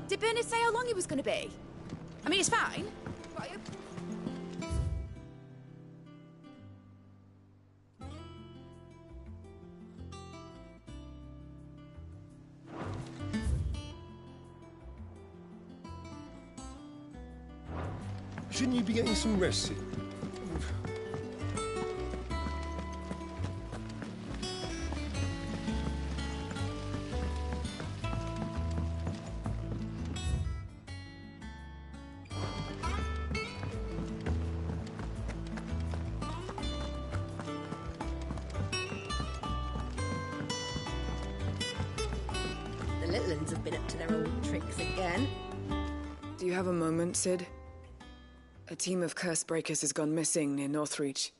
Did Bernard say how long it was going to be? I mean, it's fine. But Shouldn't you be getting some rest, Sid? The little uns have been up to their old tricks again. Do you have a moment, Sid? A team of curse breakers has gone missing near Northreach.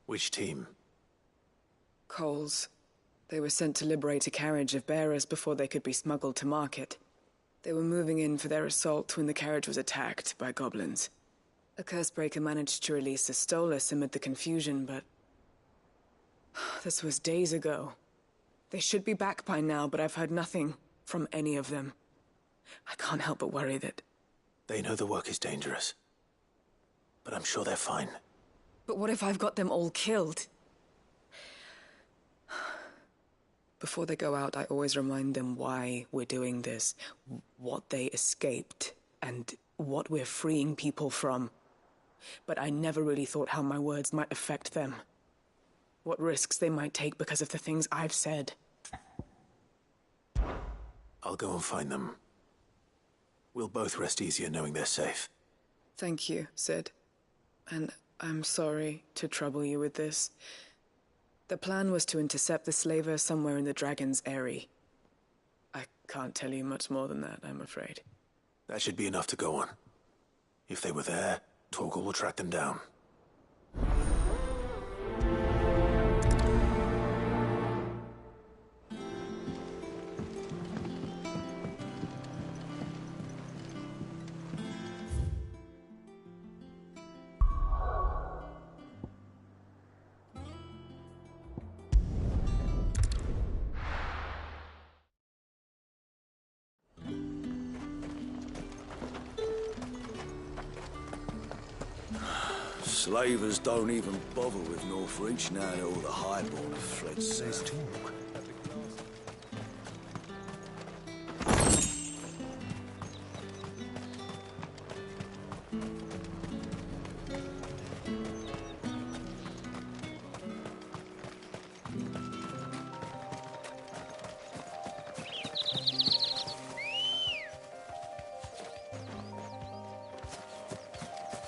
Which team? Coles. They were sent to liberate a carriage of bearers before they could be smuggled to market. They were moving in for their assault when the carriage was attacked by goblins. A curse breaker managed to release a Stolas amid the confusion, but... this was days ago. They should be back by now, but I've heard nothing from any of them. I can't help but worry that... They know the work is dangerous. But I'm sure they're fine. But what if I've got them all killed? Before they go out, I always remind them why we're doing this, what they escaped, and what we're freeing people from. But I never really thought how my words might affect them. What risks they might take because of the things I've said. I'll go and find them. We'll both rest easier knowing they're safe. Thank you, Sid. And I'm sorry to trouble you with this. The plan was to intercept the slaver somewhere in the Dragon's Eyrie. I can't tell you much more than that, I'm afraid. That should be enough to go on. If they were there, Torgal will track them down. Slavers don't even bother with Northreach now that all the highborn have fled south.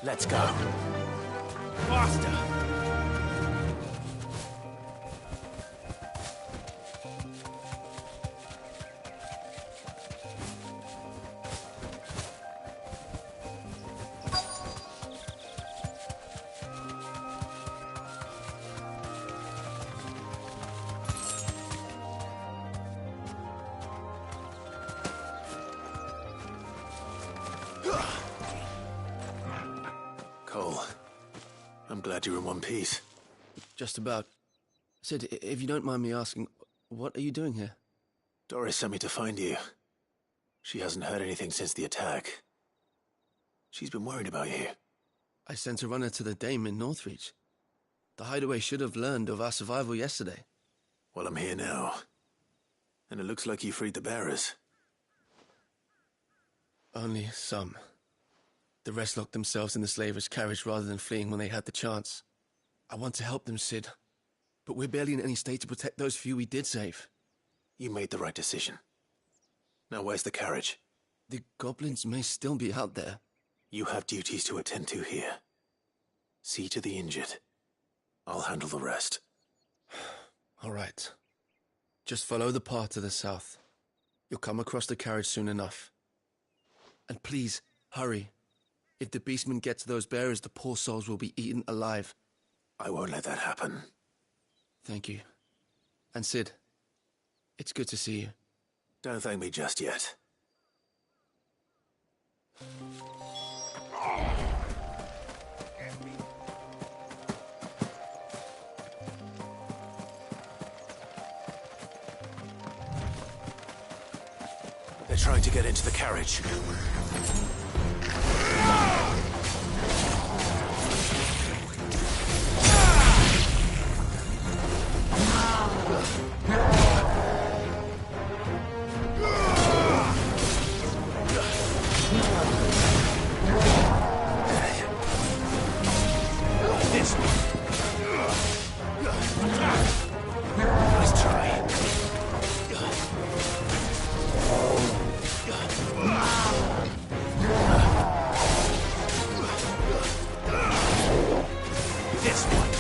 Let's go. Faster! Cole. I'm glad you're in one piece. Just about. Sid, if you don't mind me asking, what are you doing here? Doris sent me to find you. She hasn't heard anything since the attack. She's been worried about you. I sent a runner to the Dame in Northreach. The hideaway should have learned of our survival yesterday. Well, I'm here now. And it looks like you freed the bearers. Only some. The rest locked themselves in the slaver's carriage rather than fleeing when they had the chance. I want to help them, Sid. But we're barely in any state to protect those few we did save. You made the right decision. Now where's the carriage? The goblins may still be out there. You have duties to attend to here. See to the injured. I'll handle the rest. All right. Just follow the path to the south. You'll come across the carriage soon enough. And please, hurry. If the beastmen get to those bearers, the poor souls will be eaten alive. I won't let that happen. Thank you. And Sid, it's good to see you. Don't thank me just yet. They're trying to get into the carriage. Nice try. This one.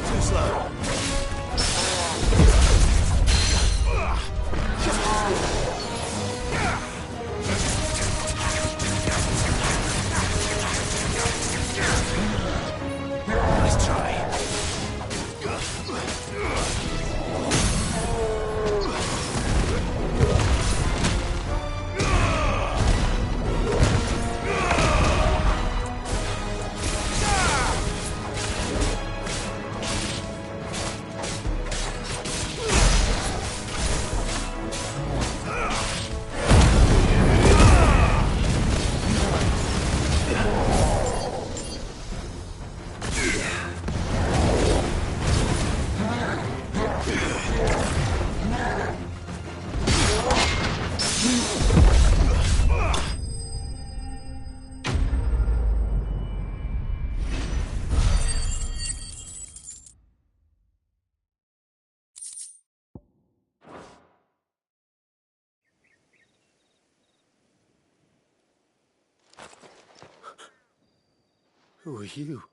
Too slow. Nice try. Who are you?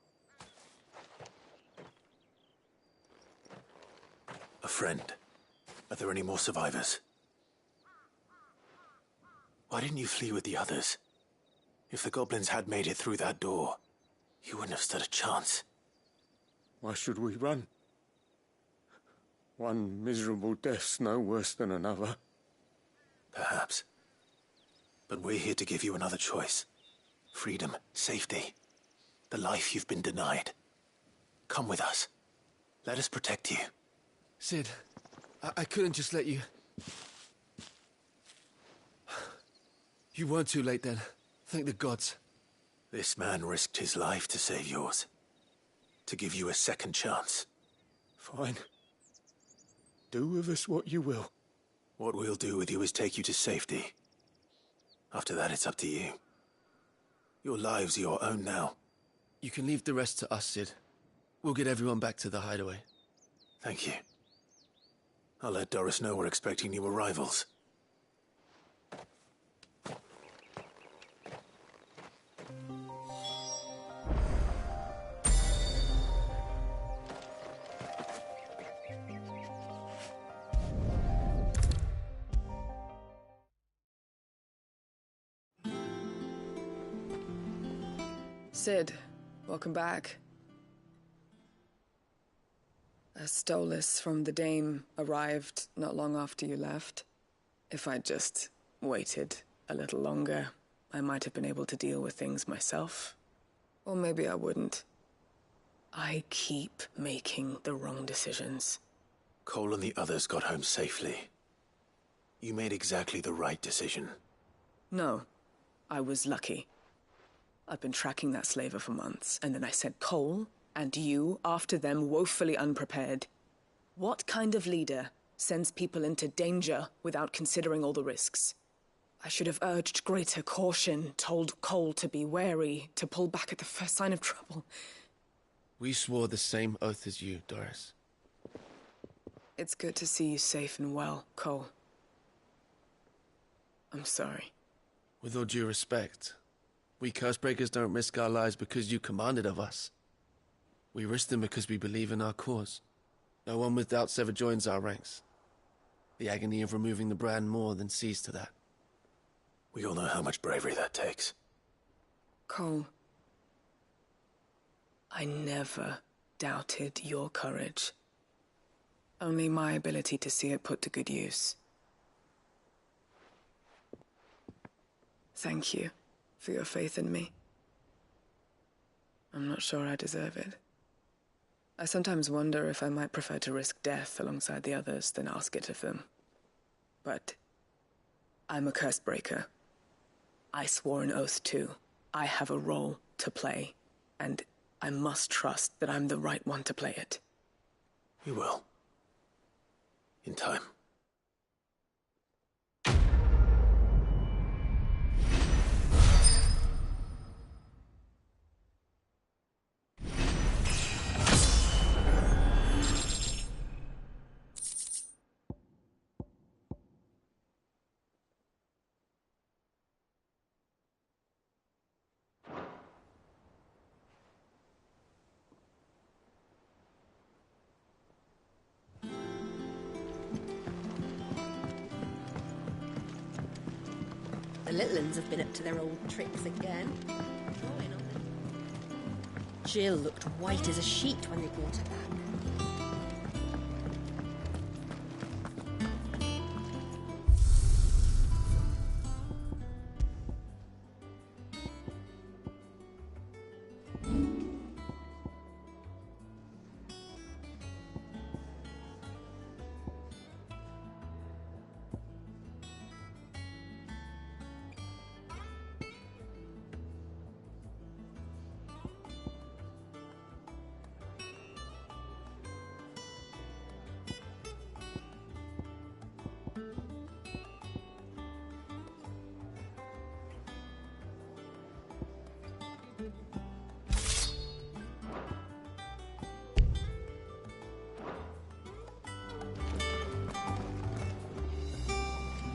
A friend. Are there any more survivors? Why didn't you flee with the others? If the goblins had made it through that door, you wouldn't have stood a chance. Why should we run? One miserable death's no worse than another. Perhaps. But we're here to give you another choice. Freedom, safety. The life you've been denied. Come with us. Let us protect you. Sid, I couldn't just let you... You weren't too late then. Thank the gods. This man risked his life to save yours. To give you a second chance. Fine. Do with us what you will. What we'll do with you is take you to safety. After that, it's up to you. Your lives are your own now. You can leave the rest to us, Sid. We'll get everyone back to the hideaway. Thank you. I'll let Doris know we're expecting new arrivals. Sid, welcome back. A stolus from the Dame arrived not long after you left. If I'd just waited a little longer, I might have been able to deal with things myself. Or maybe I wouldn't. I keep making the wrong decisions. Cole and the others got home safely. You made exactly the right decision. No, I was lucky. I've been tracking that slaver for months, and then I sent Cole and you after them, woefully unprepared. What kind of leader sends people into danger without considering all the risks? I should have urged greater caution, told Cole to be wary, to pull back at the first sign of trouble. We swore the same oath as you, Doris. It's good to see you safe and well, Cole. I'm sorry. With all due respect, we Cursebreakers don't risk our lives because you commanded of us. We risk them because we believe in our cause. No one with doubts ever joins our ranks. The agony of removing the brand more than sees to that. We all know how much bravery that takes. Cole, I never doubted your courage. Only my ability to see it put to good use. Thank you for your faith in me. I'm not sure I deserve it. I sometimes wonder if I might prefer to risk death alongside the others than ask it of them. But I'm a curse breaker. I swore an oath too. I have a role to play, and I must trust that I'm the right one to play it. You will. In time. The little ones have been up to their old tricks again. Jill looked white as a sheet when they brought her back.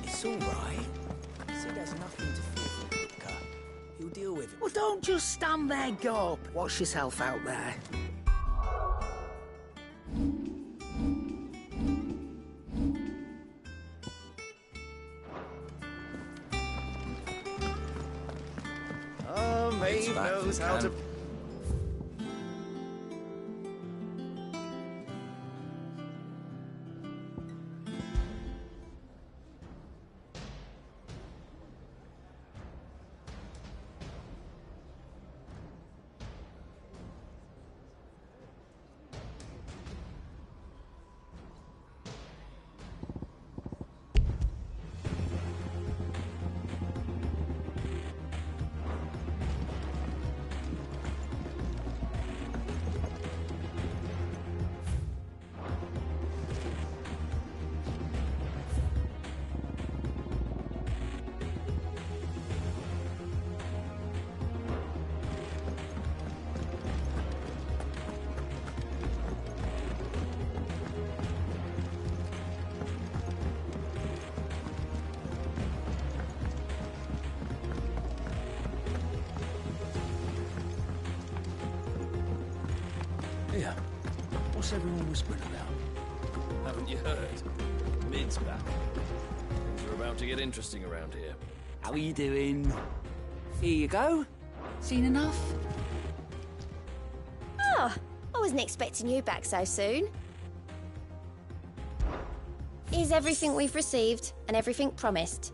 It's all right. Sid has nothing to fear from Booker. He'll deal with it. Well, don't just stand there, Gorp. Watch yourself out there. Oh, Maeve knows how to... Here. What's everyone whispering about? Haven't you heard? Mid's back. Things are about to get interesting around here. How are you doing? Here you go. Seen enough? Oh, I wasn't expecting you back so soon. Here's everything we've received and everything promised.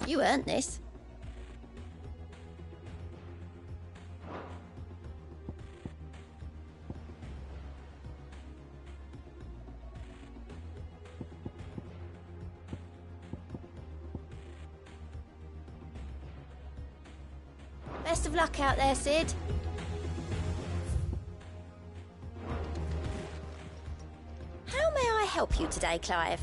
You earned this. Best of luck out there, Sid. How may I help you today, Clive?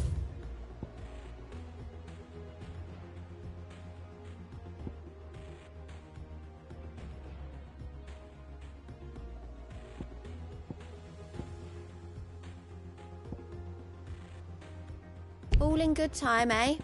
All in good time, eh?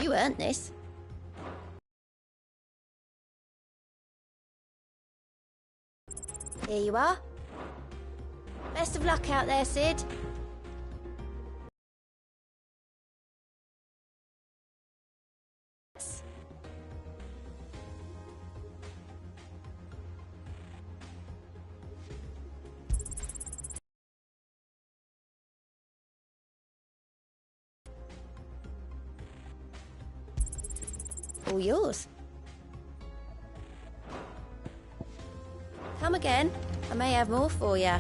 You earned this. Here you are. Best of luck out there, Sid. All yours. Come again. I may have more for you.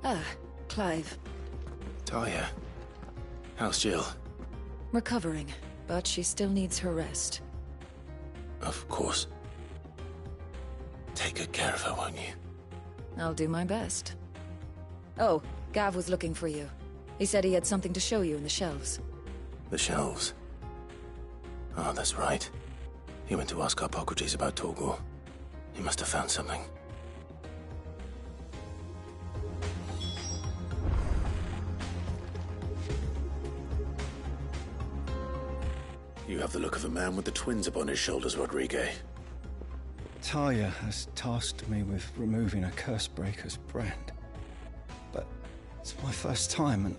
Ah, Clive. Talia, how's Jill? Recovering, but she still needs her rest. Of course. Take good care of her, won't you? I'll do my best. Oh, Gav was looking for you. He said he had something to show you in the shelves. The shelves? Oh, that's right. He went to ask Hippocrates about Torgor. He must have found something. You have the look of a man with the twins upon his shoulders, Rodrigue. Talia has tasked me with removing a Cursebreaker's brand. But it's my first time, and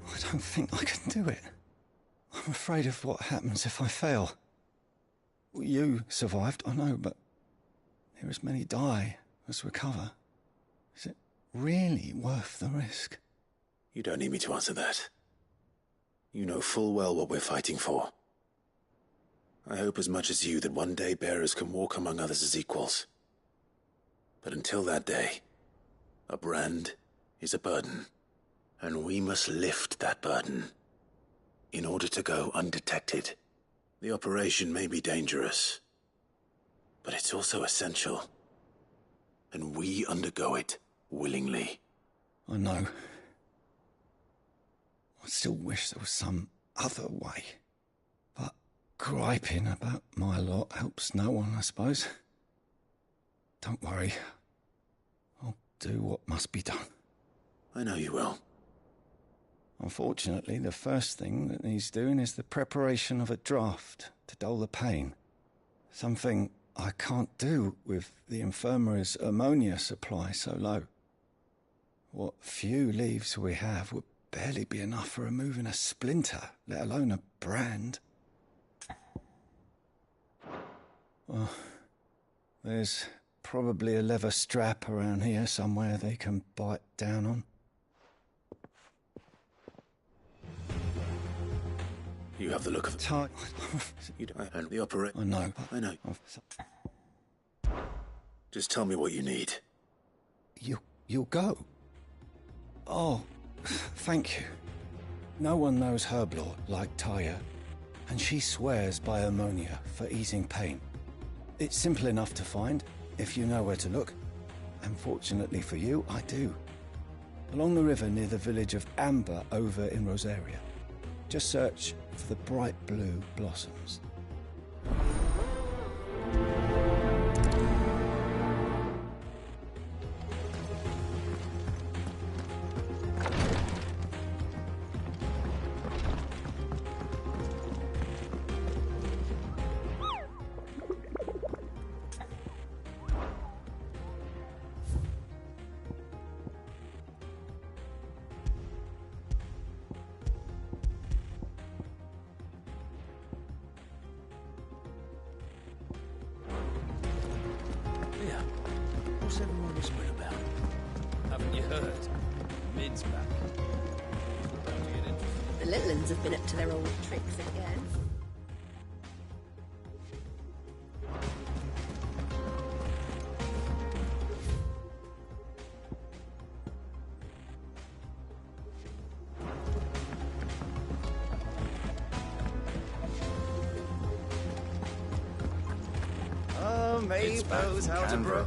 I don't think I can do it. I'm afraid of what happens if I fail. You survived, I know, but near as many die as recover. Is it really worth the risk? You don't need me to answer that. You know full well what we're fighting for. I hope as much as you that one day bearers can walk among others as equals. But until that day, a brand is a burden, and we must lift that burden in order to go undetected. The operation may be dangerous, but it's also essential, and we undergo it willingly. I know. I still wish there was some other way. But griping about my lot helps no one, I suppose. Don't worry. I'll do what must be done. I know you will. Unfortunately, the first thing that needs doing is the preparation of a draft to dull the pain. Something I can't do with the infirmary's ammonia supply so low. What few leaves we have would barely be enough for removing a splinter, let alone a brand. Well, there's probably a leather strap around here somewhere they can bite down on. You have the look of you don't, and the operator. I know. I know. Just tell me what you need. You'll go. Oh, thank you. No one knows Herblore like Taya, and she swears by ammonia for easing pain. It's simple enough to find, if you know where to look. And fortunately for you, I do. Along the river near the village of Amber over in Rosaria. Just search for the bright blue blossoms. What's everyone whispering about? Haven't you heard? Mid's back. About to get interested. The little ones have been up to their old tricks again. It's knows how to grow.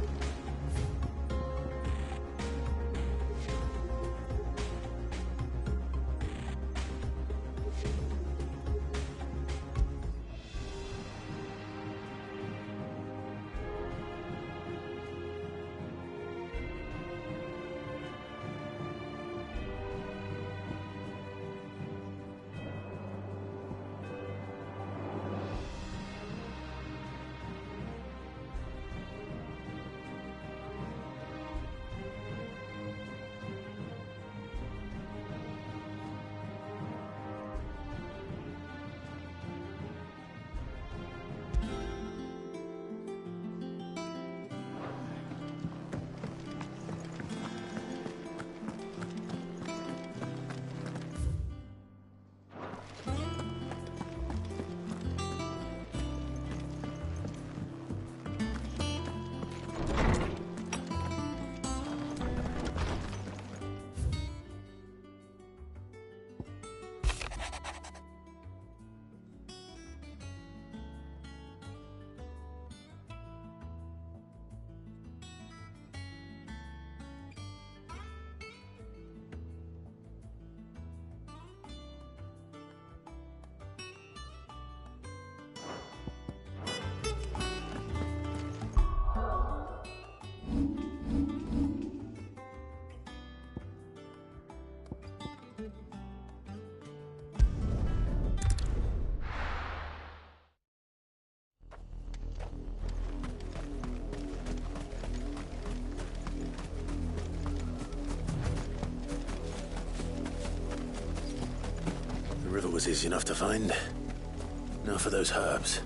was easy enough to find. Now for those herbs.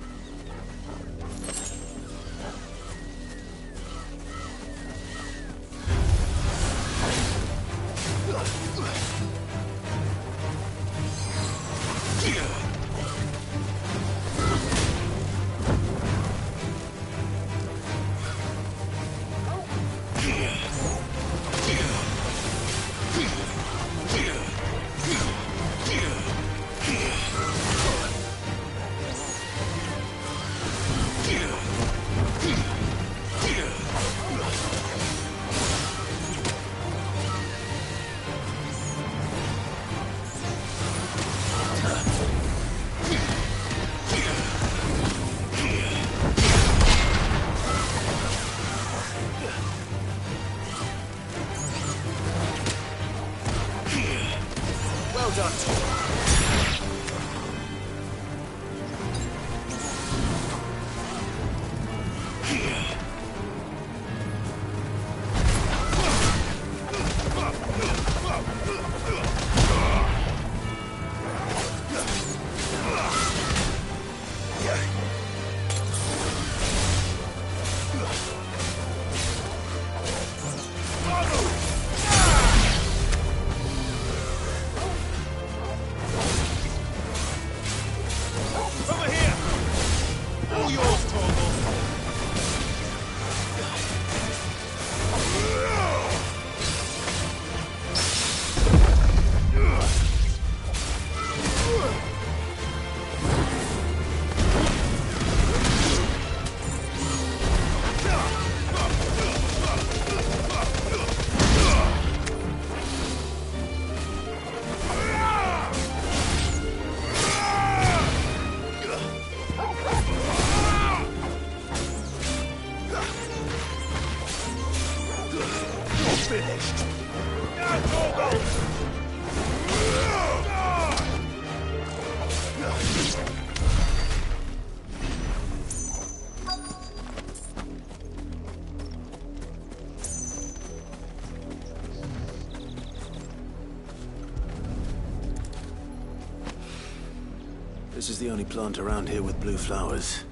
This is the only plant around here with blue flowers.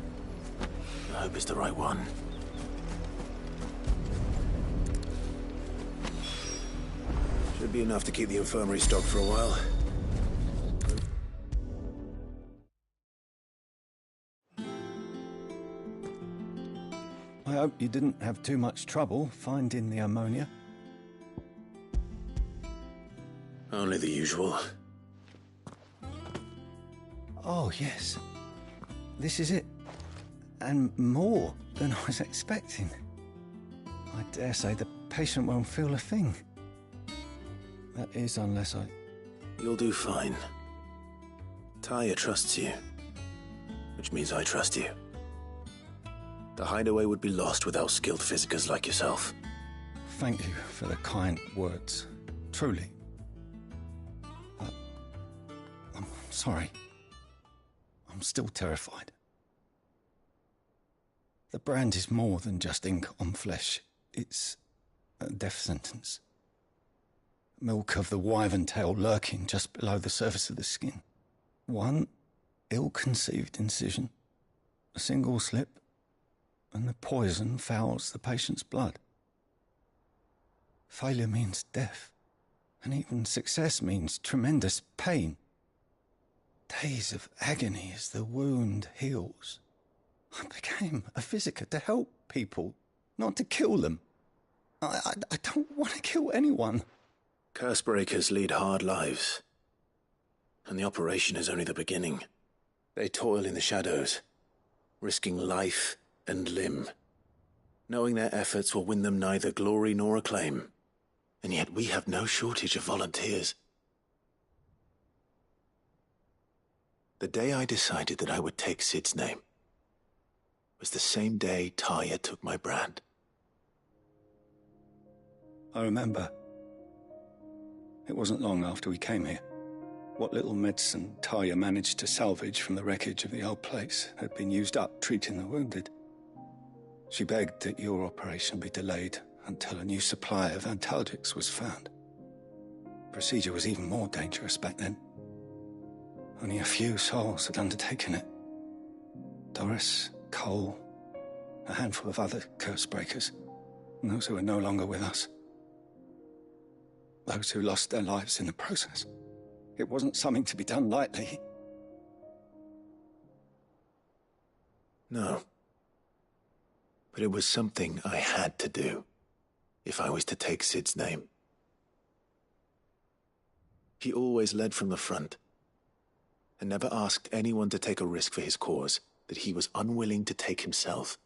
I hope it's the right one. Should be enough to keep the infirmary stocked for a while. I hope you didn't have too much trouble finding the ammonia. Only the usual. Oh, yes. This is it. And more than I was expecting. I dare say the patient won't feel a thing. That is, unless I... You'll do fine. Taya trusts you. Which means I trust you. The hideaway would be lost without skilled physicers like yourself. Thank you for the kind words. Truly. But... I'm sorry. I'm still terrified. The brand is more than just ink on flesh. It's a death sentence. Milk of the wyvern tail lurking just below the surface of the skin. One ill-conceived incision, a single slip, and the poison fouls the patient's blood. Failure means death, and even success means tremendous pain. Days of agony as the wound heals. I became a physiker to help people, not to kill them. I don't want to kill anyone. Cursebreakers lead hard lives. And the operation is only the beginning. They toil in the shadows, risking life and limb, knowing their efforts will win them neither glory nor acclaim. And yet we have no shortage of volunteers. The day I decided that I would take Sid's name was the same day Taya took my brand. I remember. It wasn't long after we came here. What little medicine Taya managed to salvage from the wreckage of the old place had been used up treating the wounded. She begged that your operation be delayed until a new supply of antalgics was found. Procedure was even more dangerous back then. Only a few souls had undertaken it. Doris, Cole, a handful of other curse breakers, and those who are no longer with us. Those who lost their lives in the process. It wasn't something to be done lightly. No. But it was something I had to do, if I was to take Sid's name. He always led from the front, and never asked anyone to take a risk for his cause that he was unwilling to take himself,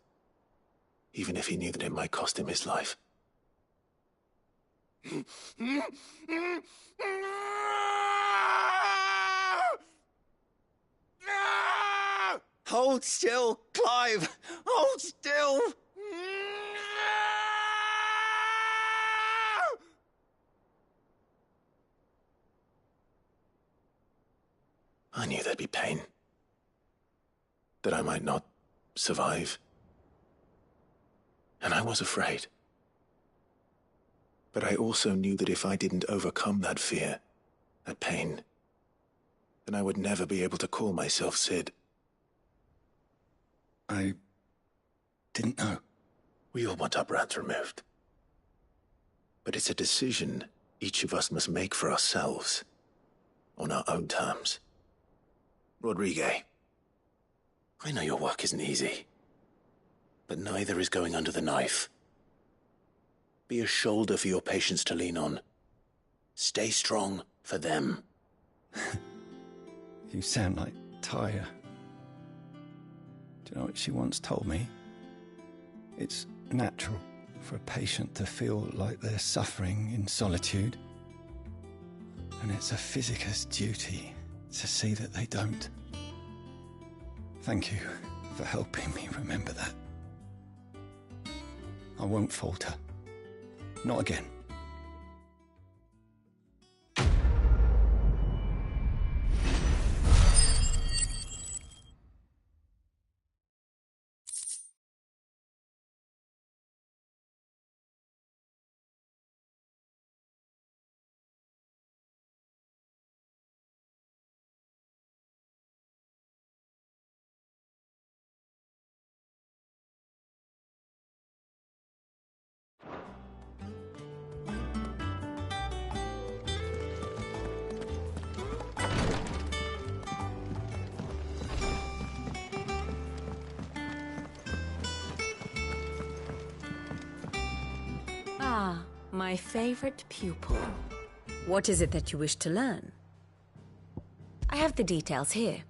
even if he knew that it might cost him his life. Hold still, Clive! Hold still! I knew there'd be pain. That I might not survive. And I was afraid. But I also knew that if I didn't overcome that fear, that pain, then I would never be able to call myself Sid. I didn't know. We all want our brands removed. But it's a decision each of us must make for ourselves, on our own terms. Rodriguez, I know your work isn't easy, but neither is going under the knife. Be a shoulder for your patients to lean on. Stay strong for them. You sound like Tyre. Do you know what she once told me? It's natural for a patient to feel like they're suffering in solitude. And it's a physicist's duty to see that they don't. Thank you for helping me remember that. I won't falter. Not again. Ah, my favorite pupil. What is it that you wish to learn? I have the details here.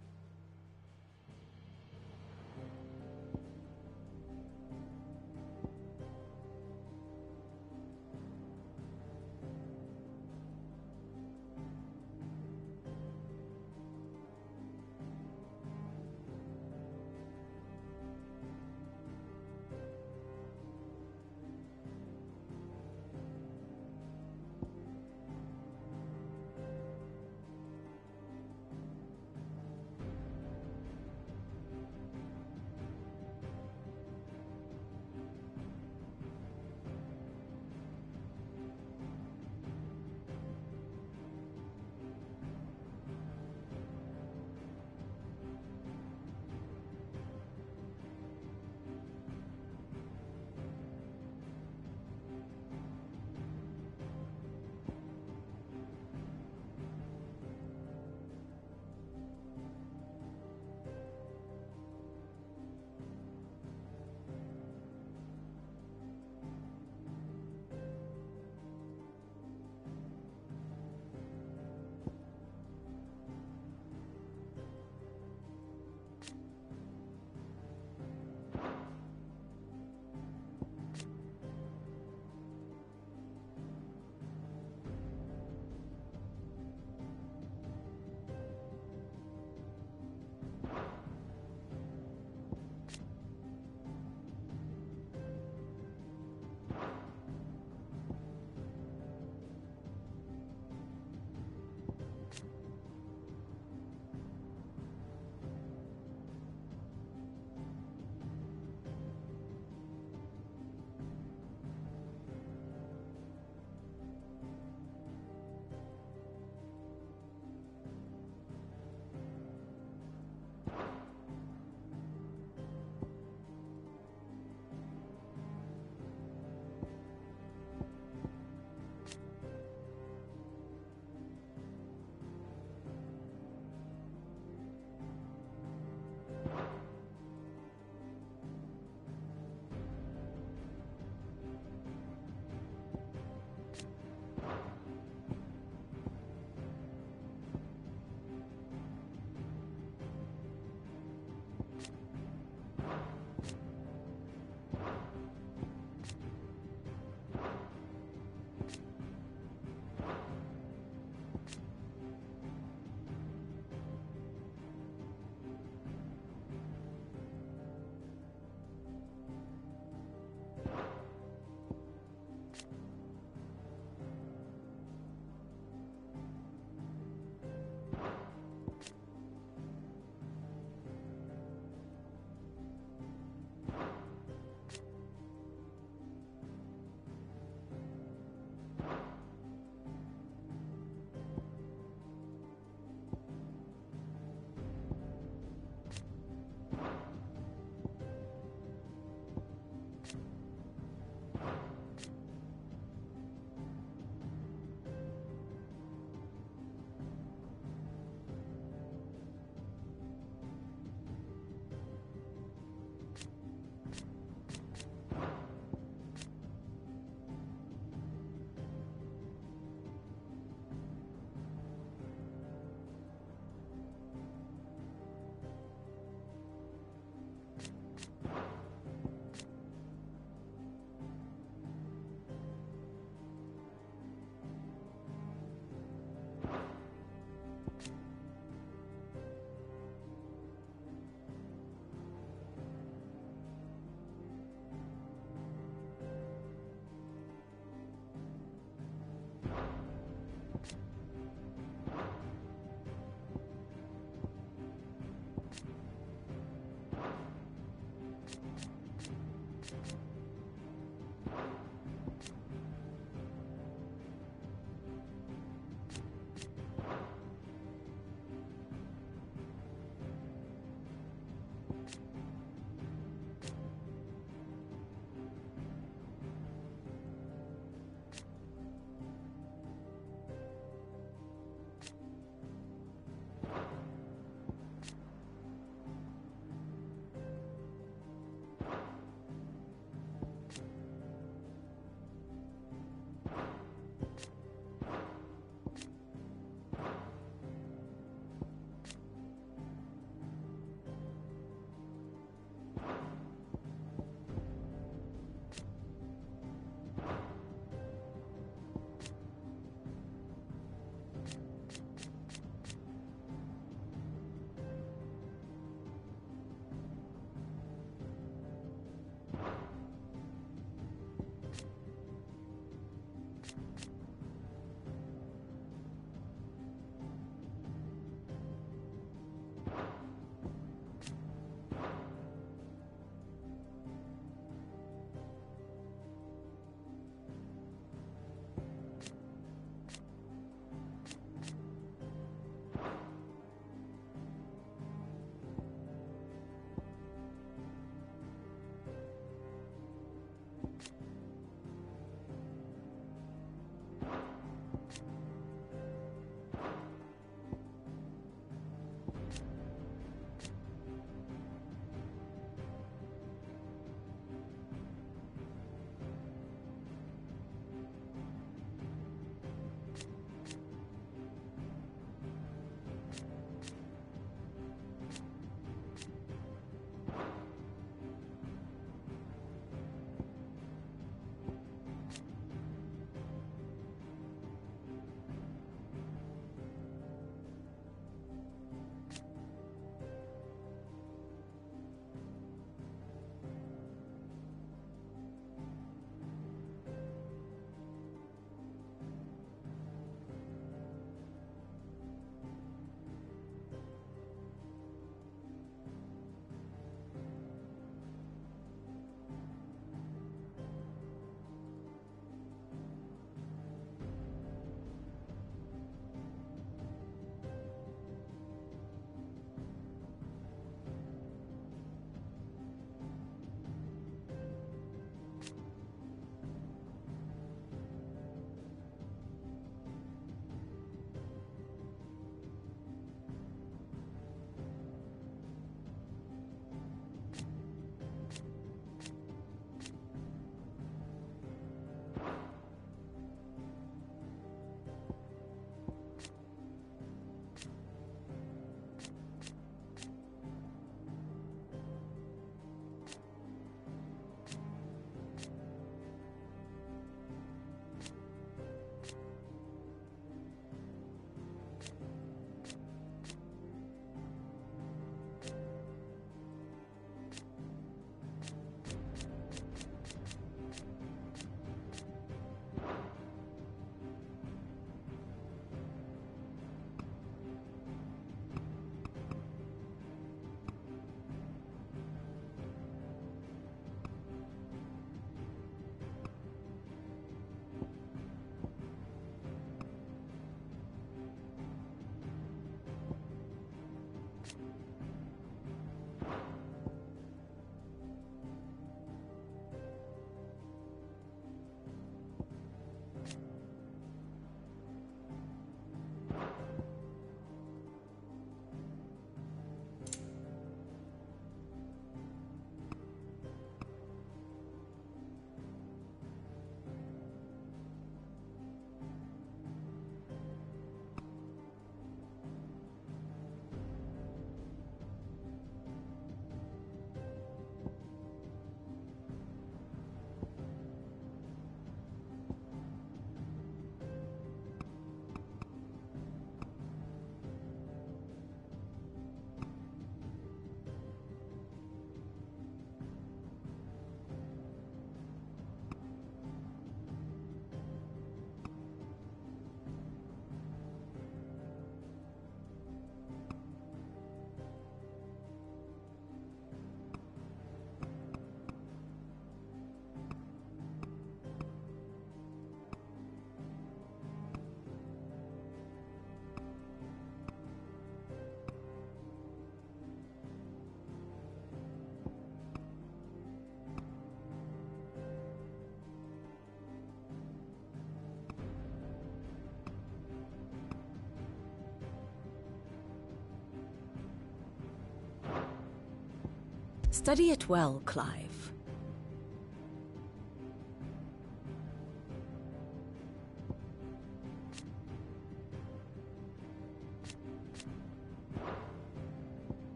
Study it well, Clive.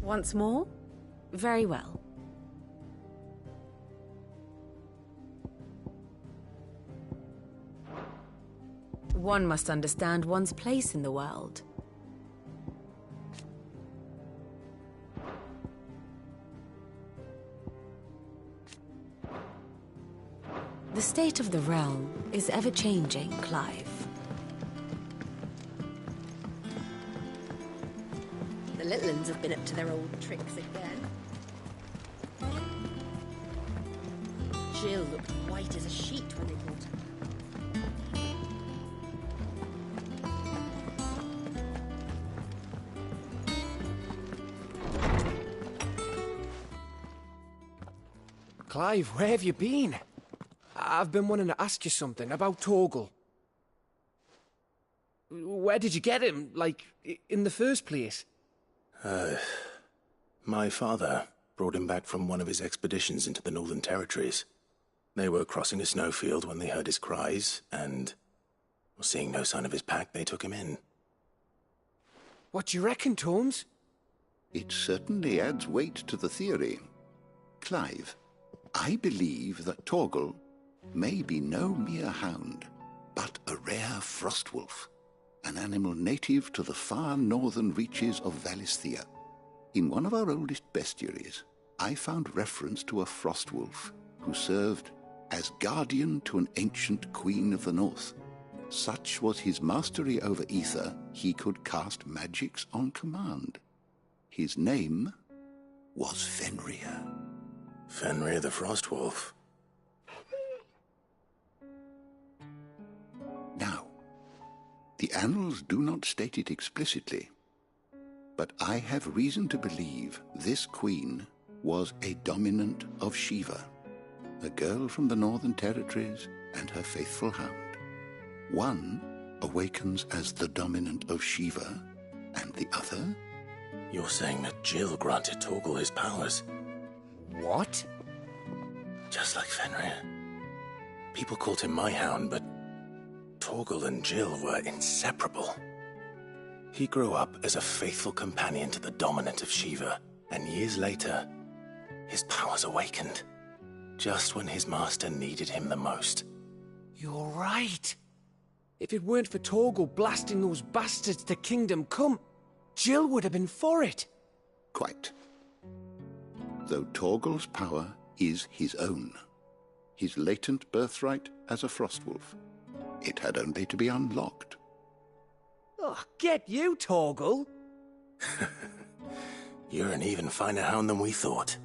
Once more? Very well. One must understand one's place in the world. The state of the realm is ever-changing, Clive. The little ones have been up to their old tricks again. Jill looked white as a sheet when they brought her. Clive, where have you been? I've been wanting to ask you something about Torgal. Where did you get him, like, in the first place? My father brought him back from one of his expeditions into the Northern Territories. They were crossing a snowfield when they heard his cries, and, seeing no sign of his pack, they took him in. What do you reckon, Tomes? It certainly adds weight to the theory. Clive, I believe that Torgal may be no mere hound, but a rare frostwolf, an animal native to the far northern reaches of Valisthea. In one of our oldest bestiaries, I found reference to a frostwolf who served as guardian to an ancient queen of the north. Such was his mastery over ether, he could cast magics on command. His name was Fenrir. Fenrir the Frostwolf. Now, the annals do not state it explicitly, but I have reason to believe this queen was a dominant of Shiva, a girl from the Northern Territories and her faithful hound. One awakens as the dominant of Shiva, and the other? You're saying that Jill granted Torgal his powers? What? Just like Fenrir. People called him my hound, but Torgal and Jill were inseparable. He grew up as a faithful companion to the dominant of Shiva, and years later, his powers awakened, just when his master needed him the most. You're right. If it weren't for Torgal blasting those bastards to Kingdom Come, Jill would have been for it. Quite. Though Torgal's power is his own, his latent birthright as a frostwolf, it had only to be unlocked. Oh, get you, Torgal! You're an even finer hound than we thought.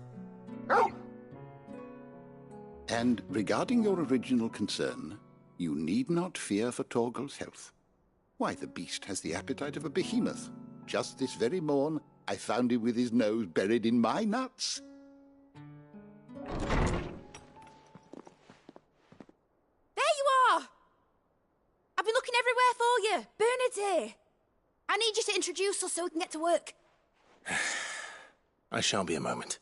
And regarding your original concern, you need not fear for Torgal's health. Why, the beast has the appetite of a behemoth. Just this very morn, I found him with his nose buried in my nuts. There you are! I've been looking everywhere for you. Bernard's here. I need you to introduce us so we can get to work. I shall be a moment.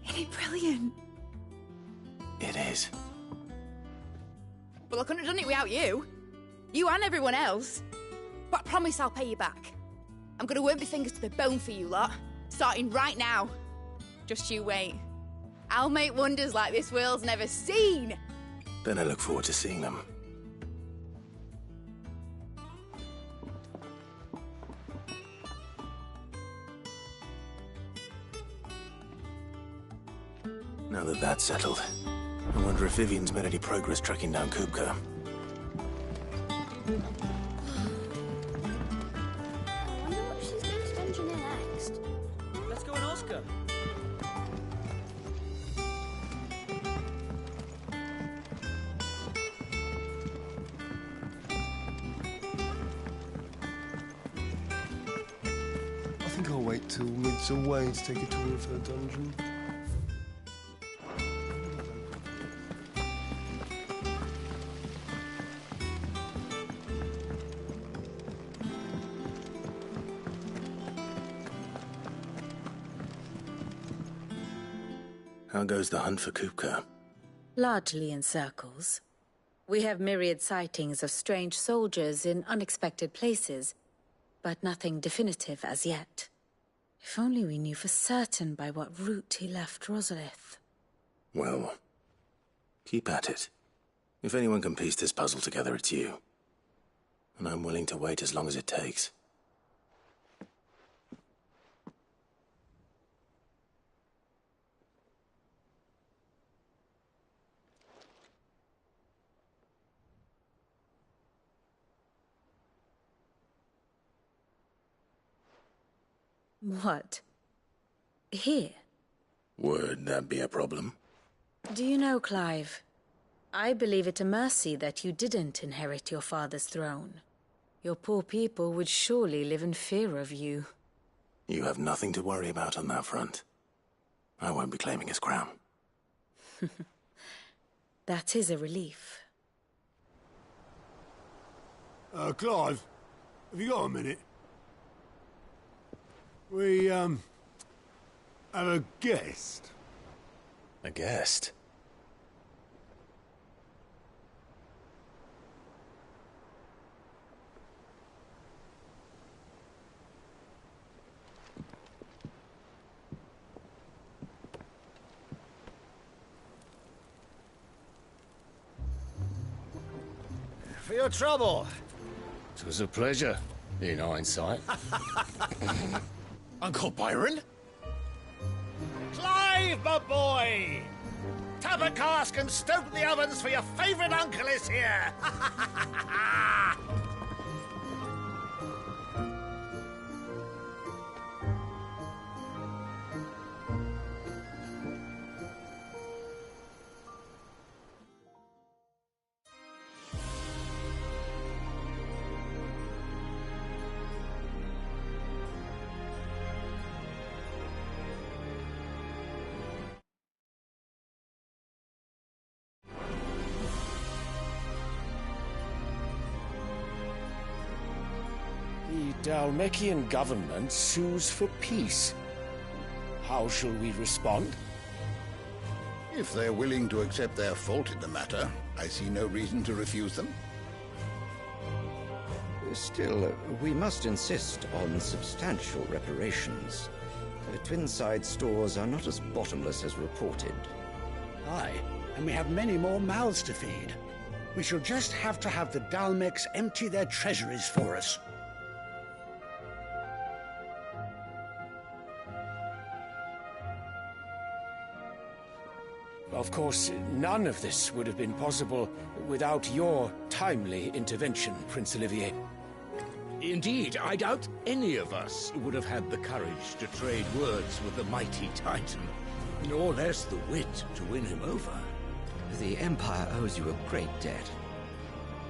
Isn't it brilliant? It is. Well, I couldn't have done it without you. You and everyone else. But I promise I'll pay you back. I'm gonna work my fingers to the bone for you lot, starting right now. Just you wait. I'll make wonders like this world's never seen. Then I look forward to seeing them. Now that that's settled, I wonder if Vivian's made any progress tracking down Kubka. I wonder what she's going to engineer next. Let's go and ask her. Nothing think I'll wait till Mid's away to take a tour of her dungeon. How goes the hunt for Kupka? Largely in circles. We have myriad sightings of strange soldiers in unexpected places, but nothing definitive as yet. If only we knew for certain by what route he left Rosalith. Well, keep at it. If anyone can piece this puzzle together, it's you. And I'm willing to wait as long as it takes. What? Here? Would that be a problem? Do you know, Clive? I believe it a mercy that you didn't inherit your father's throne. Your poor people would surely live in fear of you. You have nothing to worry about on that front. I won't be claiming his crown. That is a relief. Clive, have you got a minute? We, have a guest. A guest? For your trouble. It was a pleasure, in hindsight. Uncle Byron? Clive, my boy! Tap a cask and stoke the ovens, for your favourite uncle is here! The Dalmekian government sues for peace. How shall we respond? If they're willing to accept their fault in the matter, I see no reason to refuse them. Still, we must insist on substantial reparations. The Twinside stores are not as bottomless as reported. Aye, and we have many more mouths to feed. We shall just have to have the Dalmeks empty their treasuries for us. Of course, none of this would have been possible without your timely intervention, Prince Olivier. Indeed, I doubt any of us would have had the courage to trade words with the mighty Titan, nor less the wit to win him over. The Empire owes you a great debt.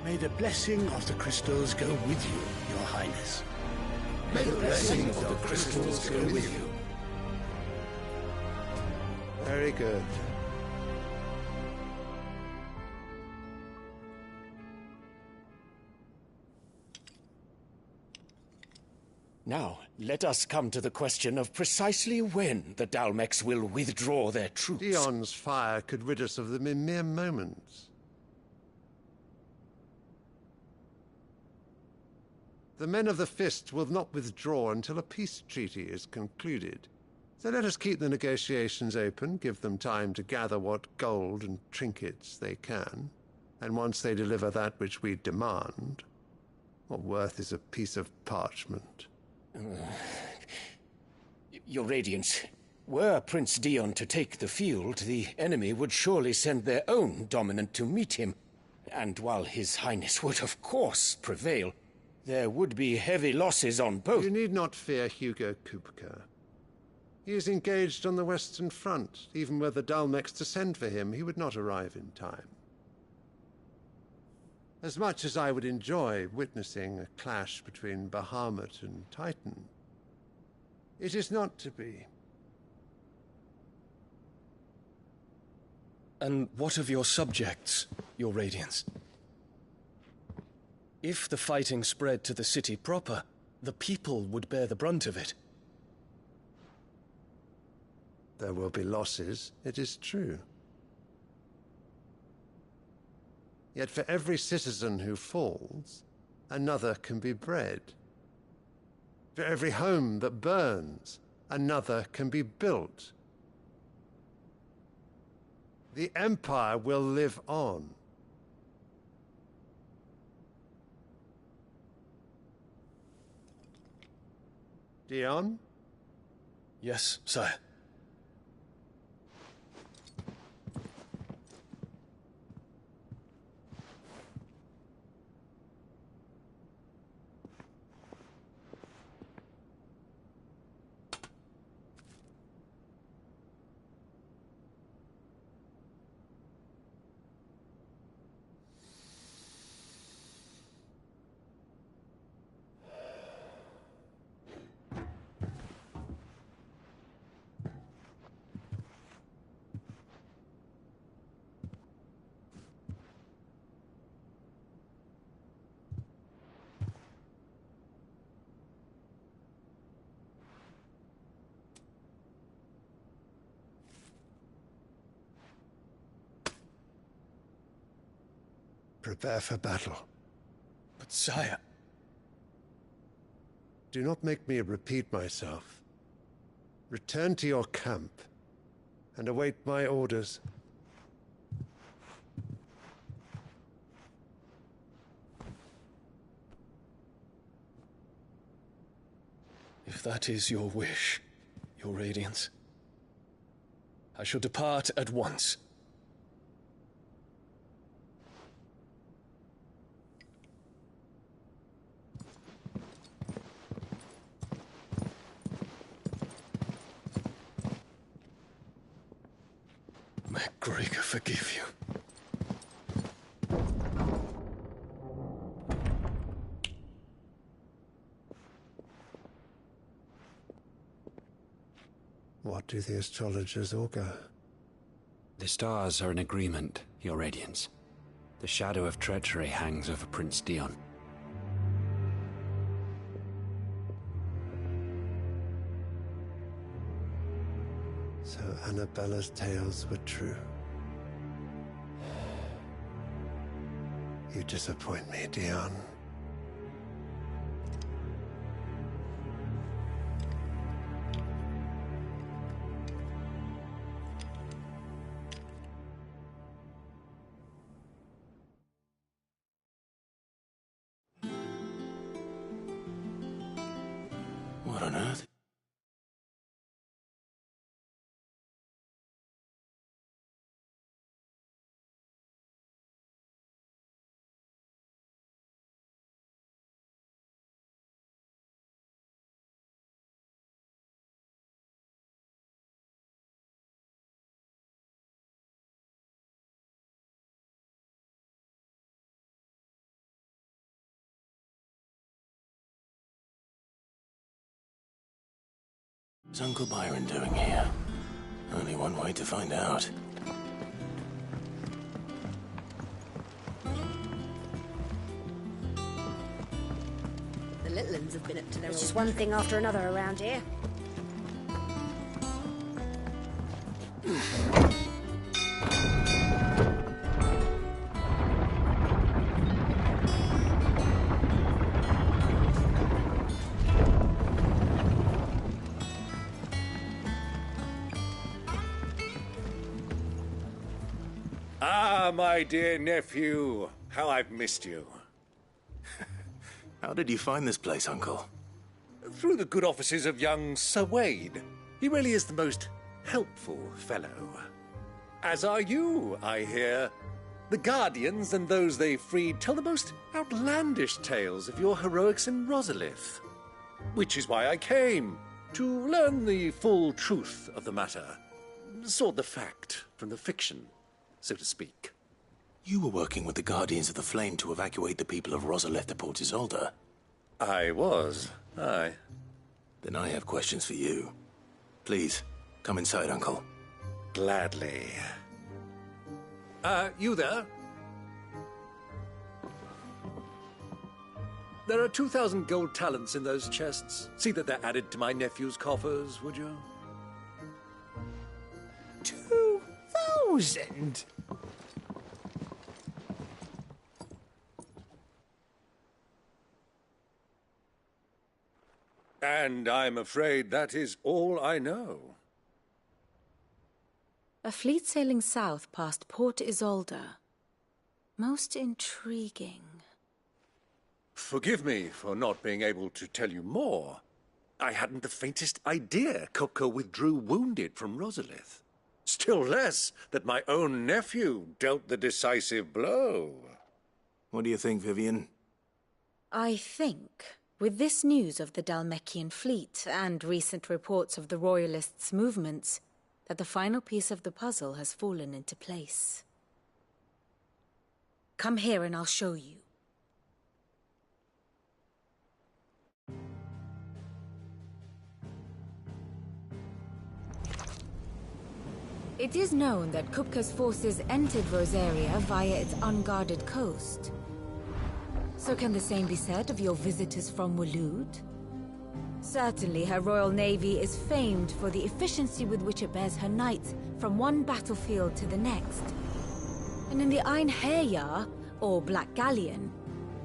May the blessing of the crystals go with you, Your Highness. May the blessing of the crystals go with you. Very good. Now, let us come to the question of precisely when the Dalmeks will withdraw their troops. Dion's fire could rid us of them in mere moments. The men of the Fist will not withdraw until a peace treaty is concluded. So let us keep the negotiations open, give them time to gather what gold and trinkets they can, and once they deliver that which we demand, what worth is a piece of parchment? Your Radiance, were Prince Dion to take the field, the enemy would surely send their own dominant to meet him. And while His Highness would of course prevail, there would be heavy losses on both. You need not fear Hugo Kupka. He is engaged on the Western Front. Even were the Dalmeks to send for him, he would not arrive in time. As much as I would enjoy witnessing a clash between Bahamut and Titan, It is not to be. And what of your subjects, your Radiance? If the fighting spread to the city proper, the people would bear the brunt of it. There will be losses, it is true. Yet for every citizen who falls, another can be bred. For every home that burns, another can be built. The Empire will live on. Dion? Yes, sire. Prepare for battle. But sire... Do not make me repeat myself. Return to your camp and await my orders. If that is your wish, your Radiance, I shall depart at once. May Gregor forgive you. What do the astrologers augur? The stars are in agreement, Your Radiance. The shadow of treachery hangs over Prince Dion. So Annabella's tales were true. You disappoint me, Dion. What on earth? What's Uncle Byron doing here? Only one way to find out. The little uns have been up to their There's old... just one thing after another around here. Ah, my dear nephew. How I've missed you. How did you find this place, Uncle? Through the good offices of young Sir Wade. He really is the most helpful fellow. As are you, I hear. The Guardians and those they freed tell the most outlandish tales of your heroics in Rosalith. Which is why I came, to learn the full truth of the matter. Sort the fact from the fiction, so to speak. You were working with the Guardians of the Flame to evacuate the people of Rosalith to Port Isolde. I was, aye. Then I have questions for you. Please, come inside, Uncle. Gladly. You there? There are 2,000 gold talents in those chests. See that they're added to my nephew's coffers, would you? 2,000? And I'm afraid that is all I know. A fleet sailing south past Port Isolde. Most intriguing. Forgive me for not being able to tell you more. I hadn't the faintest idea Kupka withdrew wounded from Rosalith. Still less that my own nephew dealt the decisive blow. What do you think, Vivian? I think, with this news of the Dhalmekian fleet and recent reports of the Royalists' movements, that the final piece of the puzzle has fallen into place. Come here and I'll show you. It is known that Kupka's forces entered Rosaria via its unguarded coast. So can the same be said of your visitors from Waloed? Certainly, her Royal Navy is famed for the efficiency with which it bears her knights from one battlefield to the next. And in the Einherjar, or Black Galleon,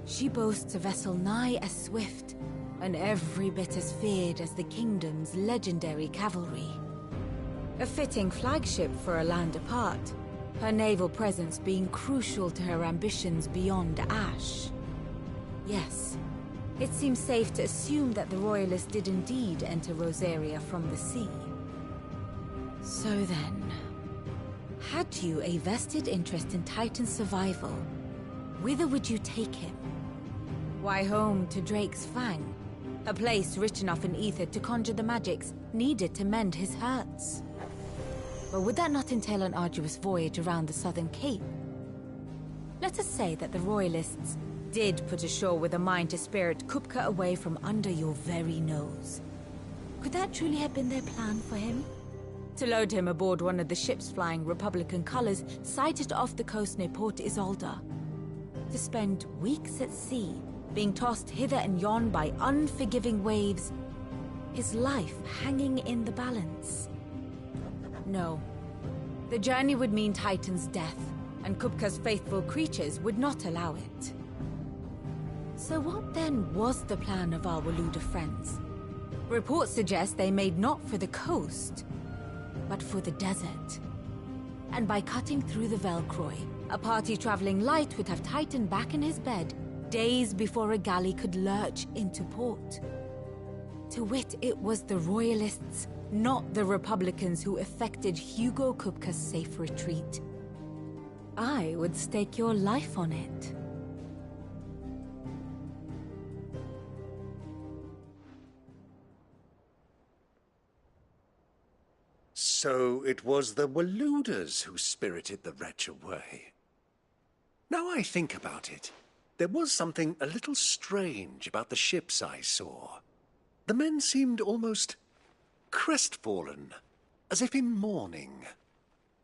she boasts a vessel nigh as swift and every bit as feared as the kingdom's legendary cavalry. A fitting flagship for a land apart, her naval presence being crucial to her ambitions beyond Ash. Yes. It seems safe to assume that the Royalists did indeed enter Rosaria from the sea. So then, had you a vested interest in Titan's survival, whither would you take him? Why, home to Drake's Fang, a place rich enough in ether to conjure the magics needed to mend his hurts. But would that not entail an arduous voyage around the southern cape? Let us say that the Royalists did put ashore with a mind to spirit Kupka away from under your very nose. Could that truly have been their plan for him? To load him aboard one of the ships flying Republican colors sighted off the coast near Port Isolde? To spend weeks at sea, being tossed hither and yon by unforgiving waves, his life hanging in the balance? No. The journey would mean Titan's death, and Kupka's faithful creatures would not allow it. So what then was the plan of our Waluda friends? Reports suggest they made not for the coast, but for the desert. And by cutting through the Velcroy, a party traveling light would have Titan back in his bed days before a galley could lurch into port. To wit, it was the Royalists, not the Republicans, who effected Hugo Kupka's safe retreat. I would stake your life on it. So it was the Waludas who spirited the wretch away. Now I think about it, there was something a little strange about the ships I saw. The men seemed almost crestfallen, as if in mourning,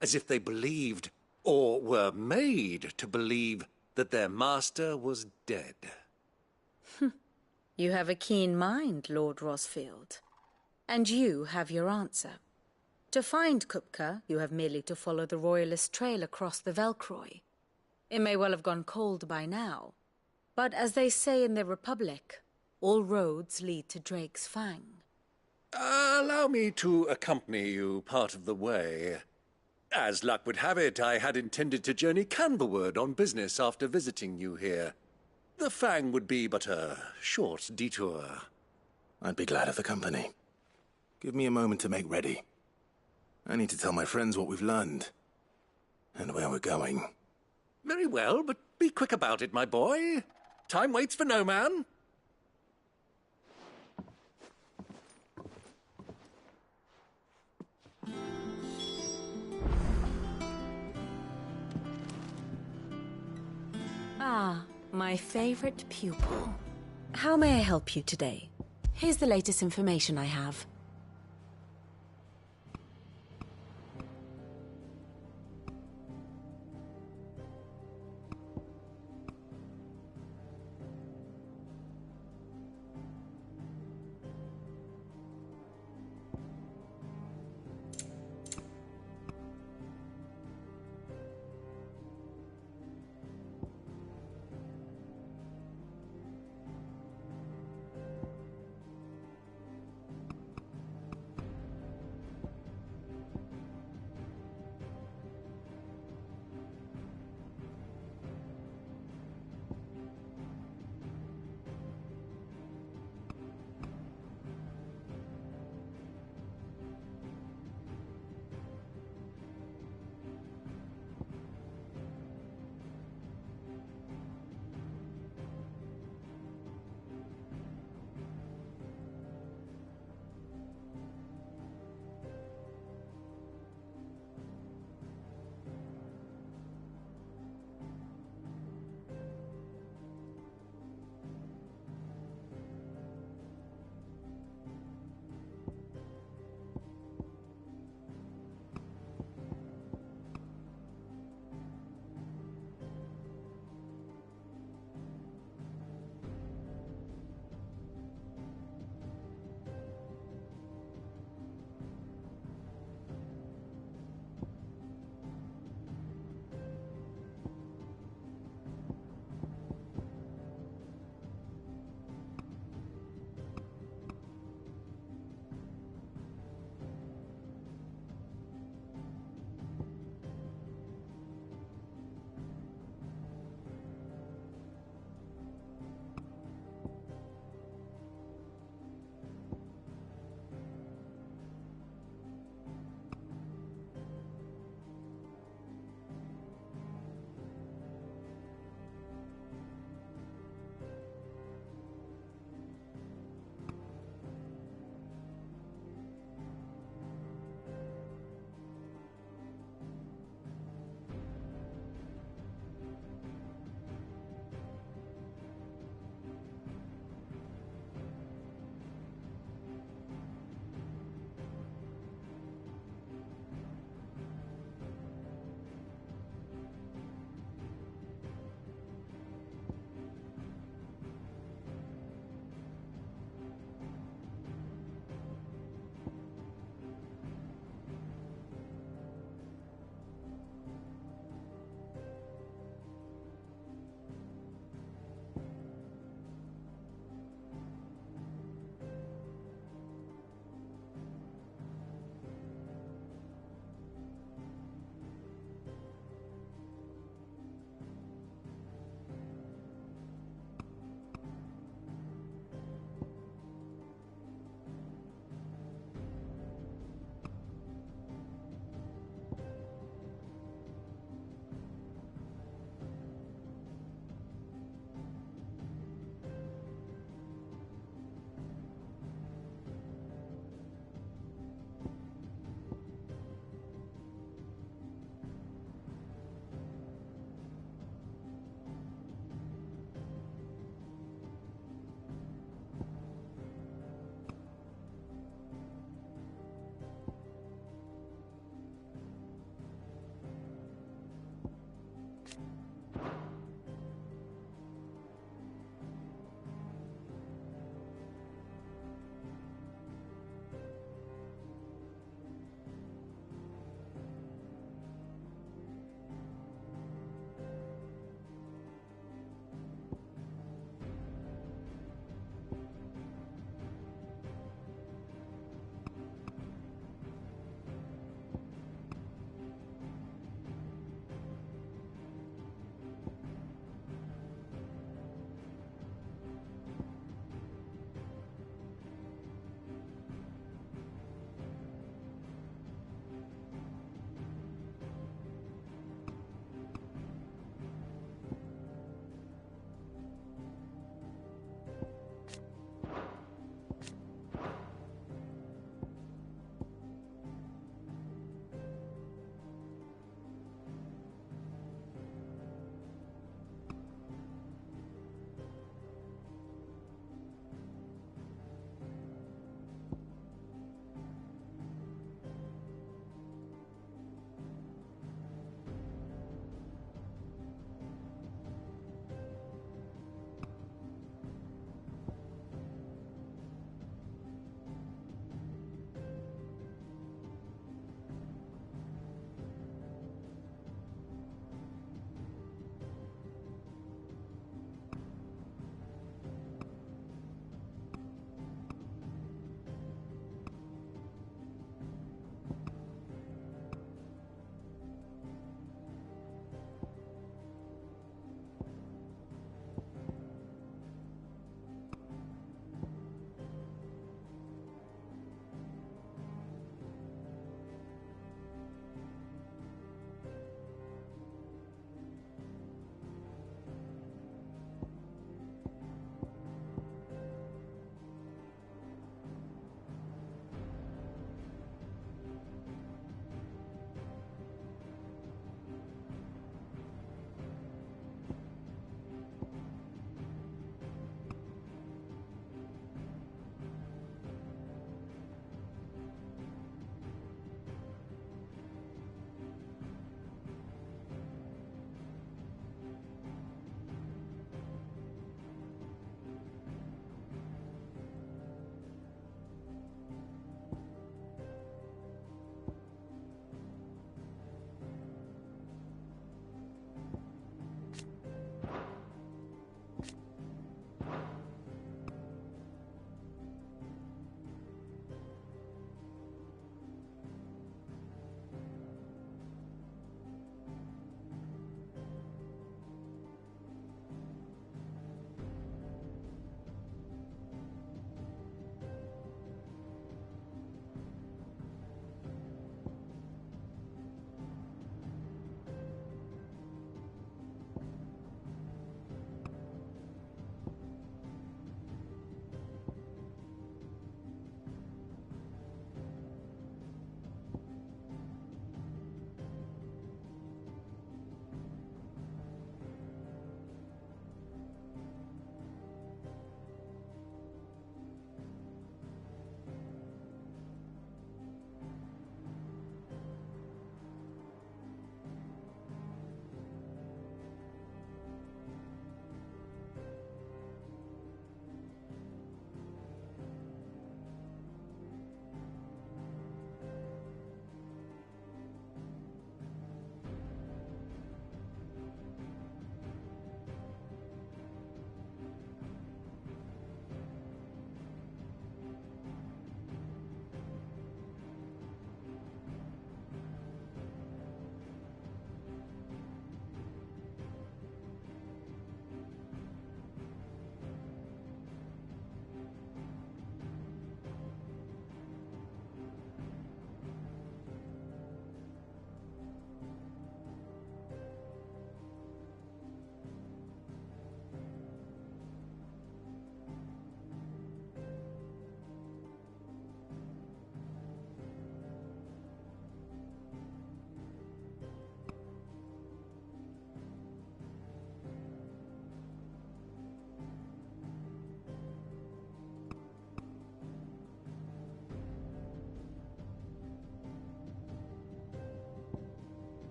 as if they believed, or were made to believe, that their master was dead. You have a keen mind, Lord Rosfield. And you have your answer. To find Kupka, you have merely to follow the Royalist trail across the Velcroy. It may well have gone cold by now, but as they say in the Republic, all roads lead to Drake's Fang. Allow me to accompany you part of the way. As luck would have it, I had intended to journey Canberward on business after visiting you here. The Fang would be but a short detour. I'd be glad of the company. Give me a moment to make ready. I need to tell my friends what we've learned, and where we're going. Very well, but be quick about it, my boy. Time waits for no man. Ah, my favorite pupil. How may I help you today? Here's the latest information I have.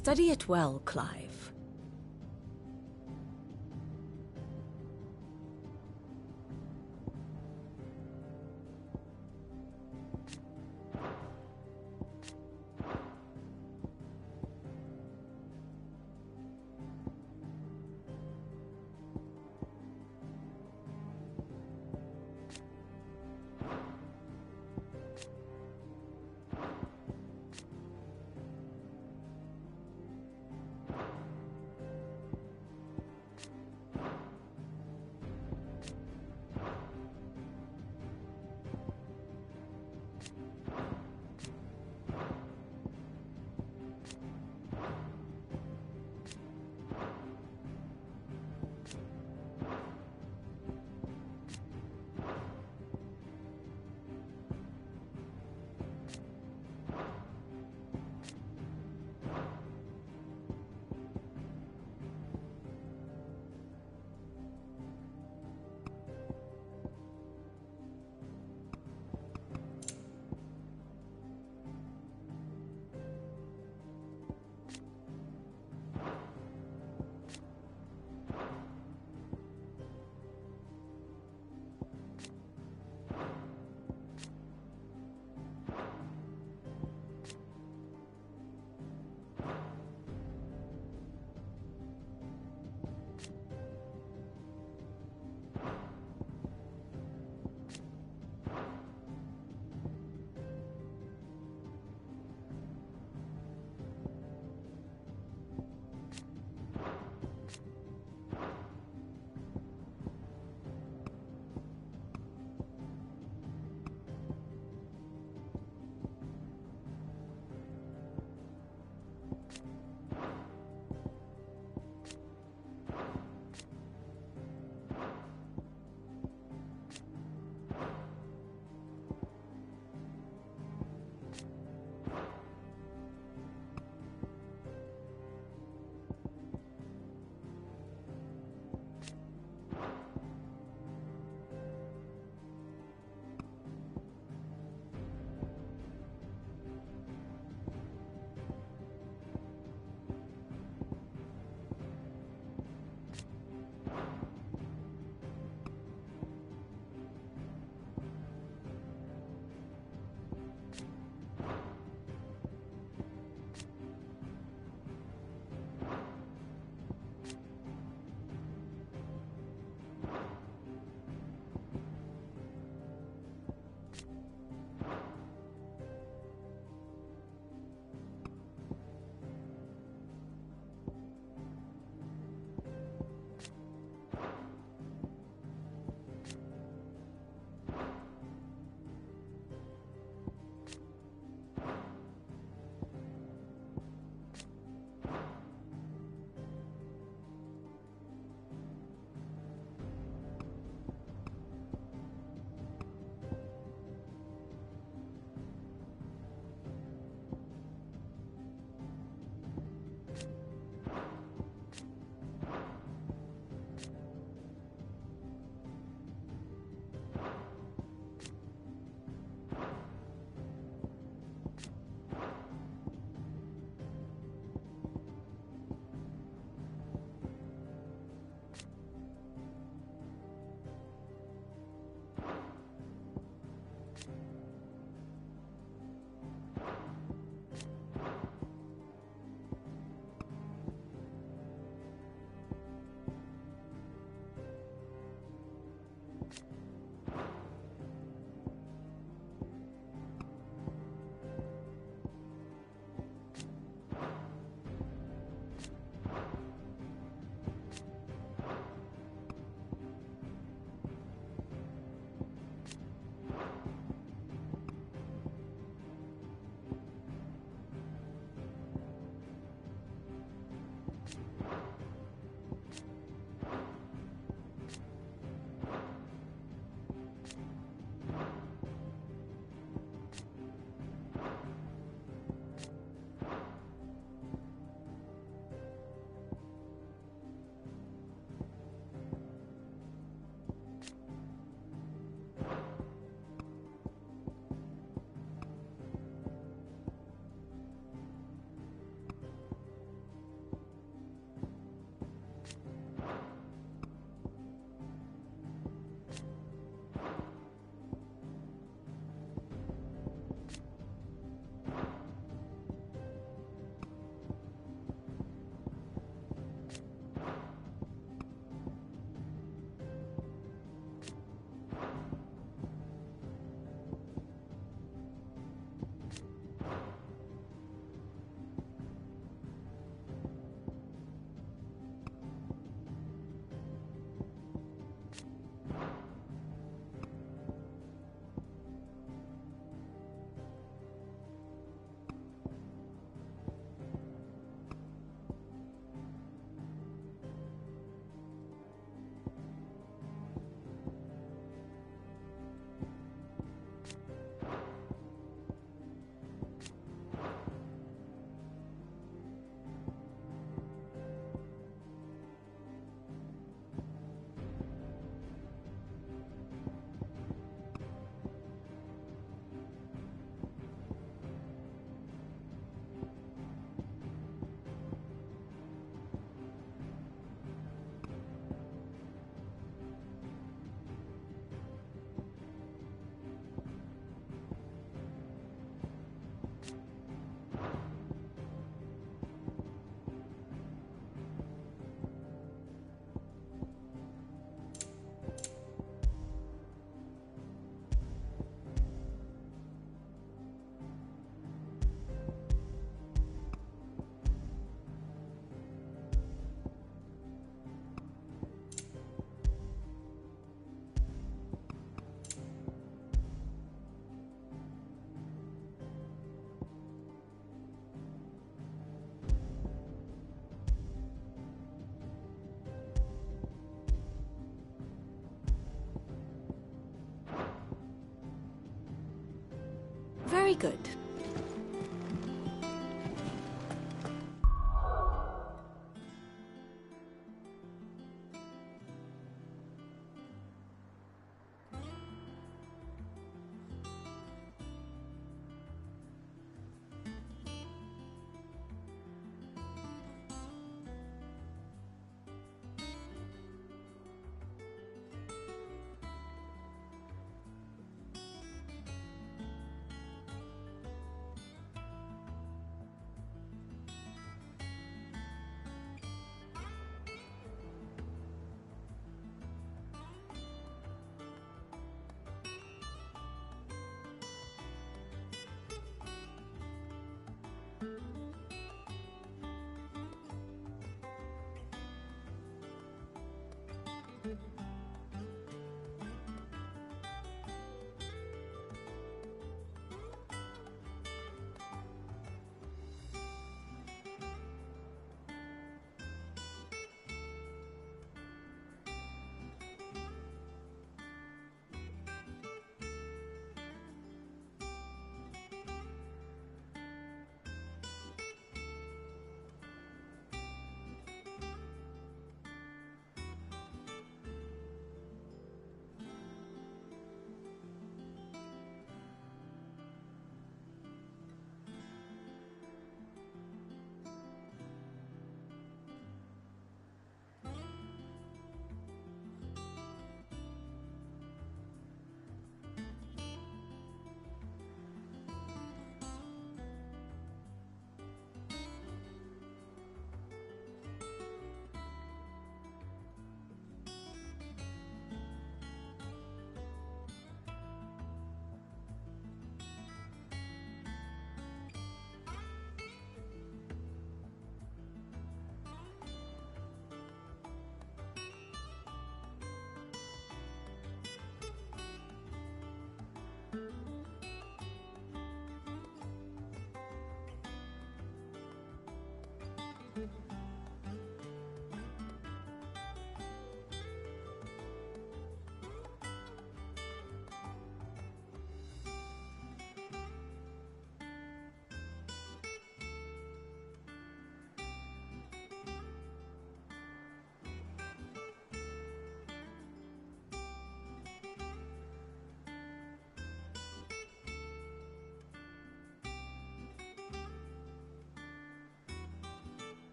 Study it well, Clive. Very good.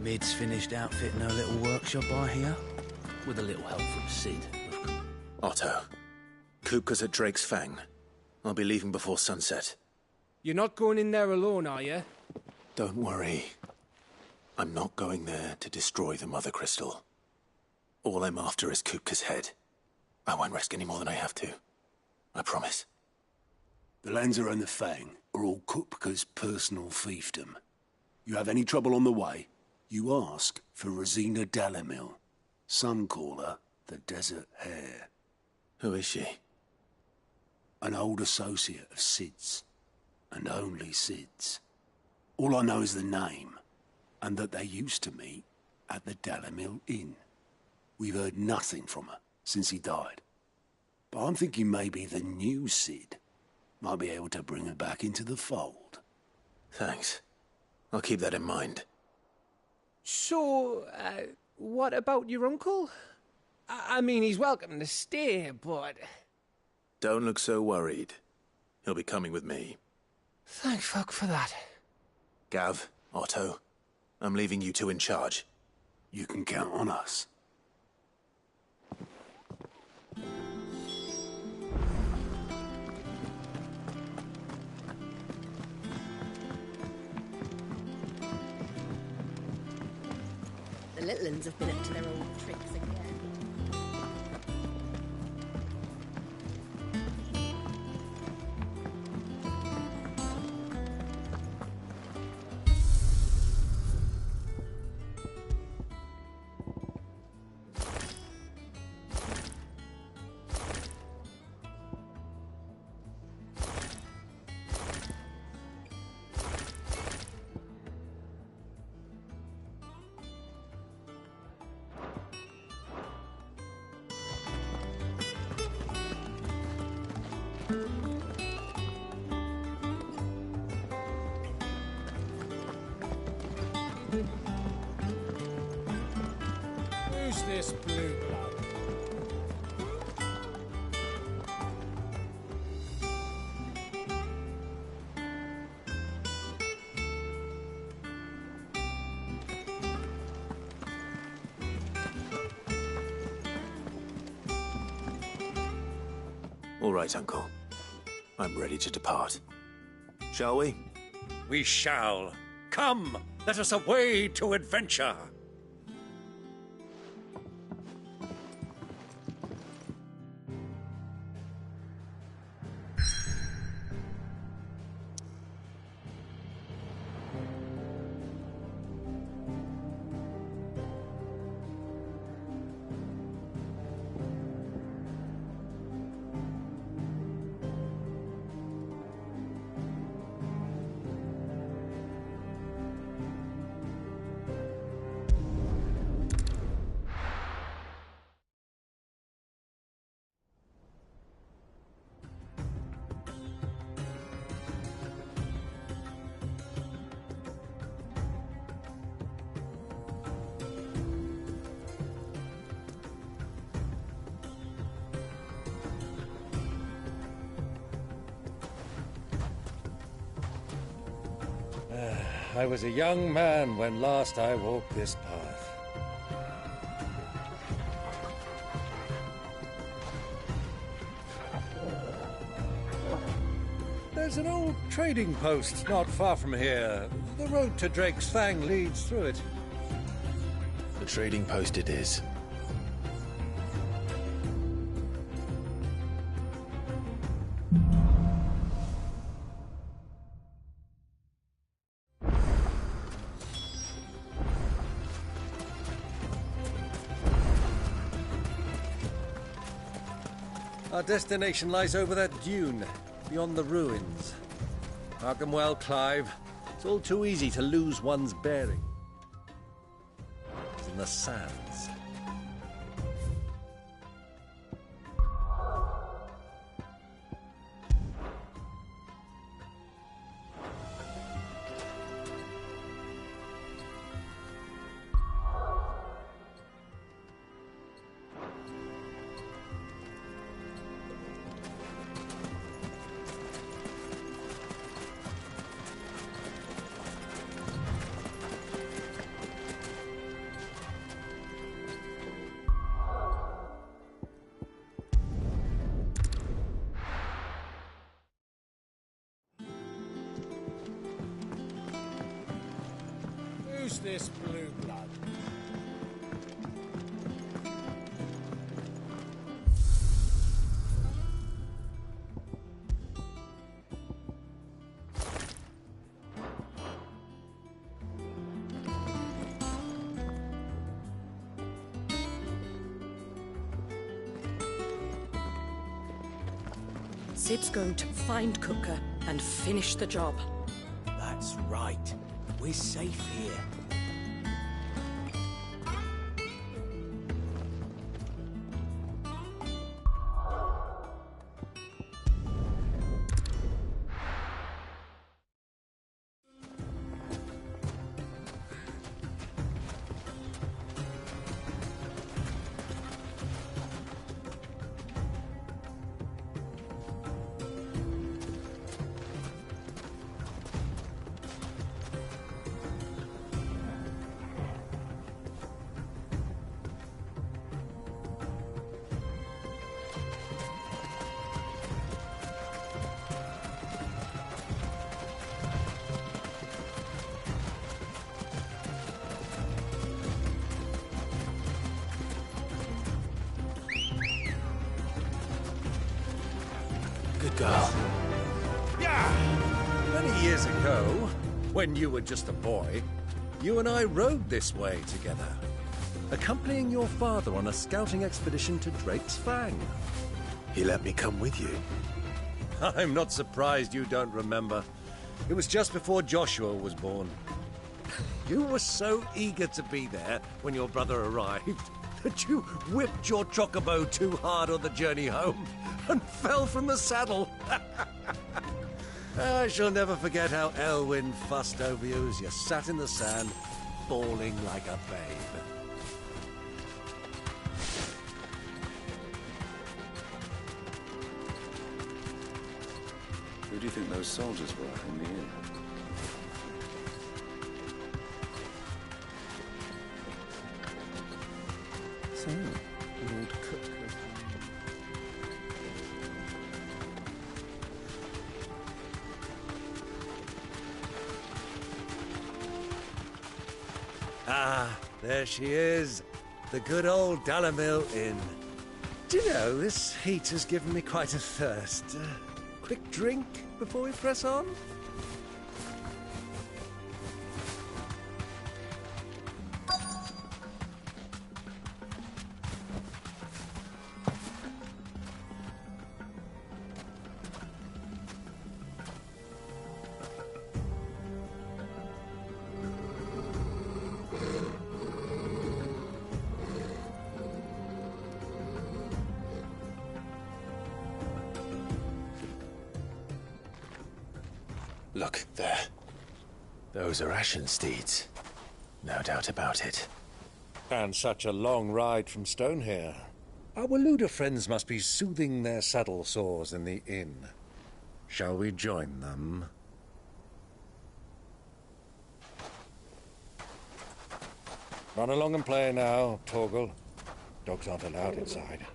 Mid's finished outfitting her little workshop, I hear. With a little help from Sid, of course. Otto, Kupka's at Drake's Fang. I'll be leaving before sunset. You're not going in there alone, are you? Don't worry. I'm not going there to destroy the Mother Crystal. All I'm after is Kupka's head. I won't risk any more than I have to. I promise. The Lancer and the Fang are all Kupka's personal fiefdom. You have any trouble on the way, you ask for Rosina Dalamil. Some call her the Desert Hare. Who is she? An old associate of Sid's. And only Sid's. All I know is the name, and that they used to meet at the Dalamil Inn. We've heard nothing from her since he died. But I'm thinking maybe the new Sid might be able to bring her back into the fold. Thanks. I'll keep that in mind. So, what about your uncle? I mean, he's welcome to stay, but... Don't look so worried. He'll be coming with me. Thank fuck for that. Gav, Otto, I'm leaving you two in charge. You can count on us. The little uns have been up to their old tricks again. Who's this blue blood? All right, Uncle. I'm ready to depart. Shall we? We shall. Come, let us away to adventure. I was a young man when last I walked this path. There's an old trading post not far from here. The road to Drake's Fang leads through it. The trading post it is. Our destination lies over that dune, beyond the ruins. Mark 'em well, Clive. It's all too easy to lose one's bearing. It's in the sands. Who's this blue blood? Sid's going to find Cooker and finish the job. That's right. We're safe here. Good girl. Yeah! Many years ago, when you were just a boy, you and I rode this way together, accompanying your father on a scouting expedition to Drake's Fang. He let me come with you. I'm not surprised you don't remember. It was just before Joshua was born. You were so eager to be there when your brother arrived that you whipped your chocobo too hard on the journey home and fell from the saddle. I shall never forget how Elwyn fussed over you as you sat in the sand, bawling like a babe. Who do you think those soldiers were in the inn? So, Lord Cook. Ah, there she is. The good old Dalamil Inn. Do you know, this heat has given me quite a thirst. Quick drink before we press on? Look, there. Those are Ashen steeds. No doubt about it. And such a long ride from Stonehere. Our Waluda friends must be soothing their saddle sores in the inn. Shall we join them? Run along and play now, Torgal. Dogs aren't allowed inside.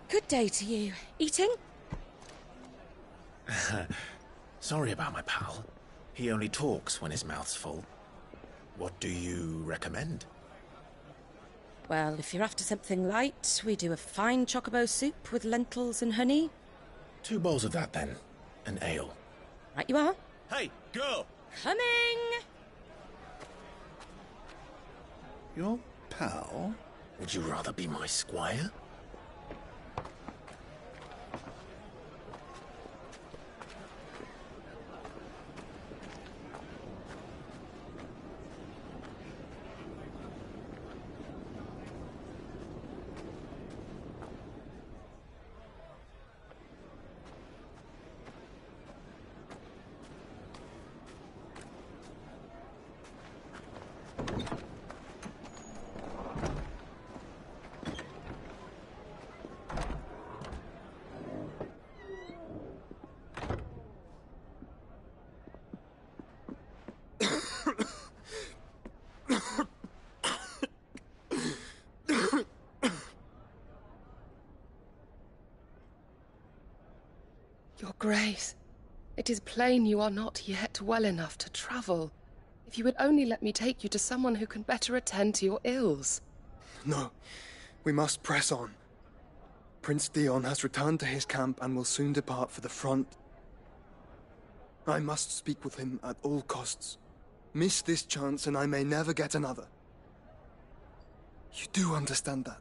Good day to you. Eating? Sorry about my pal. He only talks when his mouth's full. What do you recommend? Well, if you're after something light, we do a fine chocobo soup with lentils and honey. 2 bowls of that, then. An ale. Right you are. Hey, girl! Coming! Your pal? Would you rather be my squire? Your Grace, it is plain you are not yet well enough to travel. If you would only let me take you to someone who can better attend to your ills. No, we must press on. Prince Dion has returned to his camp and will soon depart for the front. I must speak with him at all costs. Miss this chance and I may never get another. You do understand that?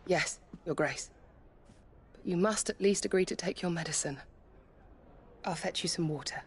Yes, Your Grace. But you must at least agree to take your medicine. I'll fetch you some water.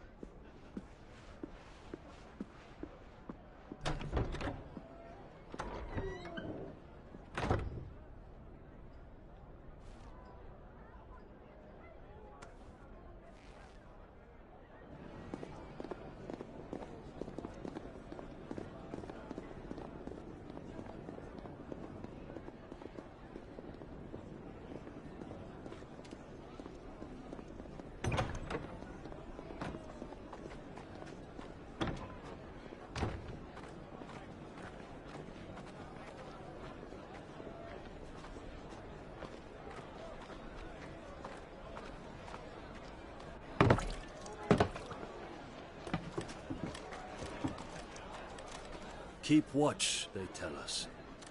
Keep watch, they tell us.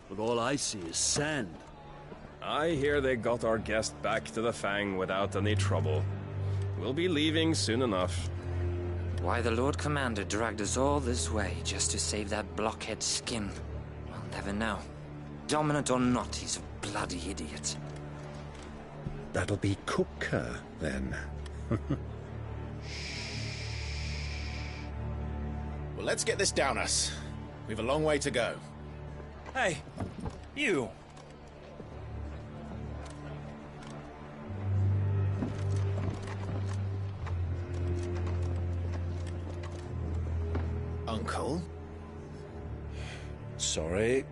But all I see is sand. I hear they got our guest back to the Fang without any trouble. We'll be leaving soon enough. Why the Lord Commander dragged us all this way just to save that blockhead skin, I'll never know. Dominant or not, he's a bloody idiot. That'll be Cooker, then. Well, let's get this down us. We've a long way to go. Hey, you! Uncle? Sorry.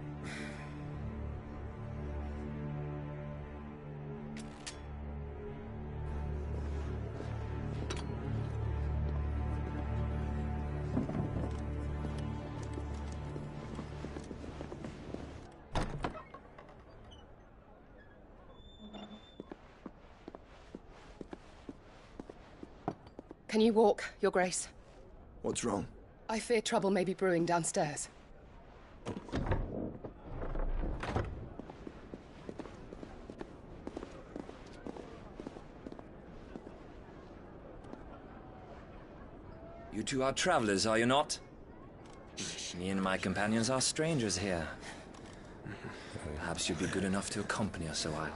Can you walk, Your Grace? What's wrong? I fear trouble may be brewing downstairs. You two are travelers, are you not? Me and my companions are strangers here. Perhaps you'd be good enough to accompany us a while.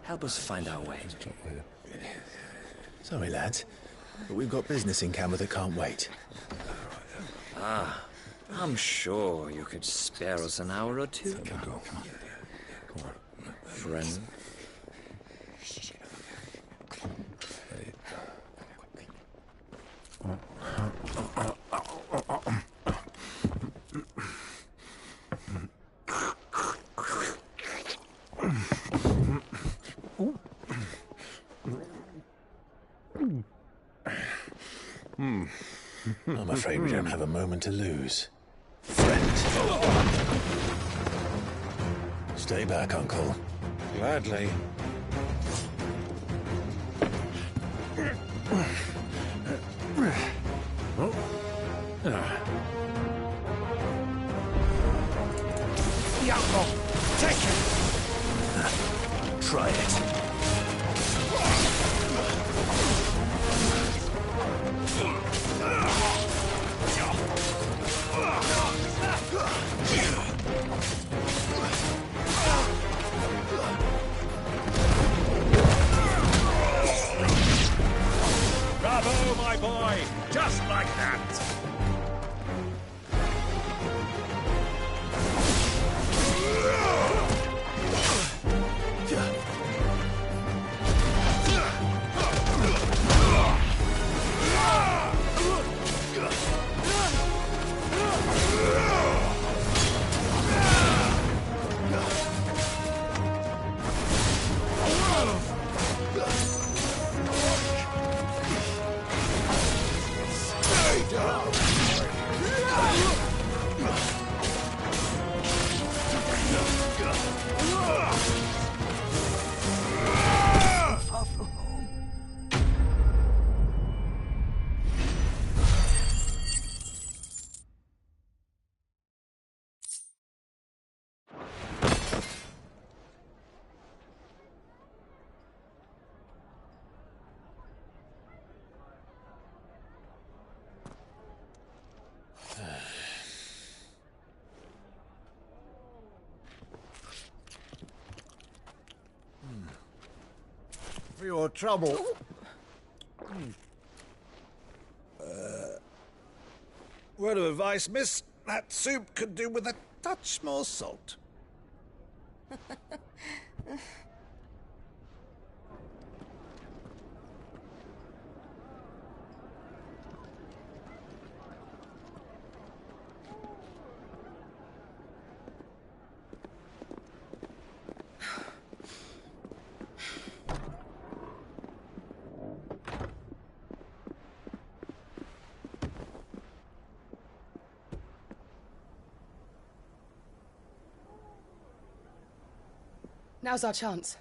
Help us find our way. Sorry, lads, but we've got business in Camber that can't wait. Ah, I'm sure you could spare us an hour or two. Come on. Friend. I'm afraid we don't have a moment to lose. Friend. Stay back, Uncle. Gladly. Yago, take it! Try it. Bravo, my boy! Just like that! Stay down! for your trouble. Word of advice, miss. That soup could do with a touch more salt. Now's our chance.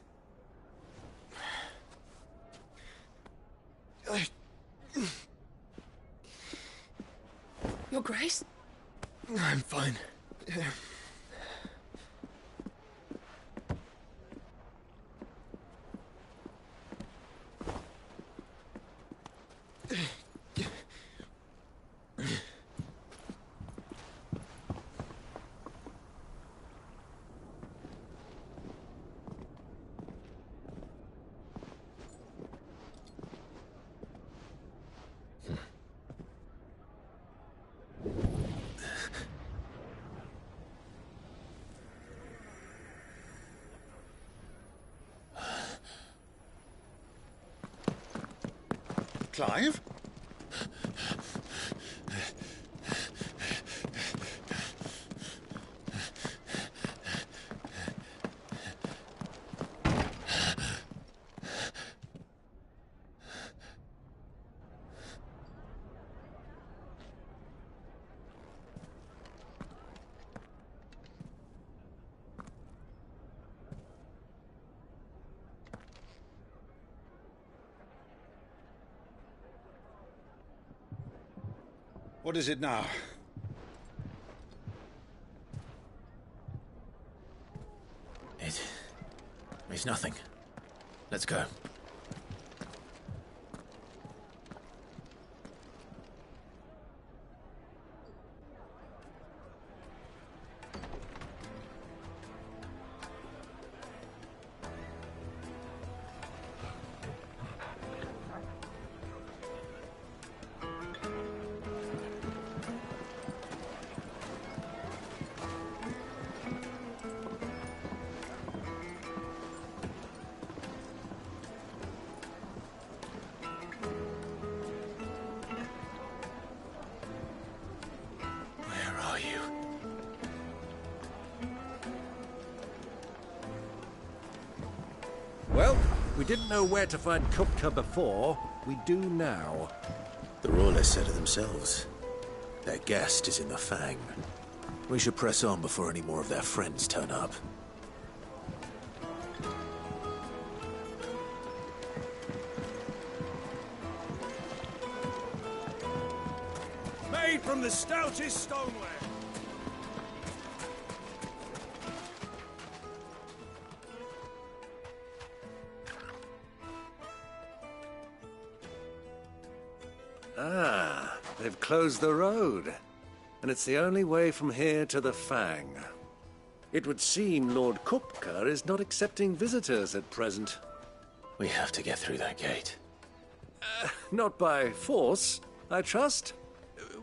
Your Grace? I'm fine. Clive? What is it now? It's nothing. Let's go. Well, we didn't know where to find Kupka before. We do now. The Royalists said it themselves. Their guest is in the Fang. We should press on before any more of their friends turn up. Made from the stoutest stoneware. Ah, they've closed the road. And it's the only way from here to the Fang. It would seem Lord Kupka is not accepting visitors at present. We have to get through that gate. Not by force, I trust.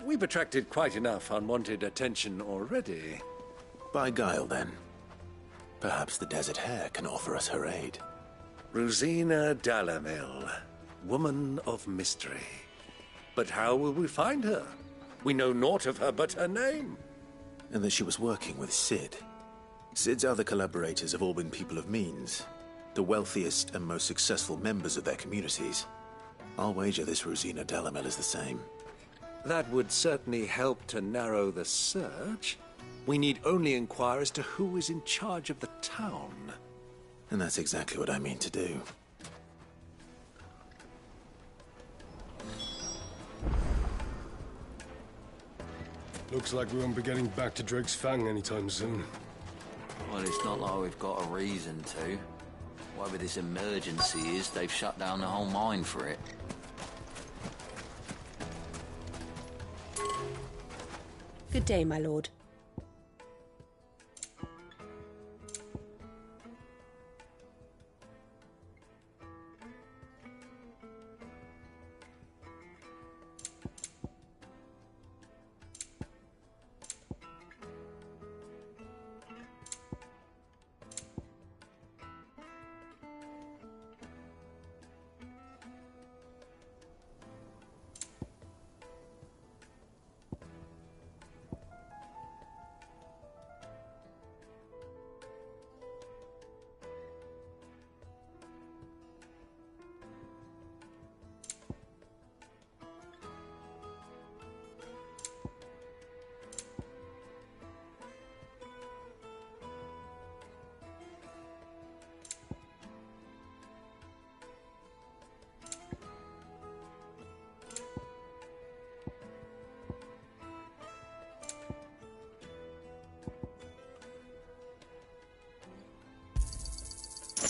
We've attracted quite enough unwanted attention already. By guile, then. Perhaps the Desert Hare can offer us her aid. Rosina Dalamil, woman of mystery. But how will we find her? We know naught of her but her name. And that she was working with Sid. Sid's other collaborators have all been people of means, the wealthiest and most successful members of their communities. I'll wager this Rosina Dalamel is the same. That would certainly help to narrow the search. We need only inquire as to who is in charge of the town. And that's exactly what I mean to do. Looks like we won't be getting back to Drake's Fang anytime soon. Well, it's not like we've got a reason to. Whatever this emergency is, they've shut down the whole mine for it. Good day, my lord.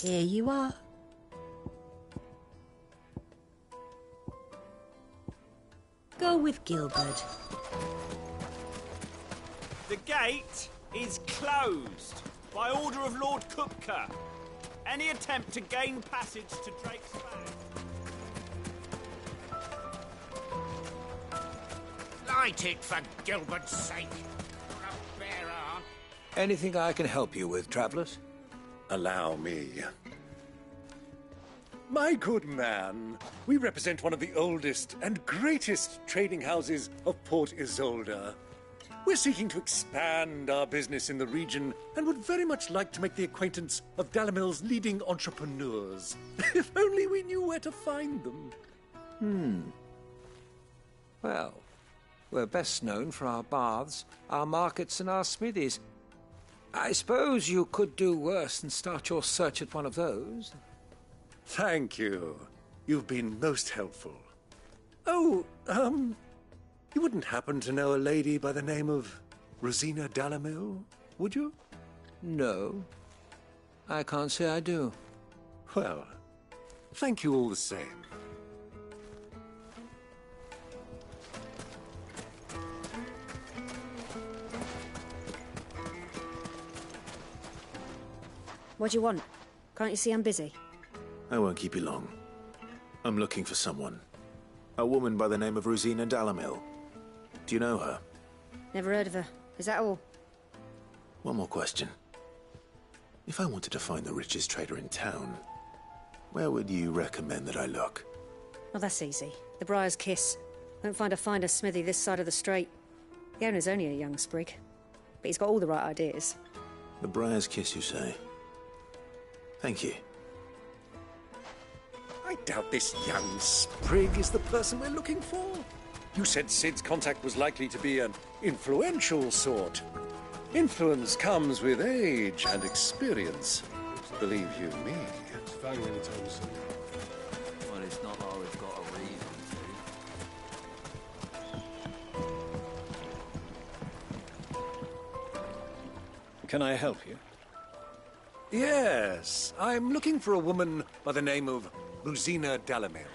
Here you are. Go with Gilbert. The gate is closed by order of Lord Kupka. Any attempt to gain passage to Drake's Fang. Light it for Gilbert's sake. Anything I can help you with, travellers? Allow me. My good man, we represent one of the oldest and greatest trading houses of Port Isolde. We're seeking to expand our business in the region and would very much like to make the acquaintance of Dalamil's leading entrepreneurs. If only we knew where to find them. Well, we're best known for our baths, our markets, and our smithies. I suppose you could do worse than start your search at one of those. Thank you. You've been most helpful. Oh, you wouldn't happen to know a lady by the name of Rosina Dalamil, would you? No. I can't say I do. Well, thank you all the same. What do you want? Can't you see I'm busy? I won't keep you long. I'm looking for someone. A woman by the name of Rosina Dalamil. Do you know her? Never heard of her. Is that all? One more question. If I wanted to find the richest trader in town, where would you recommend that I look? Oh, that's easy. The Briar's Kiss. Won't find a finer smithy this side of the strait. The owner's only a young sprig, but he's got all the right ideas. The Briar's Kiss, you say? Thank you. I doubt this young sprig is the person we're looking for. You said Sid's contact was likely to be an influential sort. Influence comes with age and experience. Believe you me. Well, it's not like we've got a reason to. Can I help you? Yes, I'm looking for a woman by the name of Rosina Dalamil.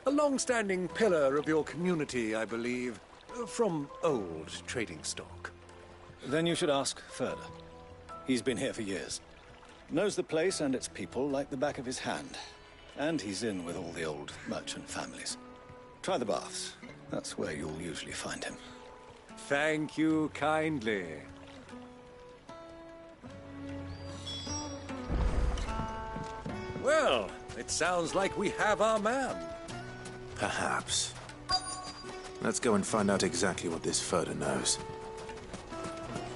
A long-standing pillar of your community, I believe, from old trading stock. Then you should ask further. He's been here for years. Knows the place and its people like the back of his hand. And he's in with all the old merchant families. Try the baths. That's where you'll usually find him. Thank you kindly. Well, it sounds like we have our man. Perhaps. Let's go and find out exactly what this Furder knows.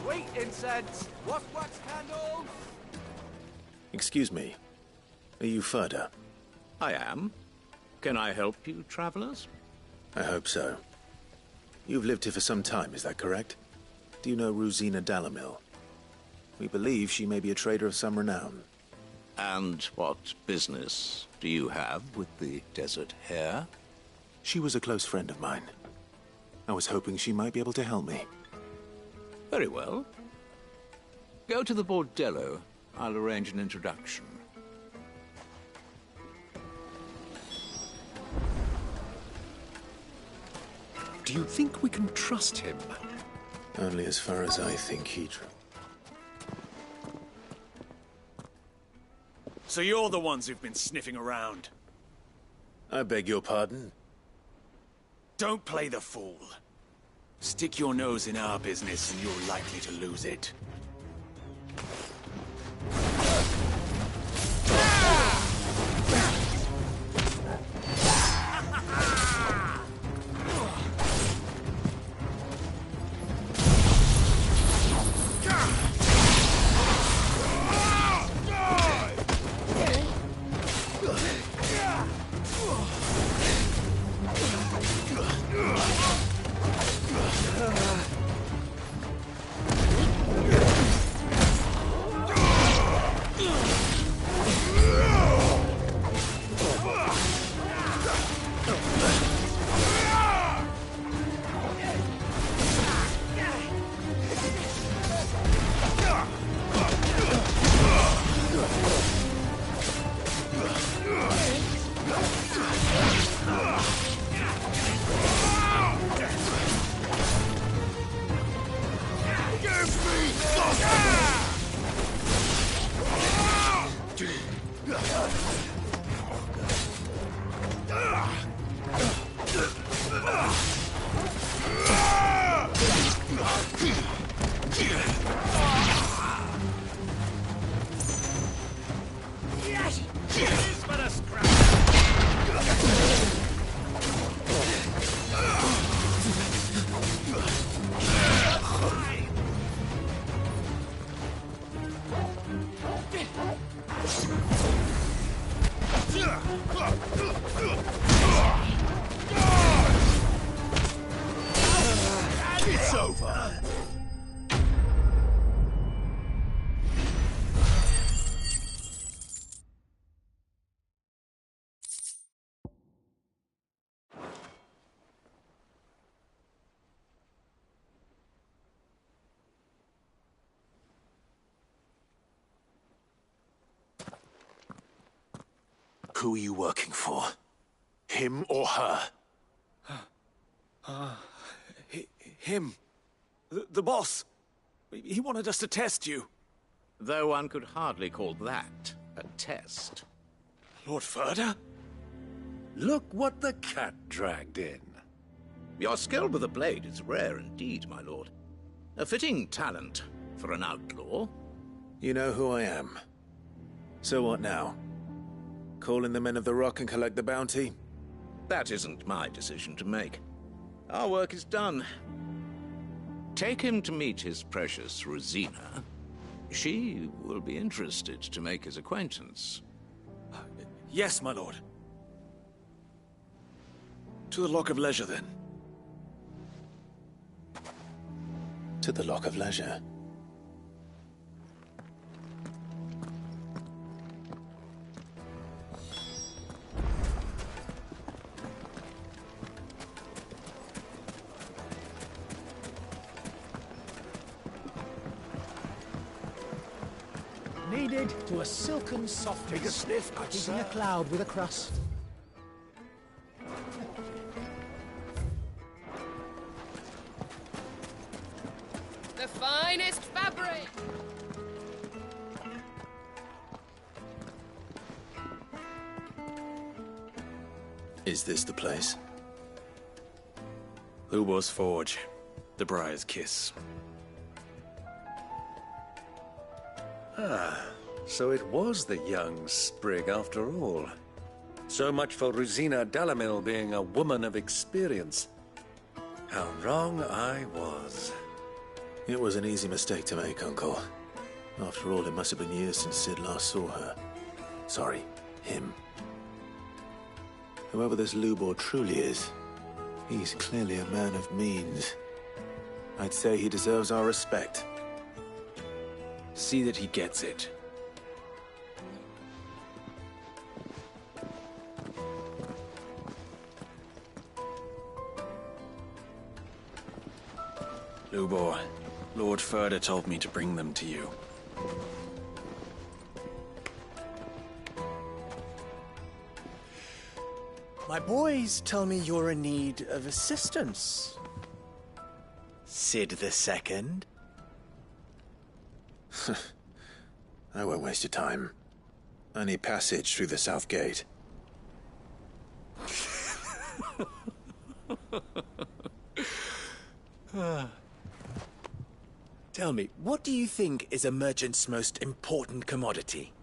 Sweet incense, wax candles. Excuse me. Are you Furder? I am. Can I help you, travelers? I hope so. You've lived here for some time, is that correct? Do you know Rosina Dalamil? We believe she may be a trader of some renown. And what business do you have with the Desert Hare? She was a close friend of mine. I was hoping she might be able to help me. Very well. Go to the bordello. I'll arrange an introduction. Do you think we can trust him? Only as far as I think he... So you're the ones who've been sniffing around? I beg your pardon? Don't play the fool. Stick your nose in our business and you're likely to lose it. It's over. Who are you working for? Him or her? Him. The boss. He wanted us to test you. Though one could hardly call that a test. Lord Furder? Look what the cat dragged in. Your skill with the blade is rare indeed, my lord. A fitting talent for an outlaw. You know who I am. So what now? Call in the Men of the Rock and collect the bounty? That isn't my decision to make. Our work is done. Take him to meet his precious Rosina. She will be interested to make his acquaintance. Yes, my lord. To the Lock of Leisure, then. To the Lock of Leisure. Kneaded to a silken softness. Take a sniff, good Keeping sir. a cloud with a crust. The finest fabric! Is this the place? Lubor's Forge. The Briar's Kiss. Ah, so it was the young sprig after all. So much for Rosina Delamil being a woman of experience. How wrong I was. It was an easy mistake to make, Uncle. After all, it must have been years since Sid last saw her. Sorry, him. Whoever this Lubor truly is, he's clearly a man of means. I'd say he deserves our respect. See that he gets it. Lubor, Lord Furder told me to bring them to you. My boys tell me you're in need of assistance. Sid the Second? I won't waste your time. I need passage through the south gate. Tell me, what do you think is a merchant's most important commodity?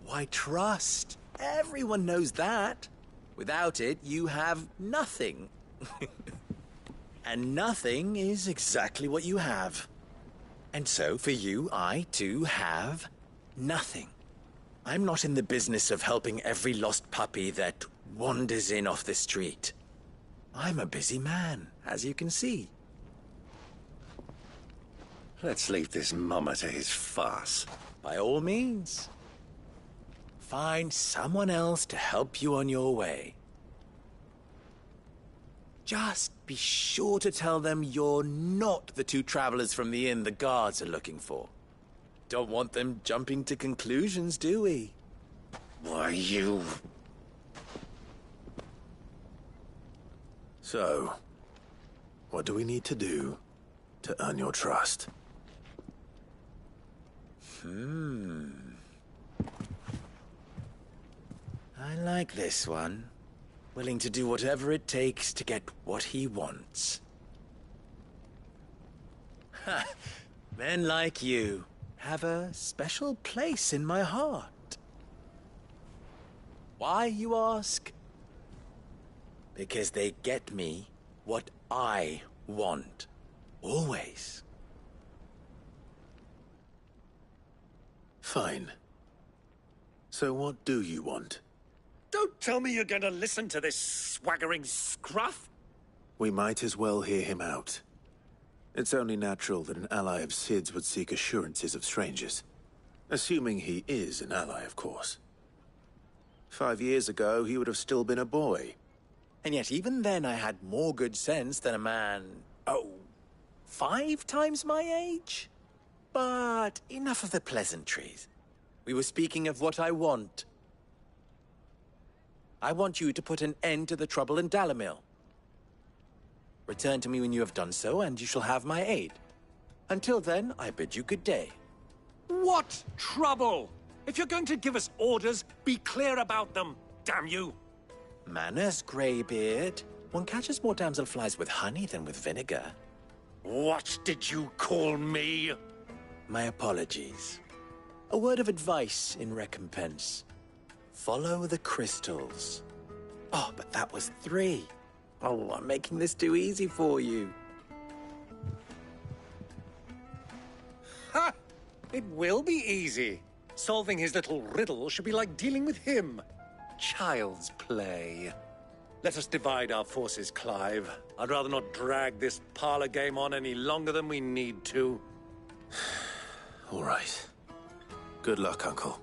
Why, trust. Everyone knows that. Without it, you have nothing. And nothing is exactly what you have. And so, for you, I, too, have nothing. I'm not in the business of helping every lost puppy that wanders in off the street. I'm a busy man, as you can see. Let's leave this mummer to his farce. By all means. Find someone else to help you on your way. Just be sure to tell them you're not the two travelers from the inn the guards are looking for. Don't want them jumping to conclusions, do we? Why, you... So, what do we need to do to earn your trust? I like this one. Willing to do whatever it takes to get what he wants. Ha! Men like you have a special place in my heart. Why, you ask? Because they get me what I want. Always. Fine. So what do you want? Don't tell me you're going to listen to this swaggering scruff! We might as well hear him out. It's only natural that an ally of Sid's would seek assurances of strangers. Assuming he is an ally, of course. 5 years ago, he would have still been a boy. And yet even then I had more good sense than a man, 5 times my age? But enough of the pleasantries. We were speaking of what I want. I want you to put an end to the trouble in Dalamil. Return to me when you have done so, and you shall have my aid. Until then, I bid you good day. What trouble? If you're going to give us orders, be clear about them, damn you! Manners, Greybeard. One catches more damselflies with honey than with vinegar. What did you call me? My apologies. A word of advice in recompense. Follow the crystals. Oh, but that was 3. Oh, I'm making this too easy for you. Ha! It will be easy. Solving his little riddle should be like dealing with him. Child's play. Let us divide our forces, Clive. I'd rather not drag this parlor game on any longer than we need to. All right. Good luck, Uncle.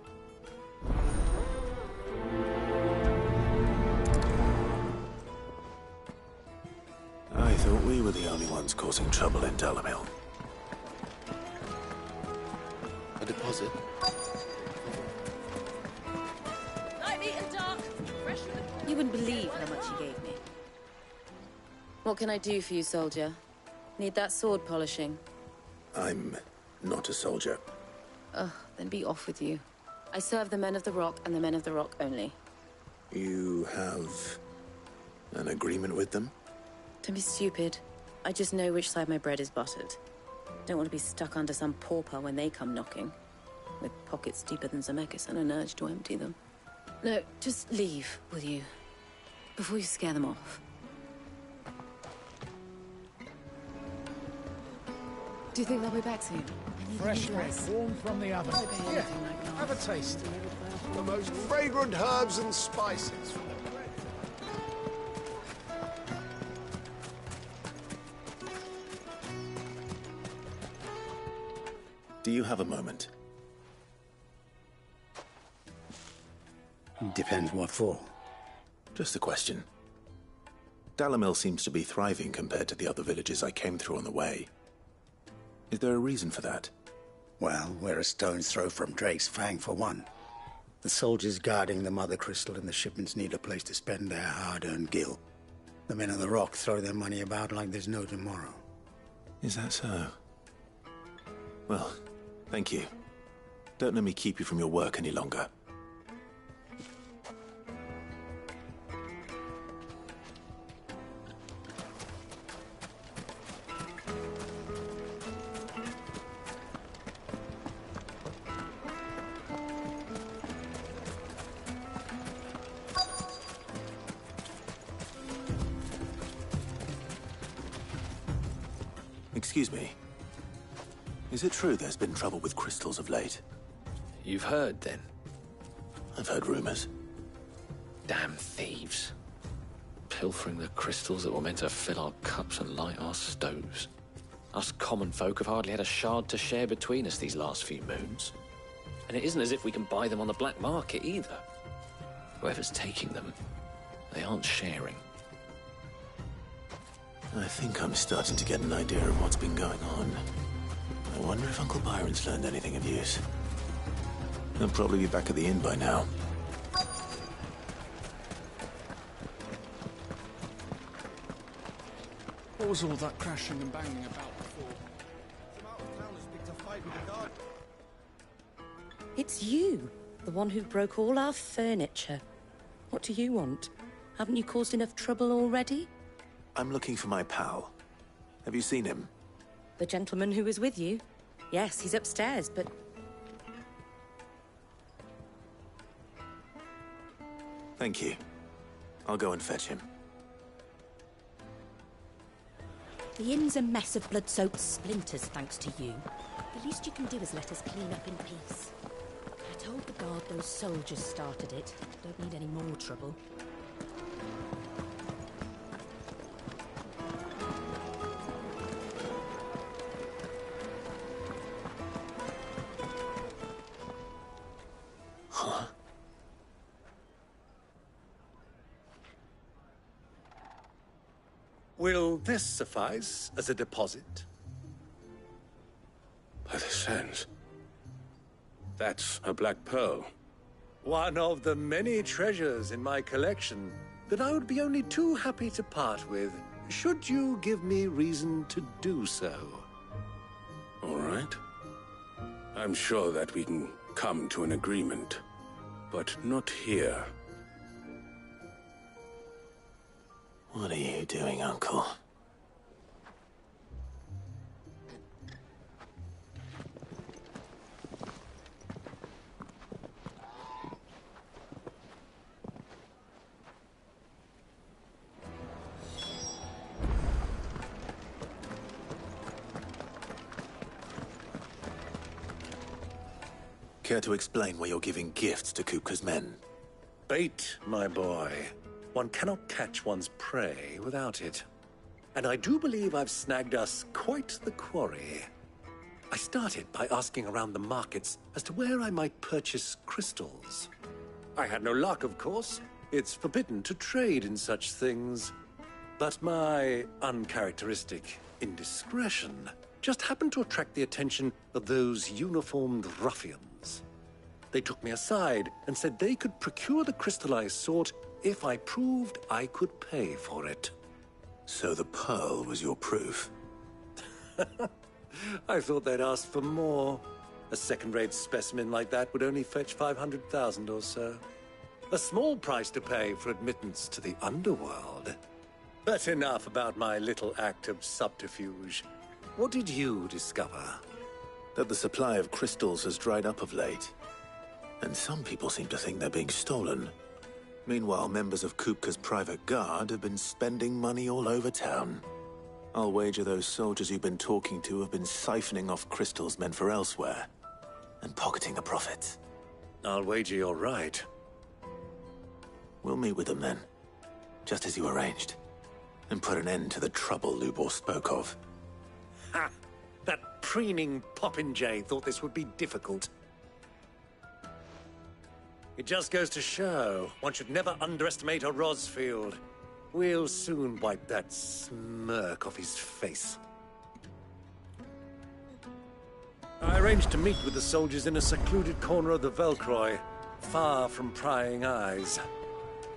I thought we were the only ones causing trouble in Dalamil. A deposit? Light meat and dark. Fresh from the... You wouldn't believe how much he gave me. What can I do for you, soldier? Need that sword polishing? I'm not a soldier. Ugh, then be off with you. I serve the men of the Rock and the men of the Rock only. You have an agreement with them? Don't be stupid. I just know which side my bread is buttered. Don't want to be stuck under some pauper when they come knocking. With pockets deeper than Zemeckis and an urge to empty them. No, just leave, will you? Before you scare them off. Do you think they'll be back soon? Fresh bread, warm from the oven. Here, have a taste. The most fragrant herbs and spices. Do you have a moment? Depends what for. Just a question. Dalamil seems to be thriving compared to the other villages I came through on the way. Is there a reason for that? Well, we're a stone's throw from Drake's Fang, for one. The soldiers guarding the Mother Crystal and the shipments need a place to spend their hard-earned gil. The men of the Rock throw their money about like there's no tomorrow. Is that so? Well, thank you. Don't let me keep you from your work any longer. Excuse me. Is it true there's been trouble with crystals of late? You've heard, then? I've heard rumors. Damn thieves. Pilfering the crystals that were meant to fill our cups and light our stoves. Us common folk have hardly had a shard to share between us these last few moons. And it isn't as if we can buy them on the black market, either. Whoever's taking them, they aren't sharing. I think I'm starting to get an idea of what's been going on. I wonder if Uncle Byron's learned anything of use. He'll probably be back at the inn by now. What was all that crashing and banging about before? Some out-of-towners picked a fight with the guard. It's you, the one who broke all our furniture. What do you want? Haven't you caused enough trouble already? I'm looking for my pal. Have you seen him? The gentleman who was with you? Yes, he's upstairs, but... Thank you. I'll go and fetch him. The inn's a mess of blood-soaked splinters, thanks to you. The least you can do is let us clean up in peace. told the guard those soldiers started it. Don't need any more trouble. Huh? Will this suffice as a deposit? By the sands. That's a black pearl. One of the many treasures in my collection that I would be only too happy to part with, should you give me reason to do so. All right. I'm sure that we can come to an agreement, but not here. What are you doing, Uncle? Care to explain why you're giving gifts to Kupka's men? Bait, my boy. One cannot catch one's prey without it. And I do believe I've snagged us quite the quarry. I started by asking around the markets as to where I might purchase crystals. I had no luck, of course. It's forbidden to trade in such things. But my uncharacteristic indiscretion just happened to attract the attention of those uniformed ruffians. They took me aside and said they could procure the crystal I sought if I proved I could pay for it. So the pearl was your proof? I thought they'd ask for more. A second-rate specimen like that would only fetch 500,000 or so. A small price to pay for admittance to the underworld. But enough about my little act of subterfuge. What did you discover? That the supply of crystals has dried up of late. And some people seem to think they're being stolen. Meanwhile, members of Kupka's private guard have been spending money all over town. I'll wager those soldiers you've been talking to have been siphoning off crystals meant for elsewhere, and pocketing the profits. I'll wager you're right. We'll meet with them then, just as you arranged, and put an end to the trouble Lubor spoke of. Ha! That preening popinjay thought this would be difficult. It just goes to show, one should never underestimate a Rosfield. We'll soon wipe that smirk off his face. I arranged to meet with the soldiers in a secluded corner of the Velcroy, far from prying eyes.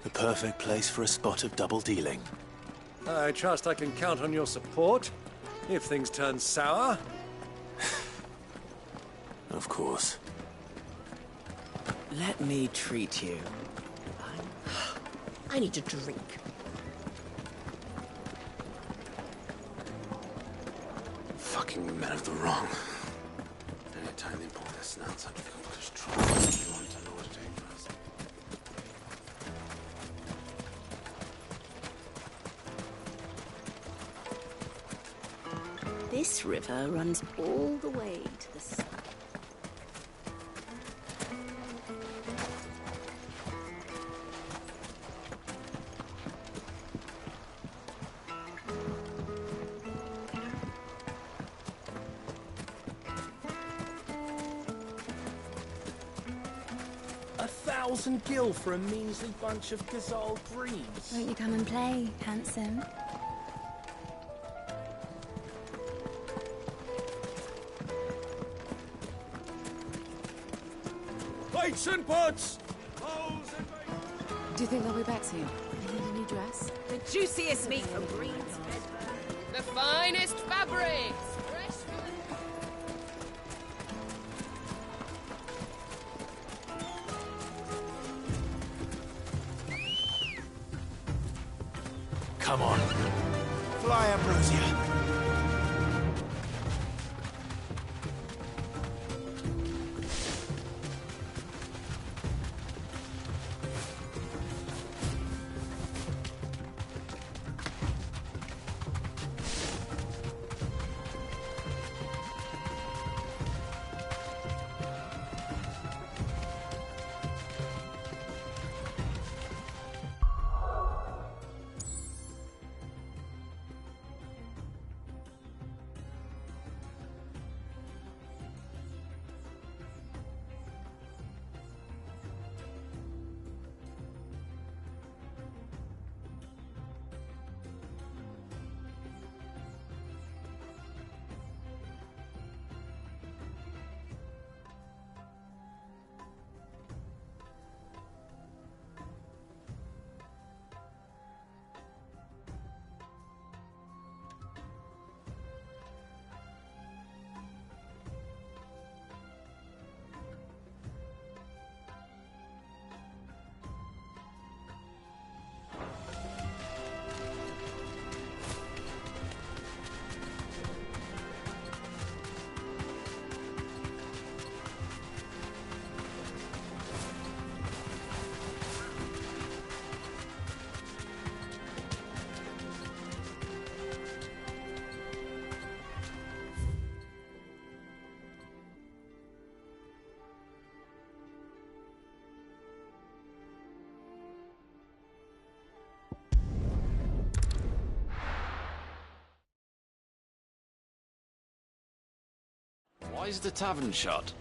The perfect place for a spot of double dealing. I trust I can count on your support, if things turn sour. Of course. Let me treat you. I need a drink. Fucking men of the wrong. Anytime they pull their snouts out of Kupka's trouble, they want to know what to take first. This river runs all the way to the south. $1,000 for a measly bunch of Gazal greens. Won't you come and play, handsome? Plates and pots! Do you think they'll be back soon? You need a new dress? The juiciest meat from Green's. The finest fabrics! Fresh from Come on. Fly, Ambrosia. Why is the tavern shut?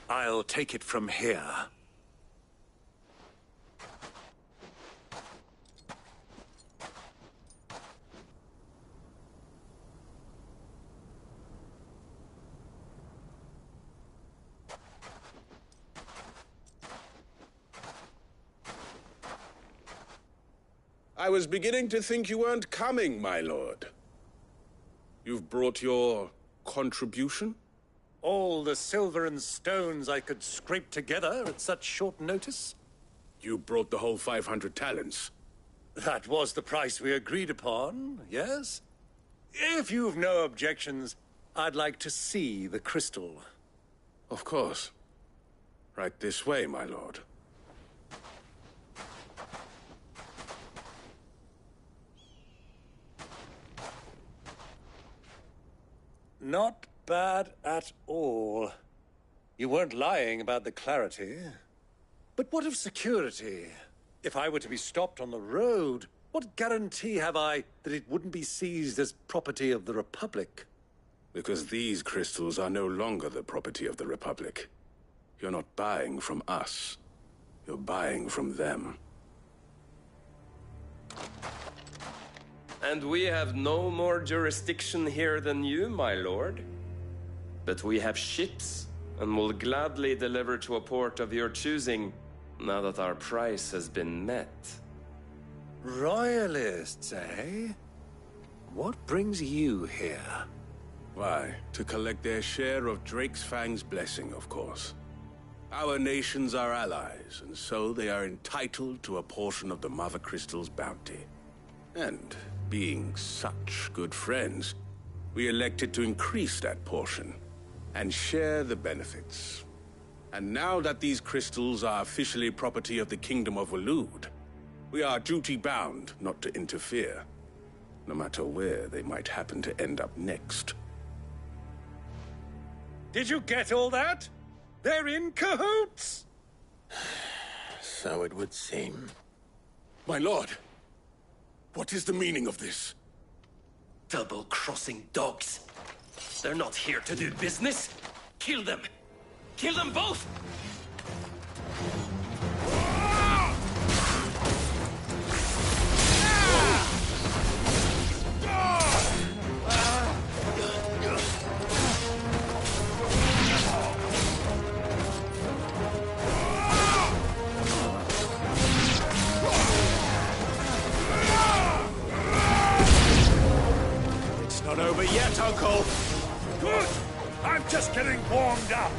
I'll take it from here. I was beginning to think you weren't coming, my lord. You've brought your contribution? All the silver and stones I could scrape together at such short notice? You brought the whole 500 talents. That was the price we agreed upon, yes? If you've no objections, I'd like to see the crystal. Of course. Right this way, my lord. Not bad at all. You weren't lying about the clarity. But what of security? If I were to be stopped on the road, what guarantee have I that it wouldn't be seized as property of the Republic? Because these crystals are no longer the property of the Republic. You're not buying from us. You're buying from them. And we have no more jurisdiction here than you, my lord. But we have ships, and will gladly deliver to a port of your choosing, now that our price has been met. Royalists, eh? What brings you here? Why, to collect their share of Drake's Fang's blessing, of course. Our nations are allies, and so they are entitled to a portion of the Mother Crystal's bounty. And, being such good friends, we elected to increase that portion and share the benefits. And now that these crystals are officially property of the Kingdom of Waloed, we are duty-bound not to interfere, no matter where they might happen to end up next. Did you get all that? They're in cahoots! So it would seem. My lord, what is the meaning of this? Double-crossing dogs. They're not here to do business. Kill them! Kill them both! It's not over yet, Uncle! Good! I'm just getting warmed up!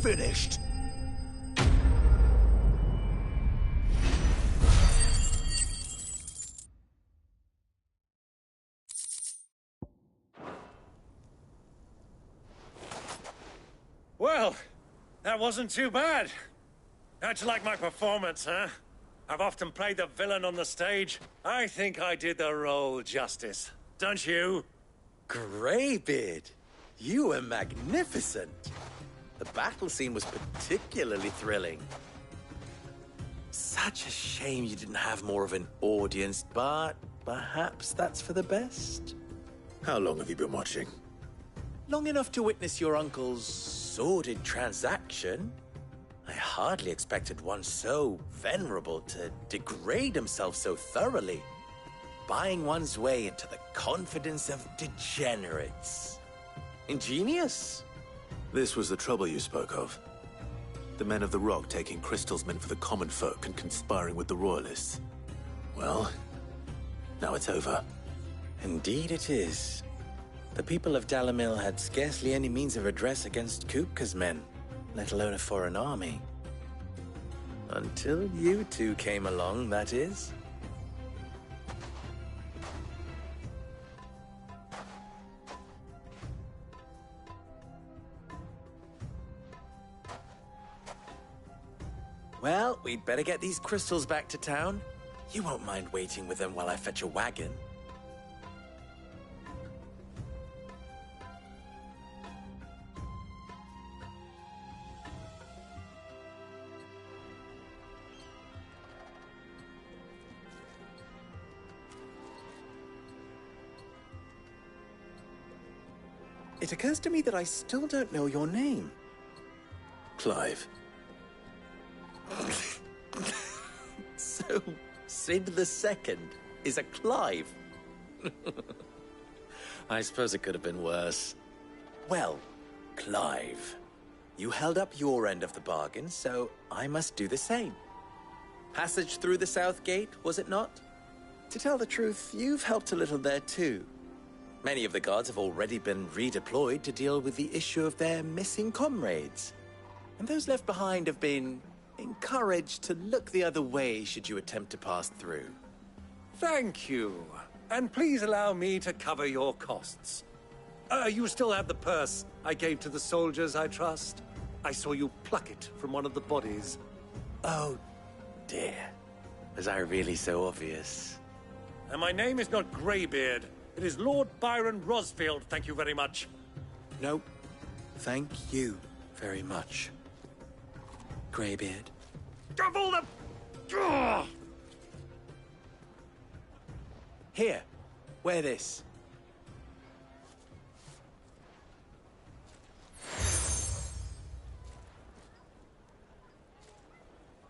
finished. Well, that wasn't too bad. How'd you like my performance, huh? I've often played the villain on the stage. I think I did the role justice. Don't you? Greybeard, you were magnificent. The battle scene was particularly thrilling. Such a shame you didn't have more of an audience, but perhaps that's for the best. How long have you been watching? Long enough to witness your uncle's sordid transaction. I hardly expected one so venerable to degrade himself so thoroughly, buying one's way into the confidence of degenerates. Ingenious. This was the trouble you spoke of. The men of the Rock taking Crystal's men for the common folk and conspiring with the Royalists. Well, now it's over. Indeed it is. The people of Dalamil had scarcely any means of redress against Kupka's men, let alone a foreign army. Until you two came along, that is. Well, we'd better get these crystals back to town. You won't mind waiting with them while I fetch a wagon. It occurs to me that I still don't know your name. Clive. So, Sid the Second is a Clive? I suppose it could have been worse. Well, Clive, you held up your end of the bargain, so I must do the same. Passage through the South Gate, was it not? To tell the truth, you've helped a little there too. Many of the guards have already been redeployed to deal with the issue of their missing comrades. And those left behind have been encouraged to look the other way should you attempt to pass through. Thank you. And please allow me to cover your costs. You still have the purse I gave to the soldiers, I trust? I saw you pluck it from one of the bodies. Oh, dear. Was I really so obvious? And my name is not Greybeard. It is Lord Byron Rosfield, thank you very much. No, thank you very much, Greybeard. Double the... Ugh! Here, wear this.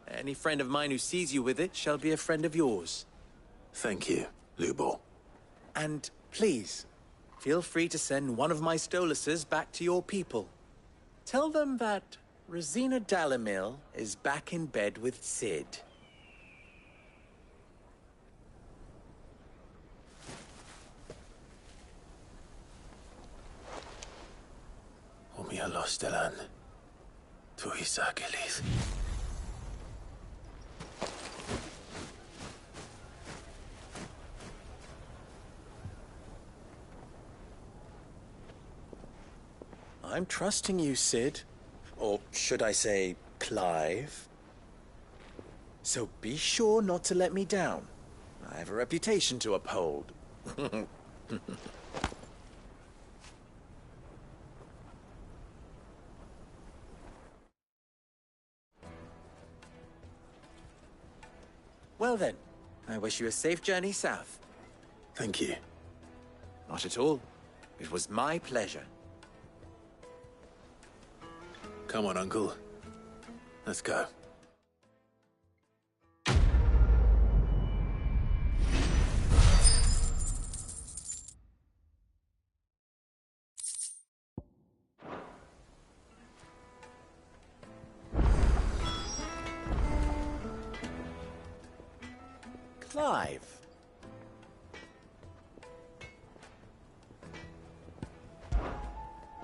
Any friend of mine who sees you with it shall be a friend of yours. Thank you, Lubor. And please, feel free to send one of my Stoluses back to your people. Tell them that Rosina Dalamil is back in bed with Sid. Omia Lostelan. Tu Isakelis. I'm trusting you, Sid. Or should I say, Clive? So be sure not to let me down. I have a reputation to uphold. Well then, I wish you a safe journey south. Thank you. Not at all. It was my pleasure. Come on, Uncle. Let's go. Clive.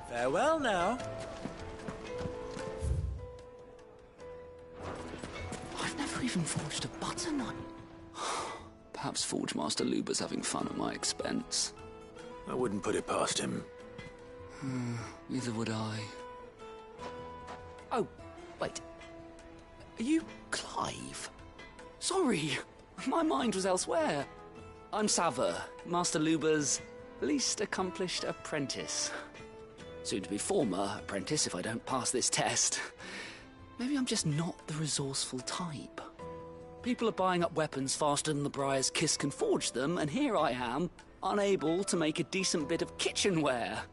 Farewell now. even forged a butter knife. Perhaps Forge Master Luber's having fun at my expense. I wouldn't put it past him. Neither would I. Oh, wait. Are you Clive? Sorry, my mind was elsewhere. I'm Sava, Master Luber's least accomplished apprentice. Soon to be former apprentice if I don't pass this test. Maybe I'm just not the resourceful type. People are buying up weapons faster than the Briar's Kiss can forge them, and here I am, unable to make a decent bit of kitchenware.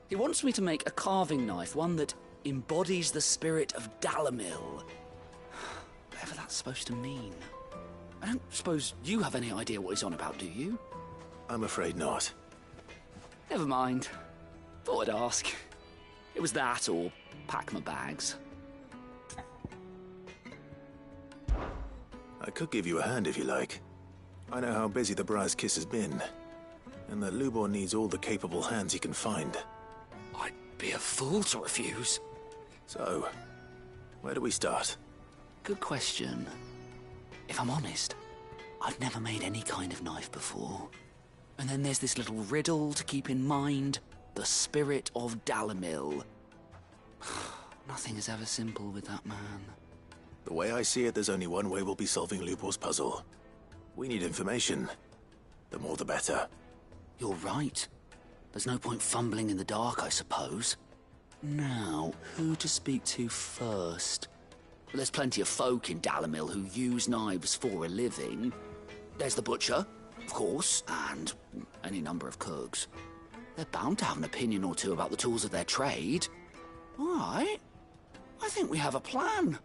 He wants me to make a carving knife, one that embodies the spirit of Dalamil. Whatever that's supposed to mean. I don't suppose you have any idea what he's on about, do you? I'm afraid not. Never mind. Thought I'd ask. It was that or pack my bags. I could give you a hand if you like. I know how busy the Briar's Kiss has been, and that Lubor needs all the capable hands he can find. I'd be a fool to refuse. So, where do we start? Good question. If I'm honest, I've never made any kind of knife before. And then there's this little riddle to keep in mind. The spirit of Dalamil. Nothing is ever simple with that man. The way I see it, there's only one way we'll be solving Lubor's puzzle. We need information. The more the better. You're right. There's no point fumbling in the dark, I suppose. Now, who to speak to first? Well, there's plenty of folk in Dalamil who use knives for a living. There's the butcher, of course, and any number of cooks. They're bound to have an opinion or two about the tools of their trade. All right. I think we have a plan.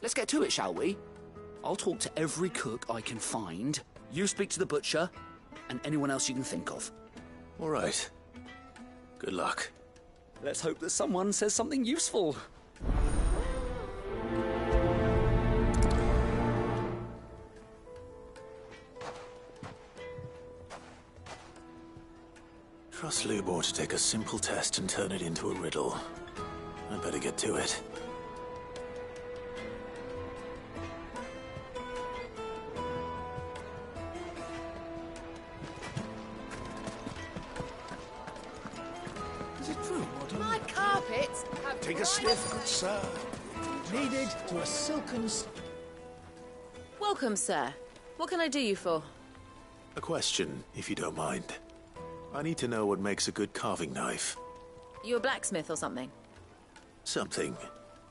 Let's get to it, shall we? I'll talk to every cook I can find. You speak to the butcher, and anyone else you can think of. All right. Good luck. Let's hope that someone says something useful. Trust Lubor to take a simple test and turn it into a riddle. I'd better get to it. Is it true, Morton? My carpets have Take a sniff, good sir. Needed to a silken... Welcome, sir. What can I do you for? A question, if you don't mind. I need to know what makes a good carving knife. You a blacksmith or something? Something,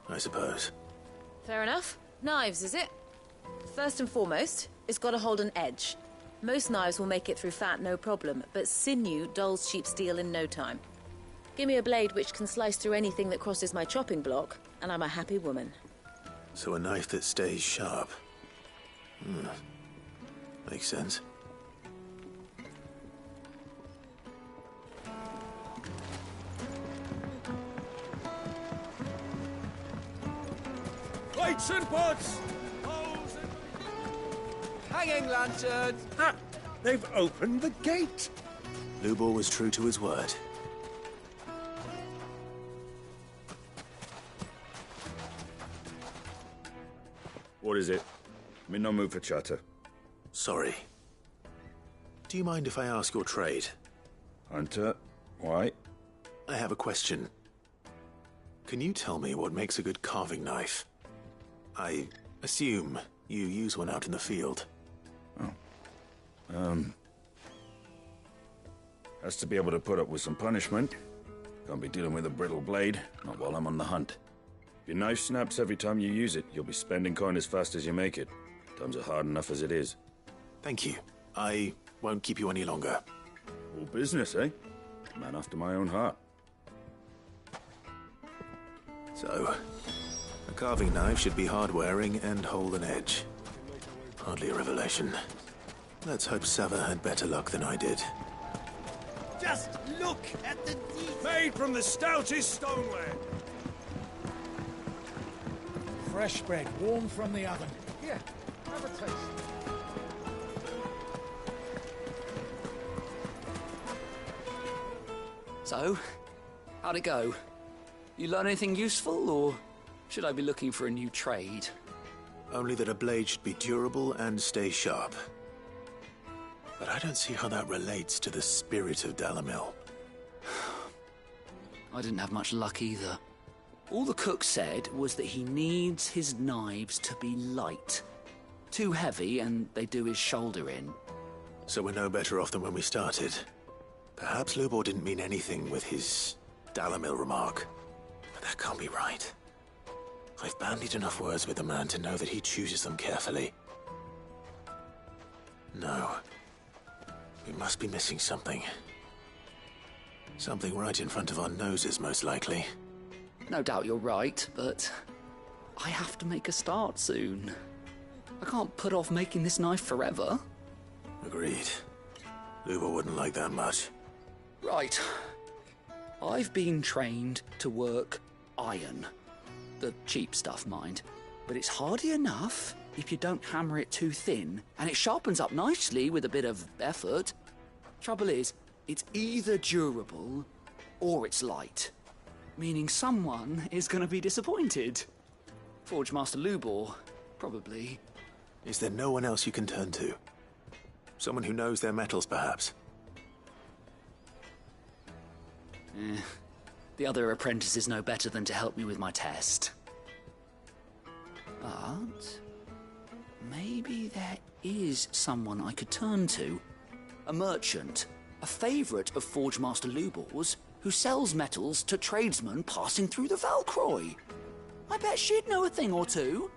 I suppose. Fair enough. Knives, is it? First and foremost, it's got to hold an edge. Most knives will make it through fat, no problem, but sinew dulls cheap steel in no time. Give me a blade which can slice through anything that crosses my chopping block, and I'm a happy woman. So a knife that stays sharp. Makes sense. Lights and pots! Hanging lanterns! Ha! They've opened the gate! Lubor was true to his word. What is it? I'm in no mood for chatter. Sorry. Do you mind if I ask your trade? Hunter, why? I have a question. Can you tell me what makes a good carving knife? I assume you use one out in the field. Has to be able to put up with some punishment. Can't be dealing with a brittle blade, not while I'm on the hunt. If your knife snaps every time you use it, you'll be spending coin as fast as you make it. Times are hard enough as it is. Thank you. I won't keep you any longer. All business, eh? Man after my own heart. So, a carving knife should be hard-wearing and hold an edge. Hardly a revelation. Let's hope Sava had better luck than I did. Just look at the detail. Made from the stoutest stoneware. Fresh bread, warm from the oven. Here, have a taste. So, how'd it go? You learn anything useful, or should I be looking for a new trade? Only that a blade should be durable and stay sharp. But I don't see how that relates to the spirit of Dalamil. I didn't have much luck either. All the cook said was that he needs his knives to be light. Too heavy and they do his shoulder in. So we're no better off than when we started. Perhaps Lubor didn't mean anything with his Dalamil remark. But that can't be right. I've bandied enough words with the man to know that he chooses them carefully. No. We must be missing something. Something right in front of our noses, most likely. No doubt you're right, but I have to make a start soon. I can't put off making this knife forever. Agreed. Lubor wouldn't like that much. Right. I've been trained to work iron. The cheap stuff, mind. But it's hardy enough if you don't hammer it too thin, and it sharpens up nicely with a bit of effort. Trouble is, it's either durable or it's light. Meaning someone is going to be disappointed. Forge Master Lubor, probably. Is there no one else you can turn to? Someone who knows their metals, perhaps? The other apprentices know better than to help me with my test. But maybe there is someone I could turn to. A merchant, a favourite of Forge Master Lubor's, who sells metals to tradesmen passing through the Valcroy. I bet she'd know a thing or two.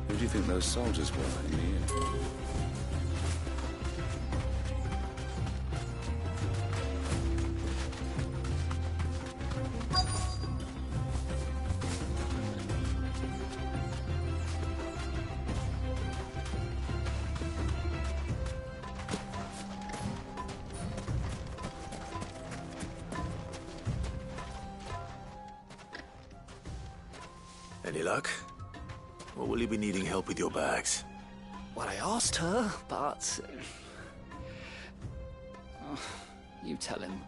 Who do you think those soldiers were in the inn? Any luck? Or will you be needing help with your bags? Well, I asked her, but... you tell him.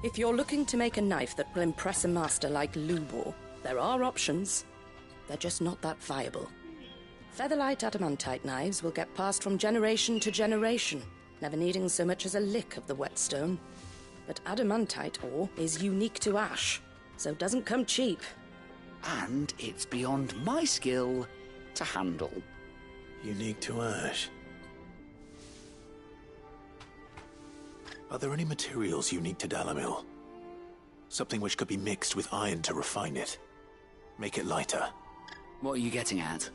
If you're looking to make a knife that will impress a master like Lubor, there are options. They're just not that viable. Featherlight adamantite knives will get passed from generation to generation, never needing so much as a lick of the whetstone. But adamantite ore is unique to ash, so it doesn't come cheap. And it's beyond my skill to handle. Unique to ash. Are there any materials unique to Dalamil? Something which could be mixed with iron to refine it. Make it lighter. What are you getting at?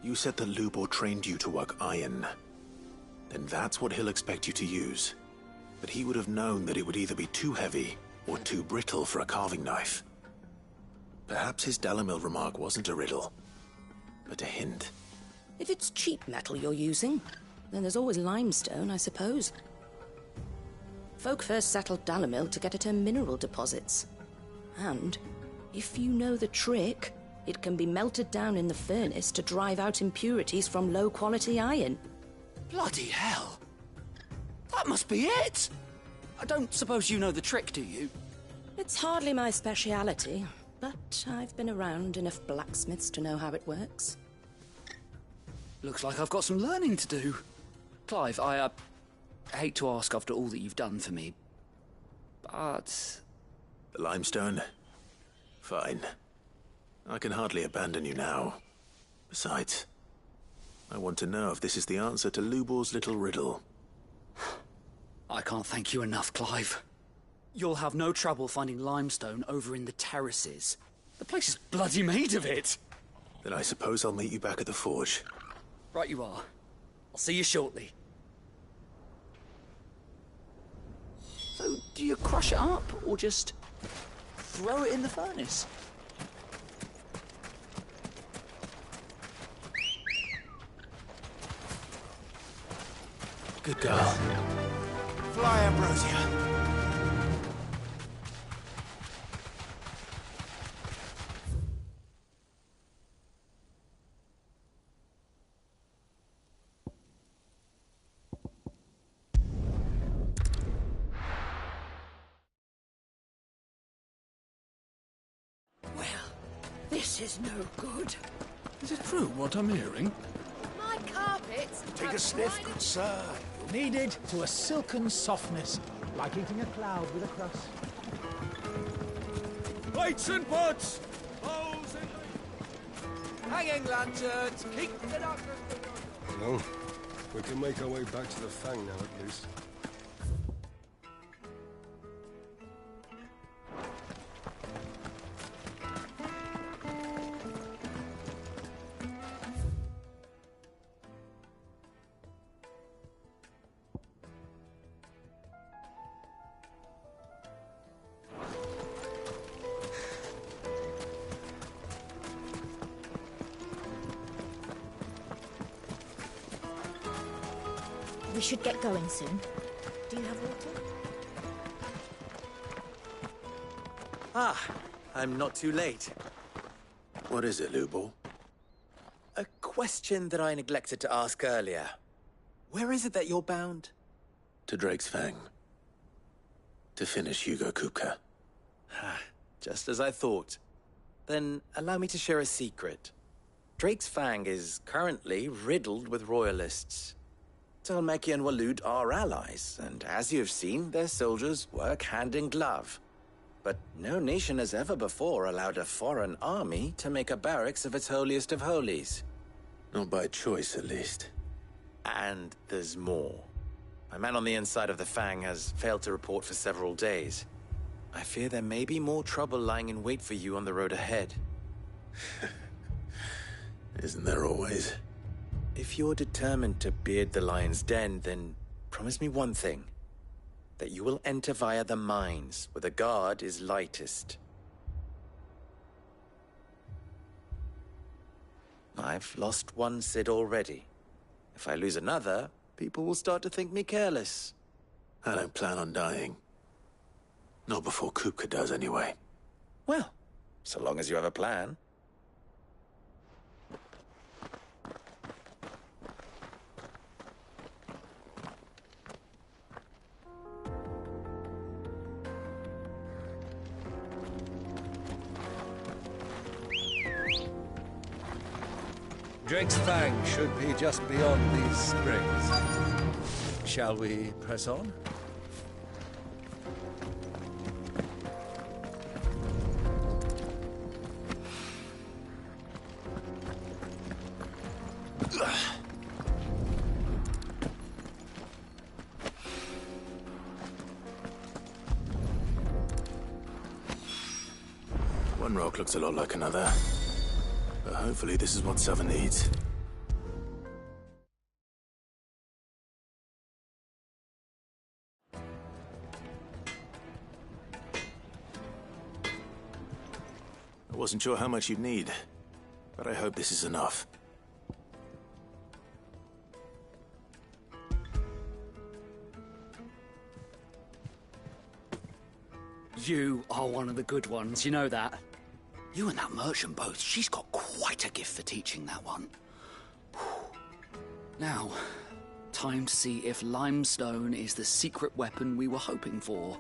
You said that Lubor trained you to work iron. Then that's what he'll expect you to use. But he would have known that it would either be too heavy or too brittle for a carving knife. Perhaps his Dalamil remark wasn't a riddle, but a hint. If it's cheap metal you're using, then there's always limestone, I suppose. Folk first settled Dalamil to get at her mineral deposits. And, if you know the trick, it can be melted down in the furnace to drive out impurities from low-quality iron. Bloody hell! That must be it! I don't suppose you know the trick, do you? It's hardly my speciality, but I've been around enough blacksmiths to know how it works. Looks like I've got some learning to do. Clive, I hate to ask after all that you've done for me, but... The limestone? Fine. I can hardly abandon you now. Besides, I want to know if this is the answer to Lubor's little riddle. I can't thank you enough, Clive. You'll have no trouble finding limestone over in the terraces. The place is bloody made of it. Then I suppose I'll meet you back at the forge. Right you are. I'll see you shortly. So, do you crush it up, or just throw it in the furnace? Good girl. Fly, Ambrosia. This is no good. Is it true what I'm hearing? My carpets. Take a sniff, good sir. Kneaded to a silken softness, like eating a cloud with a crust. Lights and pots! Bowls and... Hanging lanterns! Keep the darkness! Well, we can make our way back to the Fang now, at least. We should get going soon. Do you have water? Ah, I'm not too late. What is it, Lubor? A question that I neglected to ask earlier. Where is it that you're bound? To Drake's Fang. To finish Hugo Kupka. Just as I thought. Then allow me to share a secret. Drake's Fang is currently riddled with royalists. Talmeki and Waloed are allies, and as you've seen, their soldiers work hand in glove. But no nation has ever before allowed a foreign army to make a barracks of its holiest of holies. Not by choice, at least. And there's more. My man on the inside of the Fang has failed to report for several days. I fear there may be more trouble lying in wait for you on the road ahead. Isn't there always? If you're determined to beard the lion's den, then promise me one thing. That you will enter via the mines, where the guard is lightest. I've lost one Cid already. If I lose another, people will start to think me careless. I don't plan on dying. Not before Kupka does, anyway. Well, so long as you have a plan. Drake's Fang should be just beyond these springs. Shall we press on? One rock looks a lot like another. But hopefully this is what Southern needs. I wasn't sure how much you'd need, but I hope this is enough. You are one of the good ones, you know that. You and that merchant both, she's got quite a gift for teaching that one. Now, time to see if limestone is the secret weapon we were hoping for.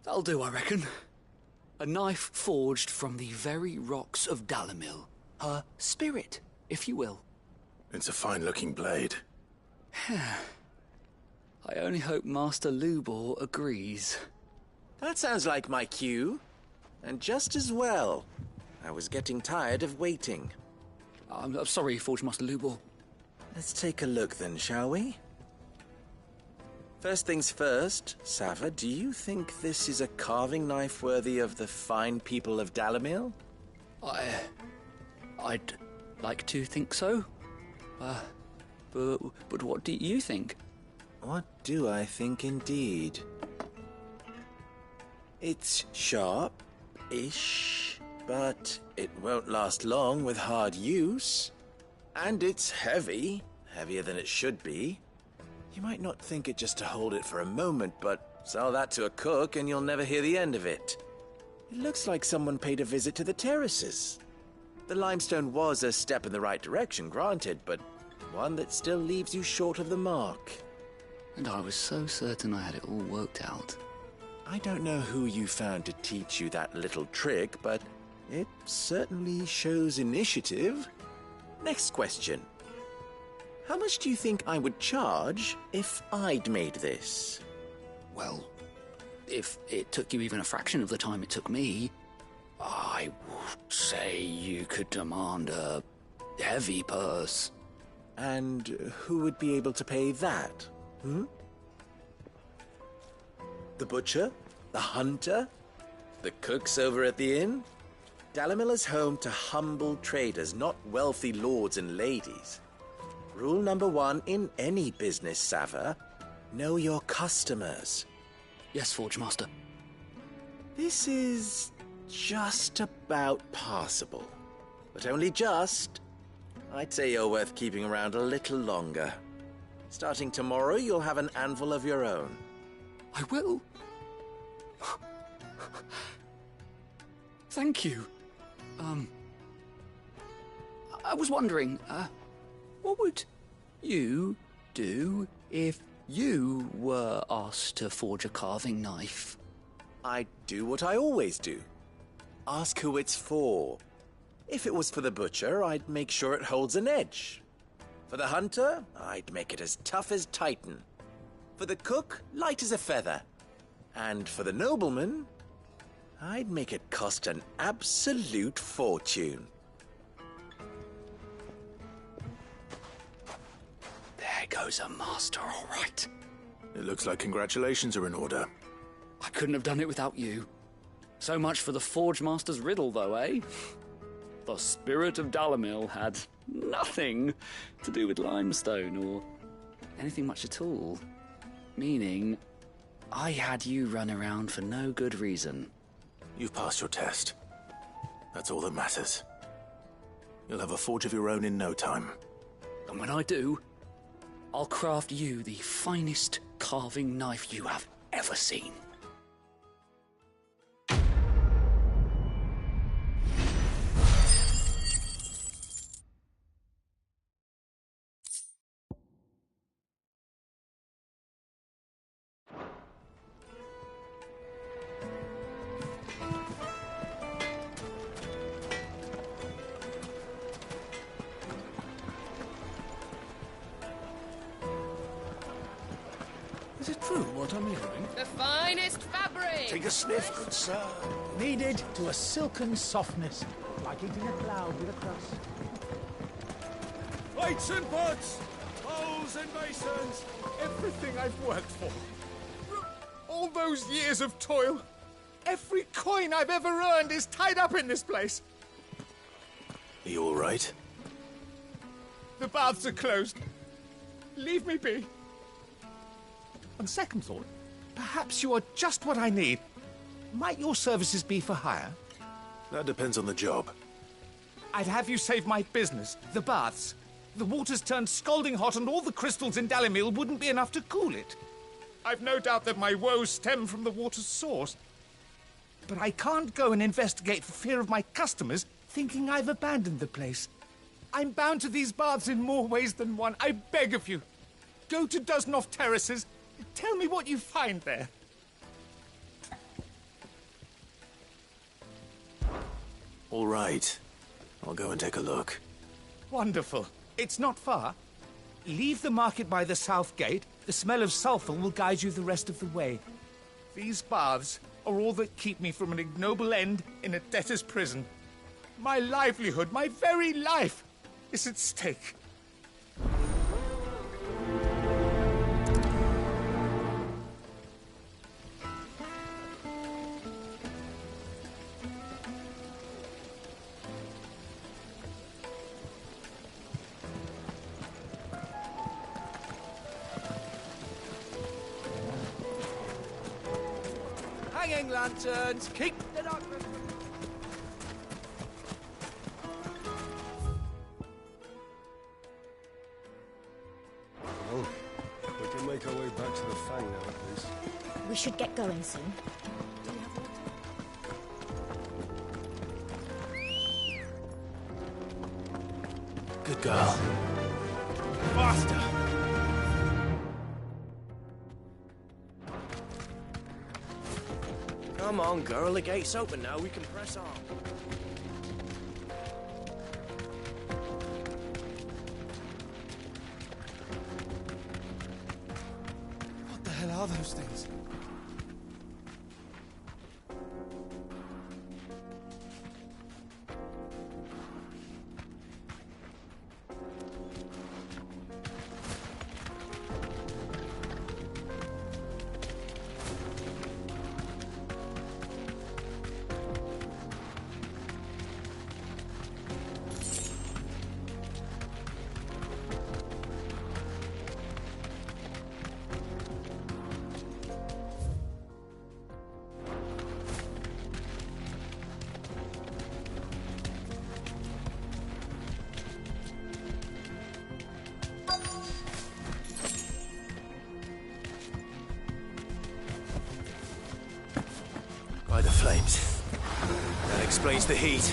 That'll do, I reckon. A knife forged from the very rocks of Dalimil. Her spirit, if you will. It's a fine-looking blade. I only hope Master Lubor agrees. That sounds like my cue. And just as well. I was getting tired of waiting. I'm sorry, Forge Master Lubor. Let's take a look then, shall we? First things first, Sava, do you think this is a carving knife worthy of the fine people of Dalimil? I'd like to think so. But what do you think? What do I think indeed? It's sharp-ish, but it won't last long with hard use. And it's heavy, heavier than it should be. You might not think it just to hold it for a moment, but sell that to a cook and you'll never hear the end of it. It looks like someone paid a visit to the terraces. The limestone was a step in the right direction, granted, but one that still leaves you short of the mark. And I was so certain I had it all worked out. I don't know who you found to teach you that little trick, but it certainly shows initiative. Next question. How much do you think I would charge if I'd made this? Well, if it took you even a fraction of the time it took me, I would say you could demand a heavy purse. And who would be able to pay that? The butcher? The hunter? The cooks over at the inn? Dalimil is home to humble traders, not wealthy lords and ladies. Rule number 1 in any business, Sava, know your customers. Yes, Forge Master. This is just about passable. But only just. I'd say you're worth keeping around a little longer. Starting tomorrow, you'll have an anvil of your own. I will. Thank you. I was wondering, what would you do if you were asked to forge a carving knife? I'd do what I always do. Ask who it's for. If it was for the butcher, I'd make sure it holds an edge. For the hunter, I'd make it as tough as Titan. For the cook, light as a feather. And for the nobleman, I'd make it cost an absolute fortune. There goes a master, all right. It looks like congratulations are in order. I couldn't have done it without you. So much for the Forge Master's riddle, though, eh? The spirit of Dalimil had nothing to do with limestone or anything much at all. Meaning, I had you run around for no good reason. You've passed your test. That's all that matters. You'll have a forge of your own in no time. And when I do, I'll craft you the finest carving knife you have ever seen. Is it true what I'm hearing? The finest fabric! Take a sniff, good sir. Kneaded to a silken softness, like eating a cloud with a crust. Plates and pots! Bowls and basins! Everything I've worked for. All those years of toil. Every coin I've ever earned is tied up in this place. Are you all right? The baths are closed. Leave me be. On second thought, perhaps you are just what I need. Might your services be for hire? That depends on the job. I'd have you save my business, the baths. The water's turned scalding hot and all the crystals in Dalimil wouldn't be enough to cool it. I've no doubt that my woes stem from the water's source. But I can't go and investigate for fear of my customers thinking I've abandoned the place. I'm bound to these baths in more ways than one. I beg of you. Go to Dusnov Terraces. Tell me what you find there. All right. I'll go and take a look. Wonderful. It's not far. Leave the market by the south gate. The smell of sulfur will guide you the rest of the way. These baths are all that keep me from an ignoble end in a debtor's prison. My livelihood, my very life, is at stake. Hanging lanterns, keep the darkness. Well, we can make our way back to the Fang now, at least. We should get going soon. Good girl. Faster! Come on, girl, the gate's open now, we can press on. What the hell are those things? By the flames. That explains the heat.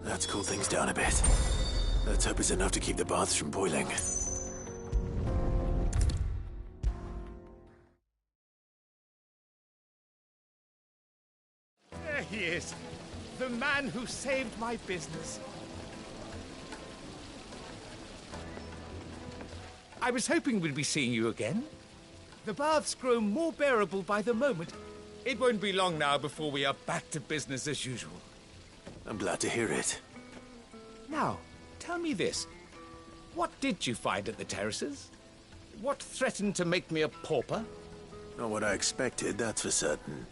Let's cool things down a bit. Let's hope it's enough to keep the baths from boiling. There he is. The man who saved my business. I was hoping we'd be seeing you again. The baths grow more bearable by the moment. It won't be long now before we are back to business as usual. I'm glad to hear it. Now, tell me this. What did you find at the terraces? What threatened to make me a pauper? Not what I expected, that's for certain.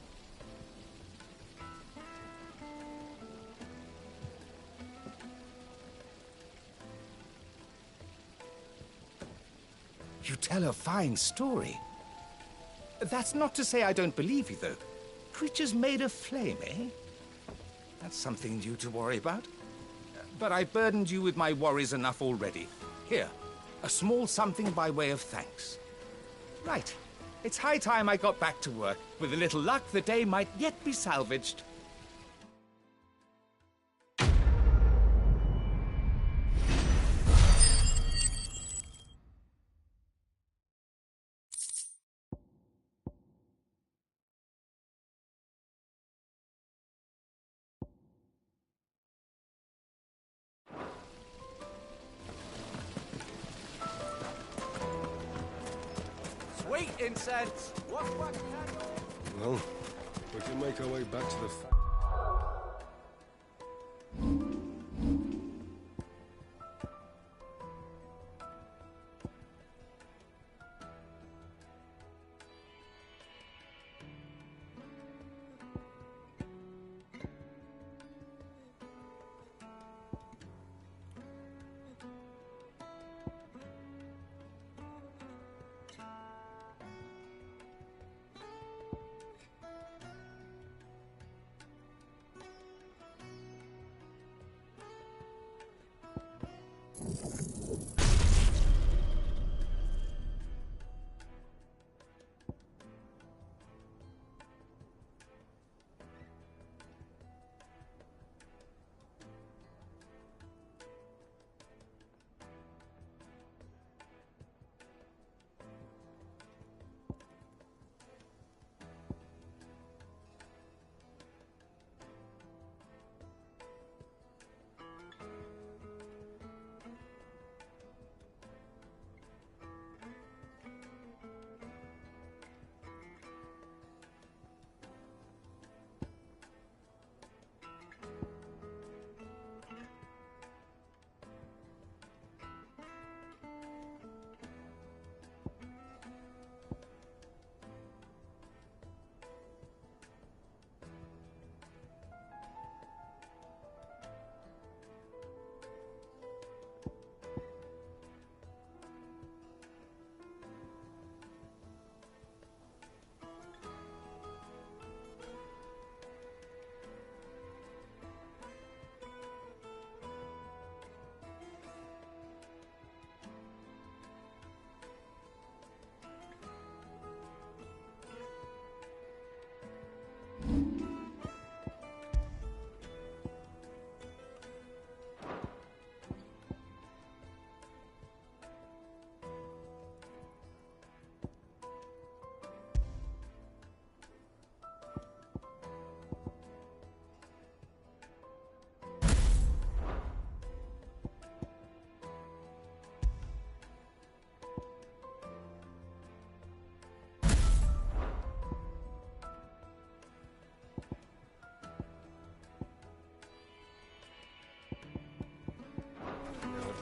You tell a fine story. That's not to say I don't believe you, though. Creatures made of flame, eh? That's something new to worry about. But I burdened you with my worries enough already. Here, a small something by way of thanks. Right. It's high time I got back to work. With a little luck, the day might yet be salvaged. Sweet incense! Well, we can make our way back to the...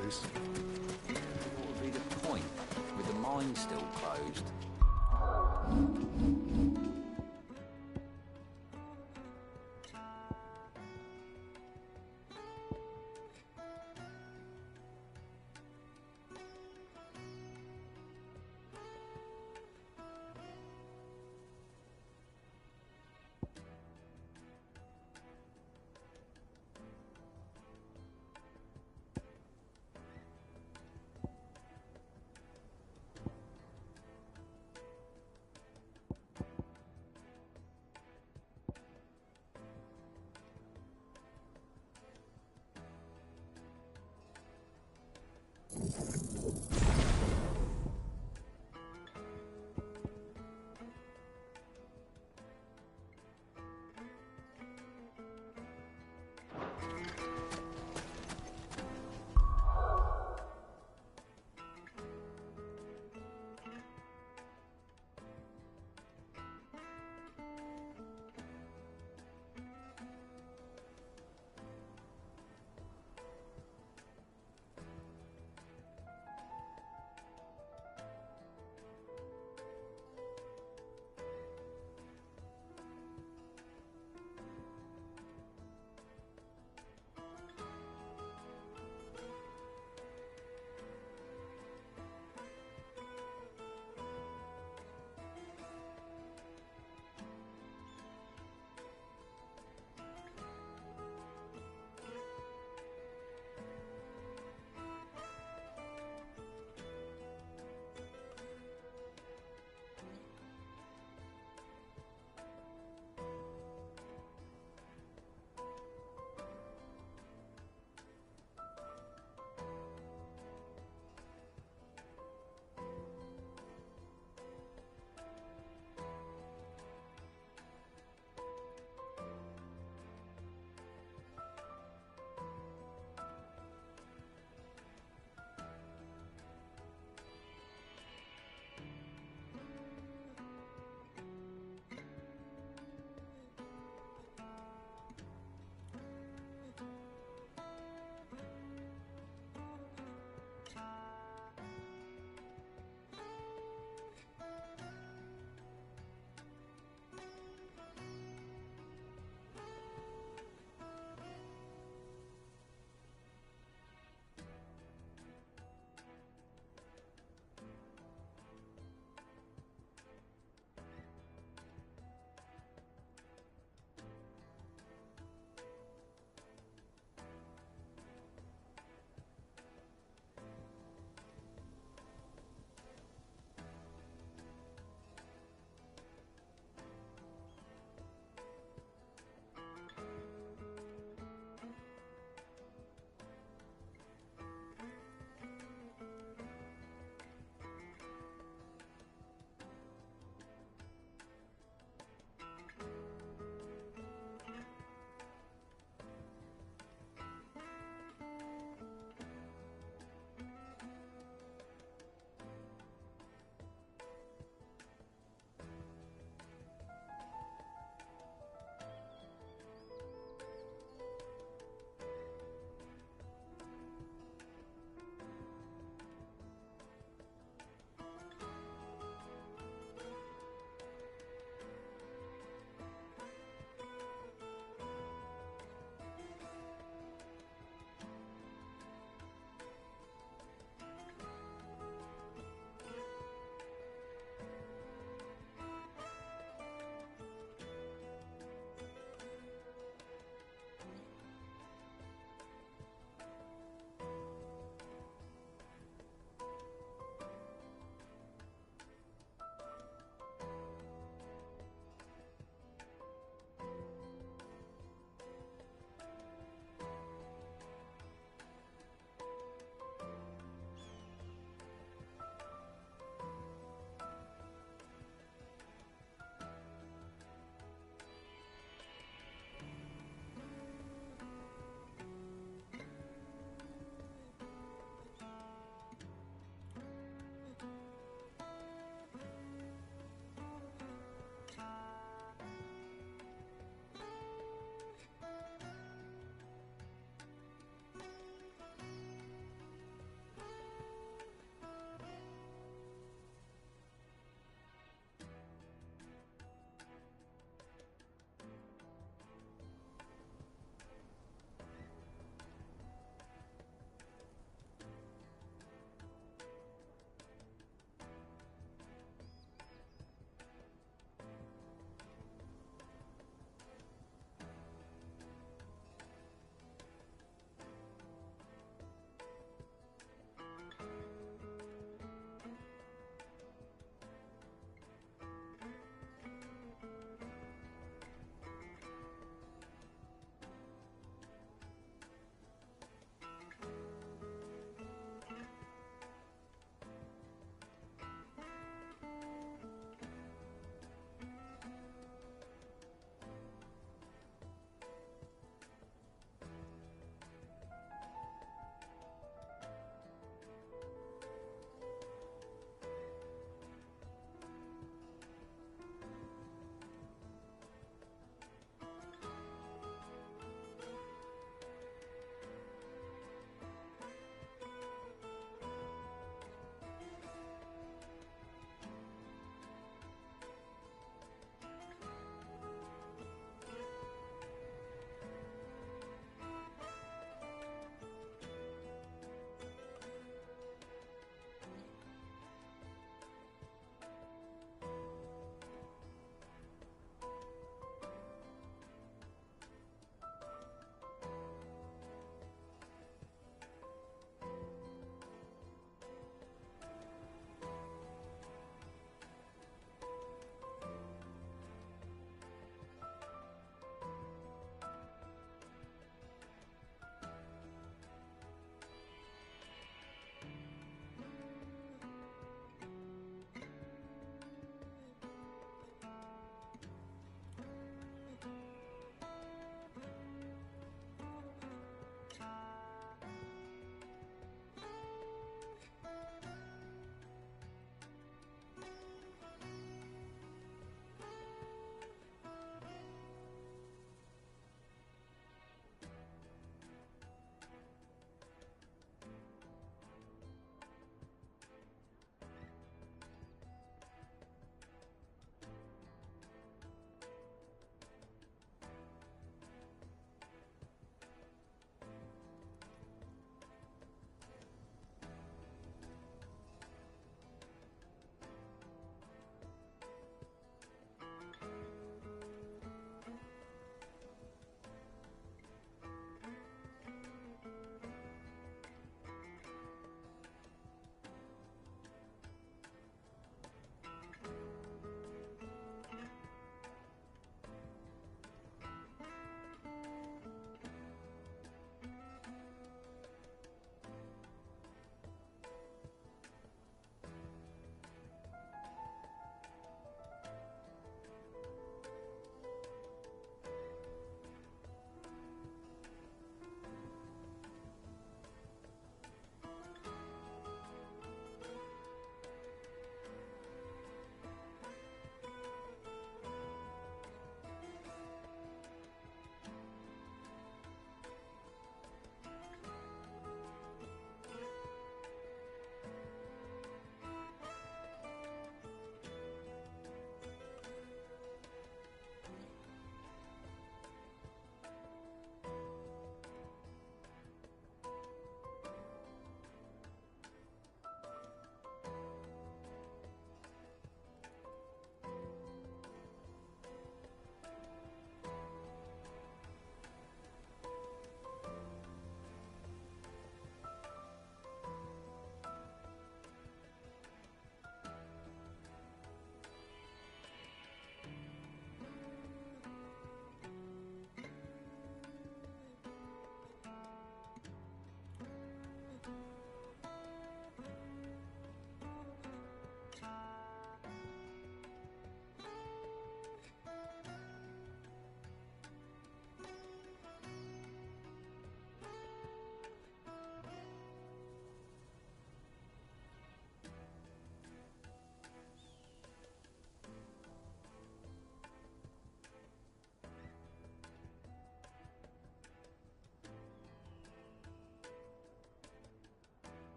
Please. What would be the point, with the mine still closed?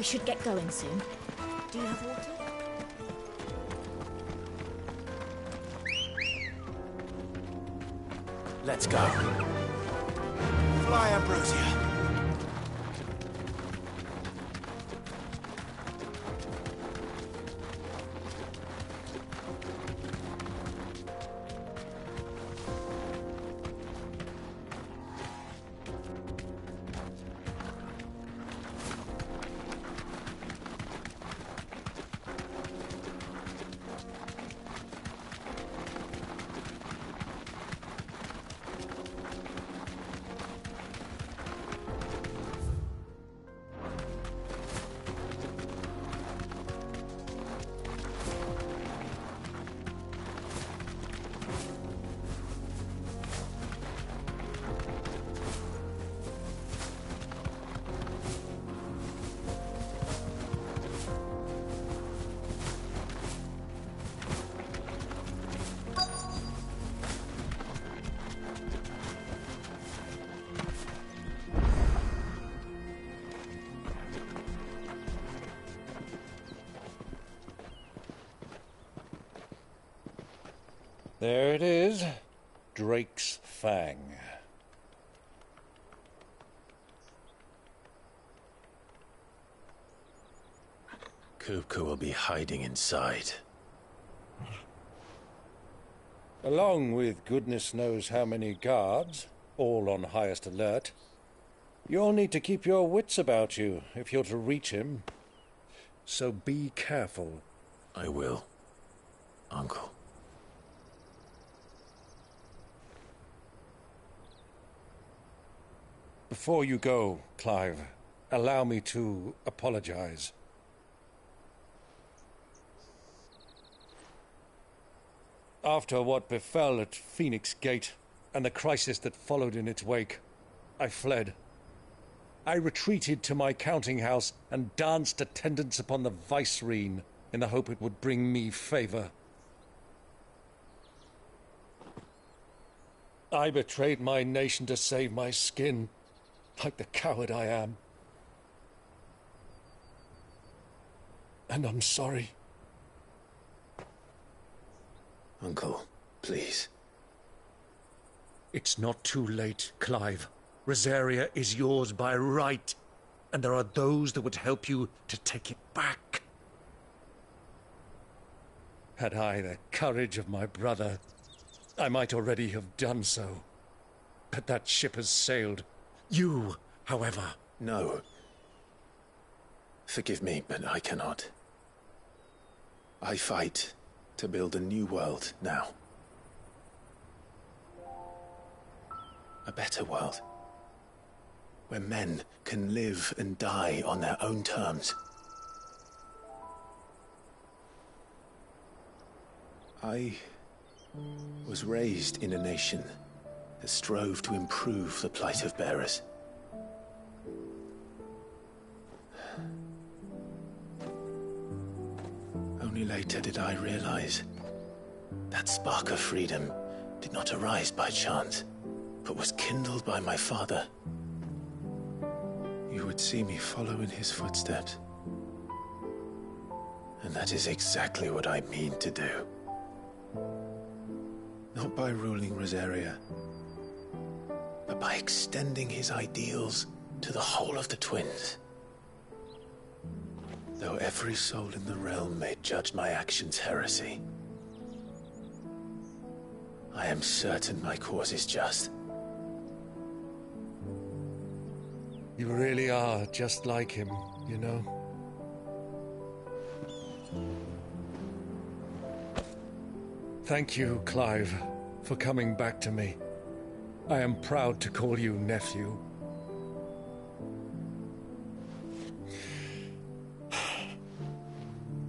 We should get going soon. Do you have water? Let's go. Fly, Ambrosia. There it is. Drake's Fang. Kupka will be hiding inside. Along with goodness knows how many guards, all on highest alert. You'll need to keep your wits about you if you're to reach him. So be careful. I will, Uncle. Before you go, Clive, allow me to apologize. After what befell at Phoenix Gate and the crisis that followed in its wake, I fled. I retreated to my counting house and danced attendance upon the vicereine in the hope it would bring me favor. I betrayed my nation to save my skin, like the coward I am. And I'm sorry. Uncle, please. It's not too late, Clive. Rosaria is yours by right, and there are those that would help you to take it back. Had I the courage of my brother, I might already have done so. But that ship has sailed. You, however... No. Forgive me, but I cannot. I fight to build a new world now. A better world. Where men can live and die on their own terms. I was raised in a nation that strove to improve the plight of bearers. Only later did I realize that spark of freedom did not arise by chance, but was kindled by my father. You would see me follow in his footsteps. And that is exactly what I mean to do. Not by ruling Rosaria, but by extending his ideals to the whole of the twins. Though every soul in the realm may judge my actions heresy, I am certain my cause is just. You really are just like him, you know? Thank you, Clive, for coming back to me. I am proud to call you nephew.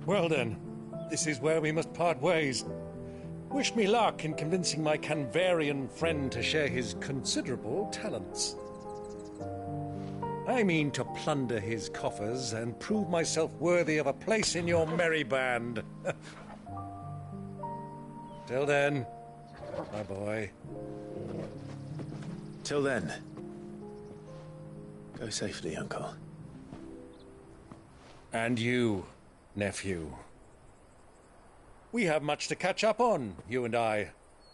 Well then, this is where we must part ways. Wish me luck in convincing my Canvarian friend to share his considerable talents. I mean to plunder his coffers and prove myself worthy of a place in your merry band. Till then, my boy. Till then, go safely, Uncle. And you, nephew. We have much to catch up on, you and I.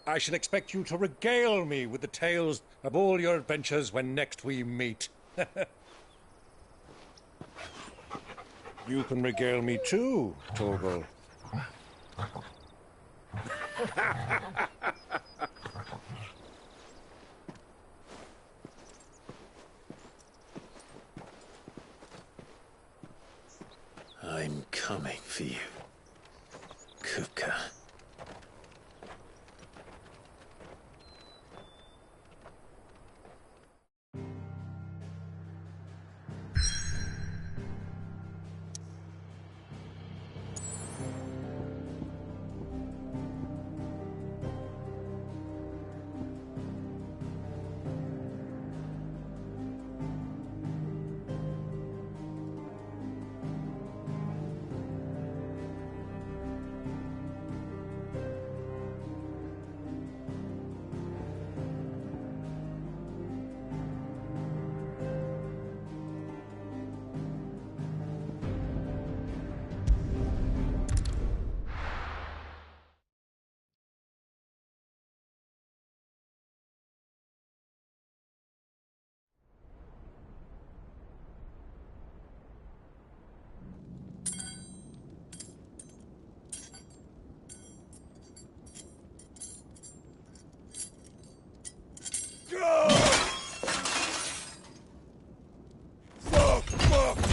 I shall expect you to regale me with the tales of all your adventures when next we meet. You can regale me too, Torgal. I'm coming for you, Kuka.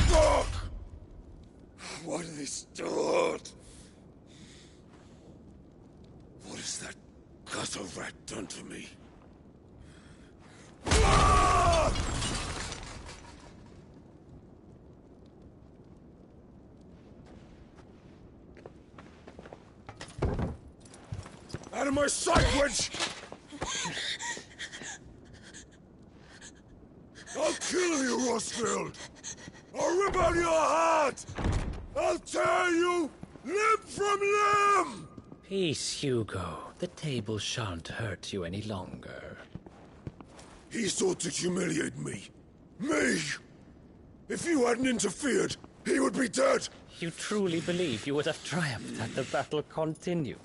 Fuck! Why do they start? What has that gutter rat done to me? Out of my sight, witch! I'll kill you, Rosfield! I'll rip out your heart! I'll tear you limb from limb! Peace, Hugo. The table shan't hurt you any longer. He sought to humiliate me. Me! If you hadn't interfered, he would be dead! You truly believe you would have triumphed had the battle continued?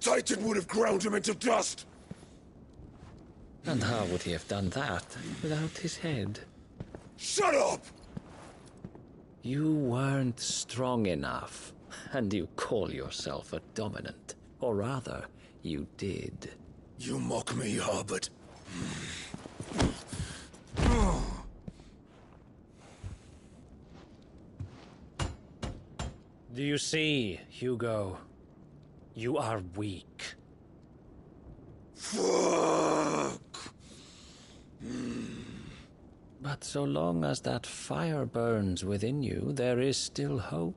Titan would have ground him into dust! And how would he have done that without his head? Shut up! You weren't strong enough, and you call yourself a dominant. Or rather, you did. You mock me, Harbert. Do you see, Hugo? You are weak. Fuck! But so long as that fire burns within you, there is still hope.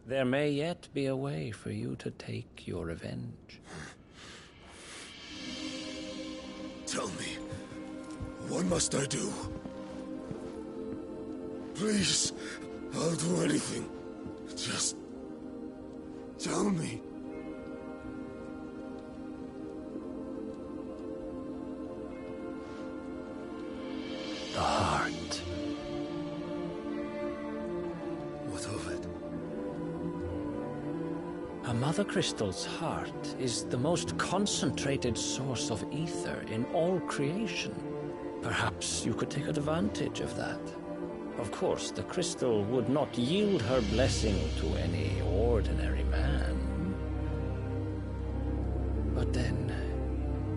There may yet be a way for you to take your revenge. Tell me, what must I do? Please, I'll do anything. Just tell me. The heart. What of it? A Mother Crystal's heart is the most concentrated source of ether in all creation. Perhaps you could take advantage of that. Of course, the crystal would not yield her blessing to any ordinary man. But then,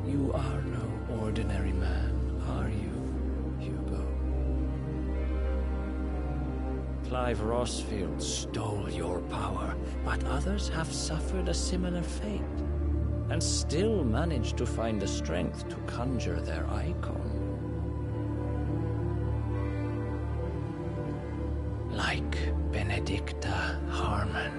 you are no ordinary man, are you, Hugo? Clive Rosfield stole your power, but others have suffered a similar fate, and still managed to find the strength to conjure their icon. Like Benedicta Harmon.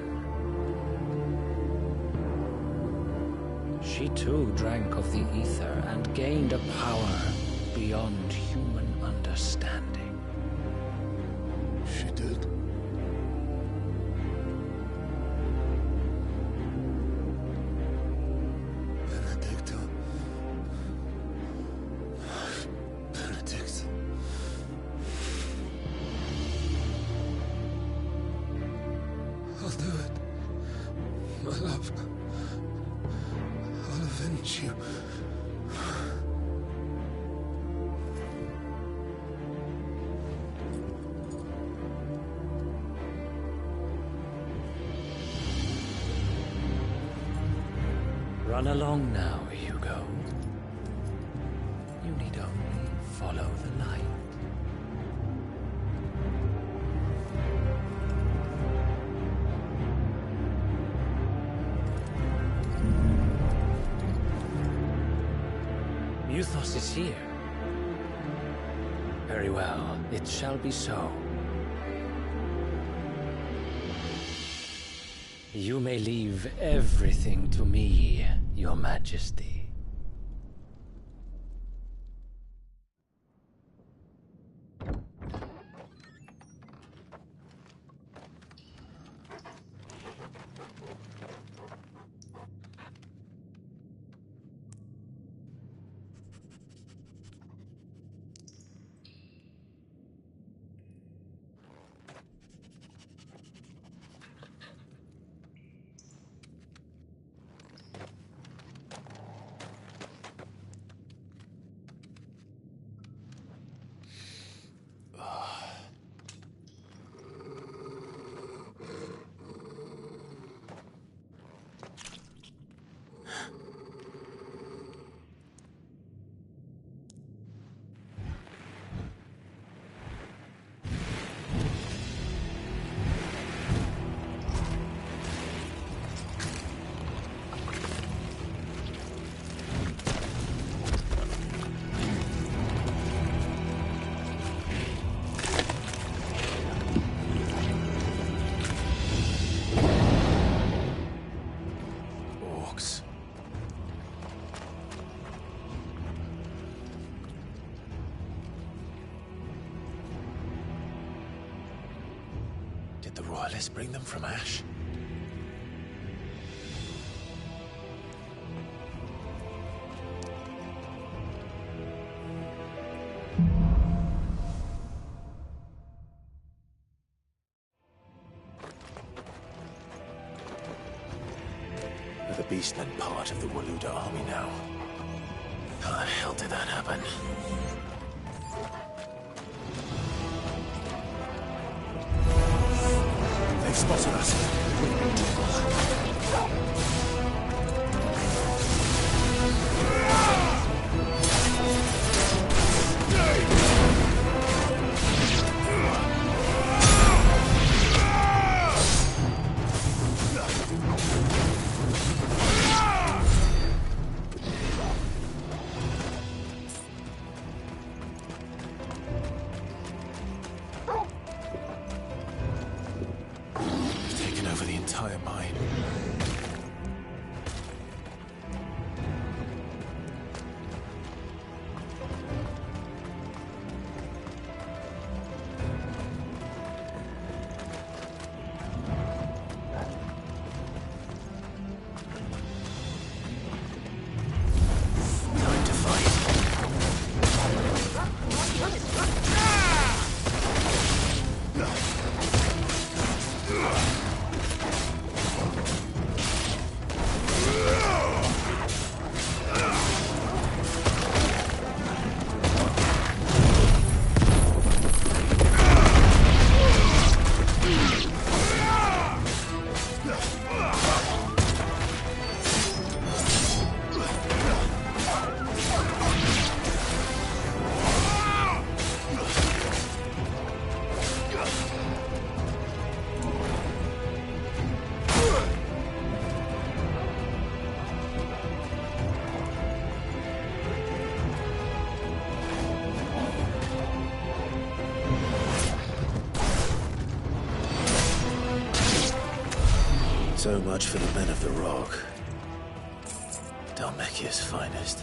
She too drank of the ether and gained a power beyond human understanding. She did. Benedicta. Benedict. My love. I'll avenge you. Run along now, Hugo. You need only follow the light. Muthos is here. Very well, it shall be so. You may leave everything to me, Your Majesty. Did the Royalists bring them from Ash? Are the beastmen part of the Waluda army now? How the hell did that happen? They've spotted us. We've been over the entire mine. Time to fight. So much for the men of the Rock. Dalmekia's finest.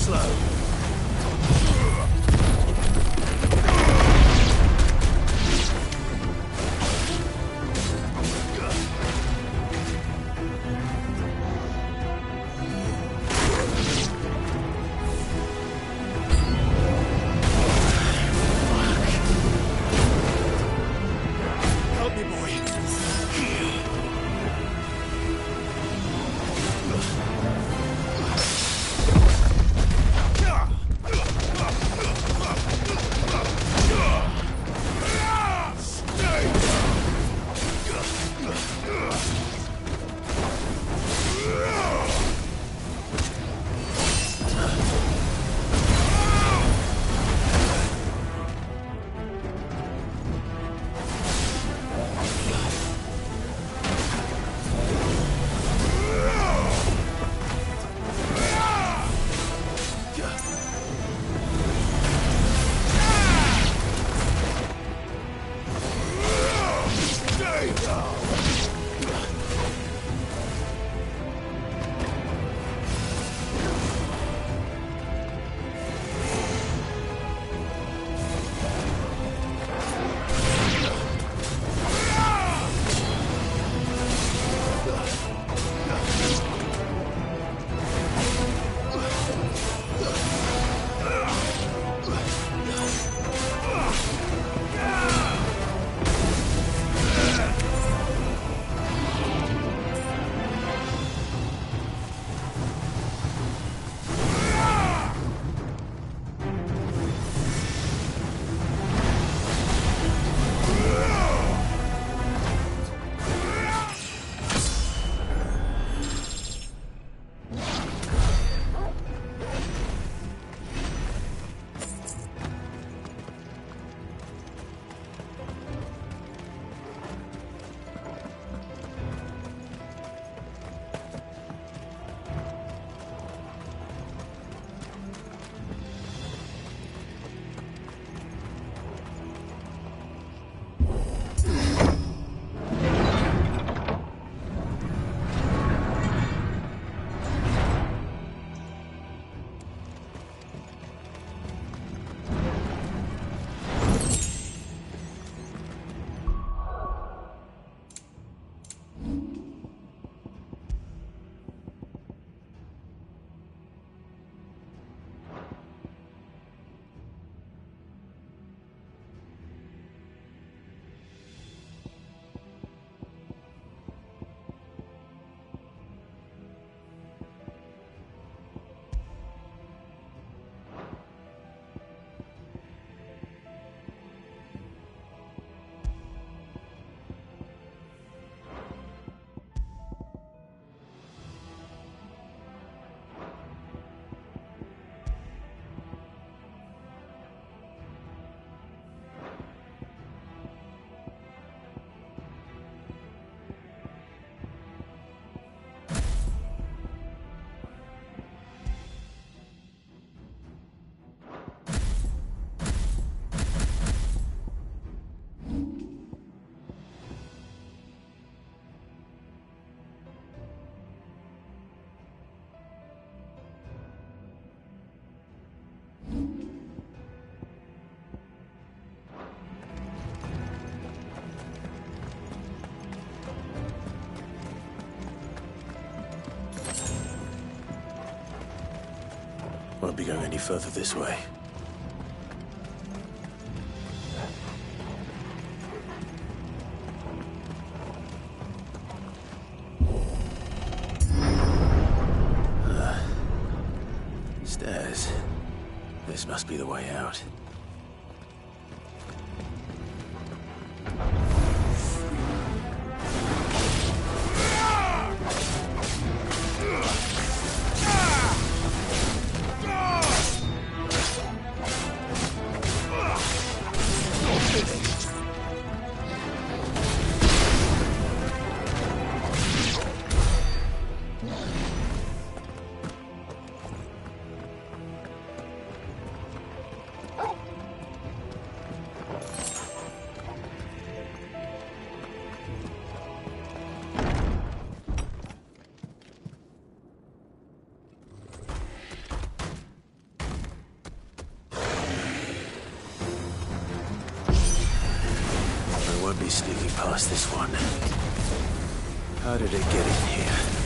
slow. Help me, boy. Won't be going any further this way. Stairs. This must be the way out. be sneaking past this one. How did it get in here?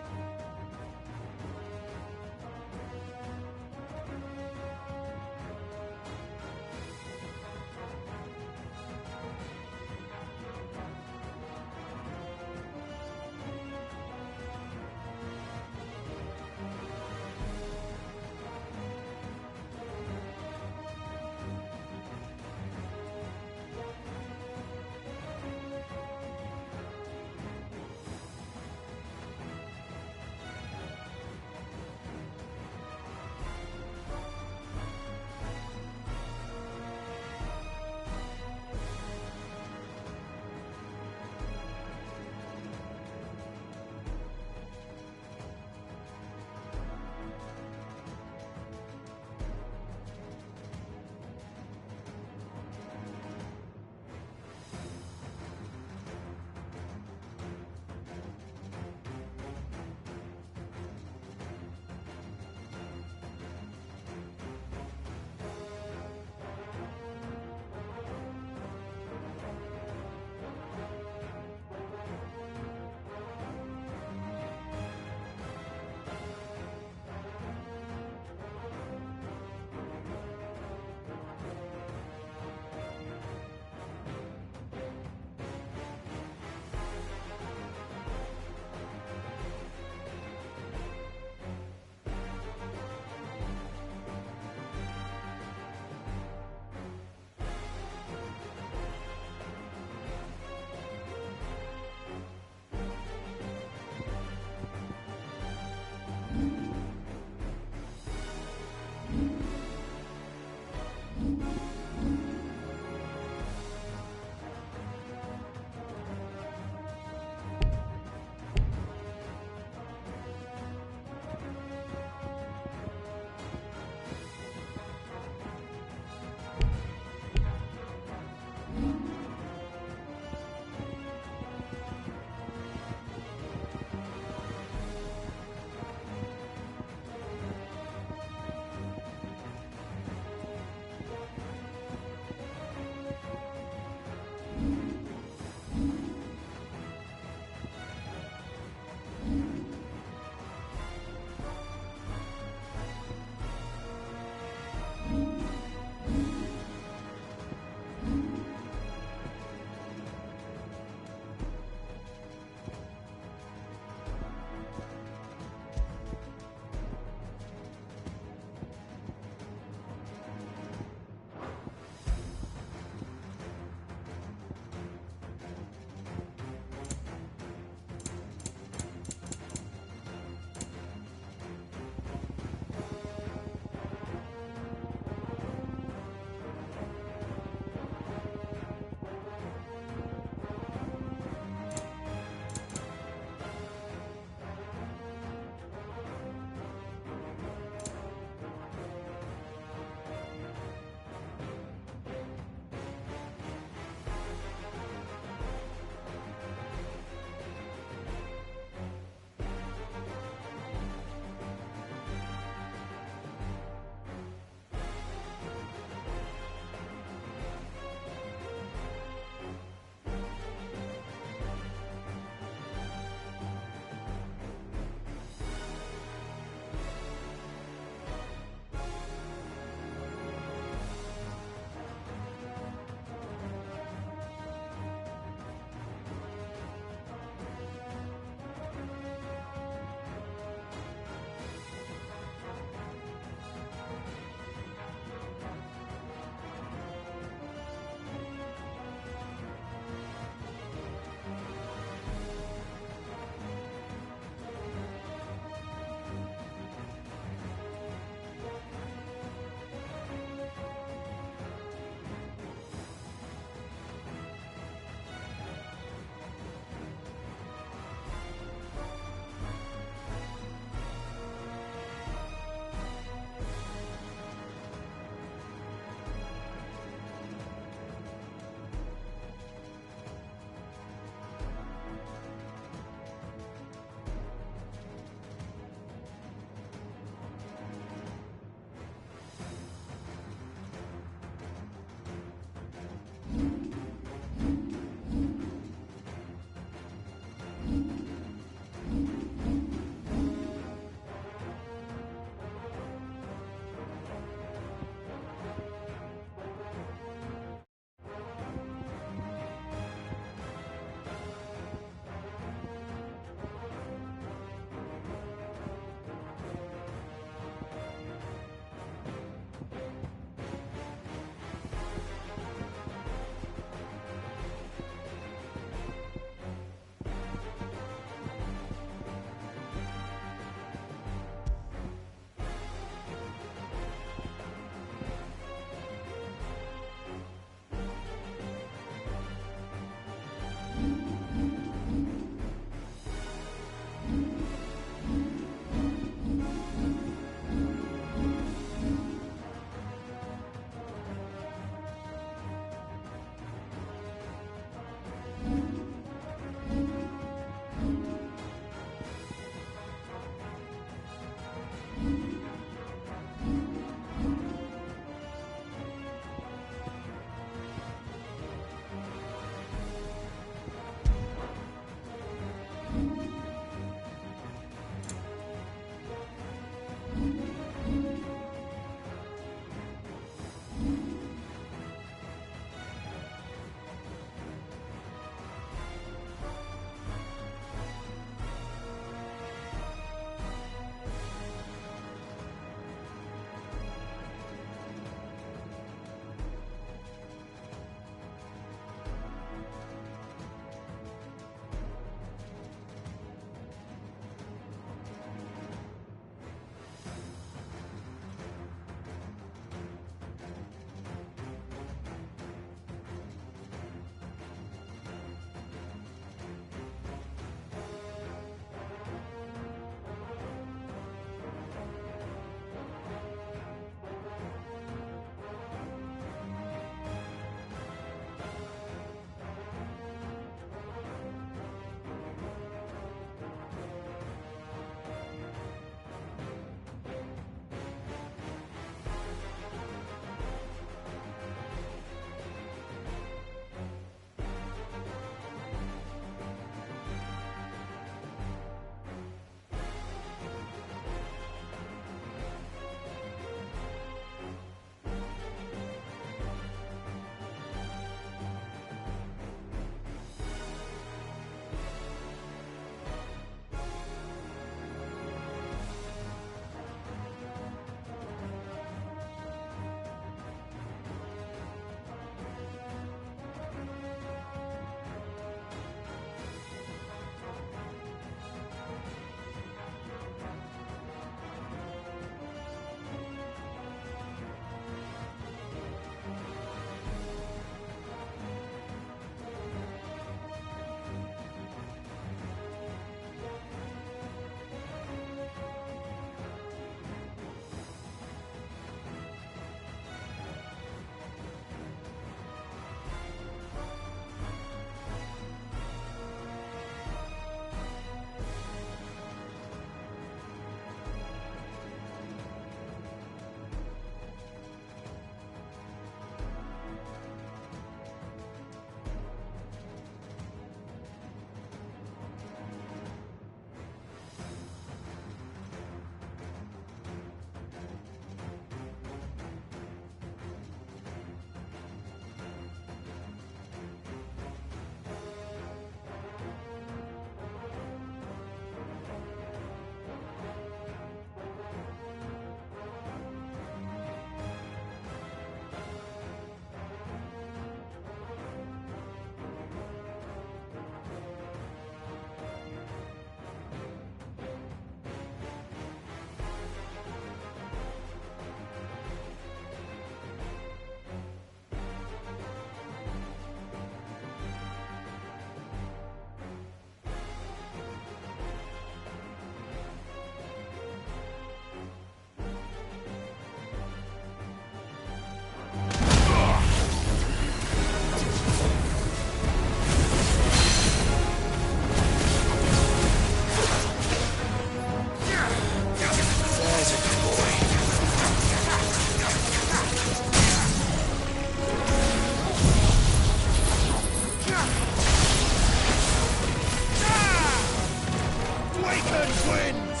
Awakens wins!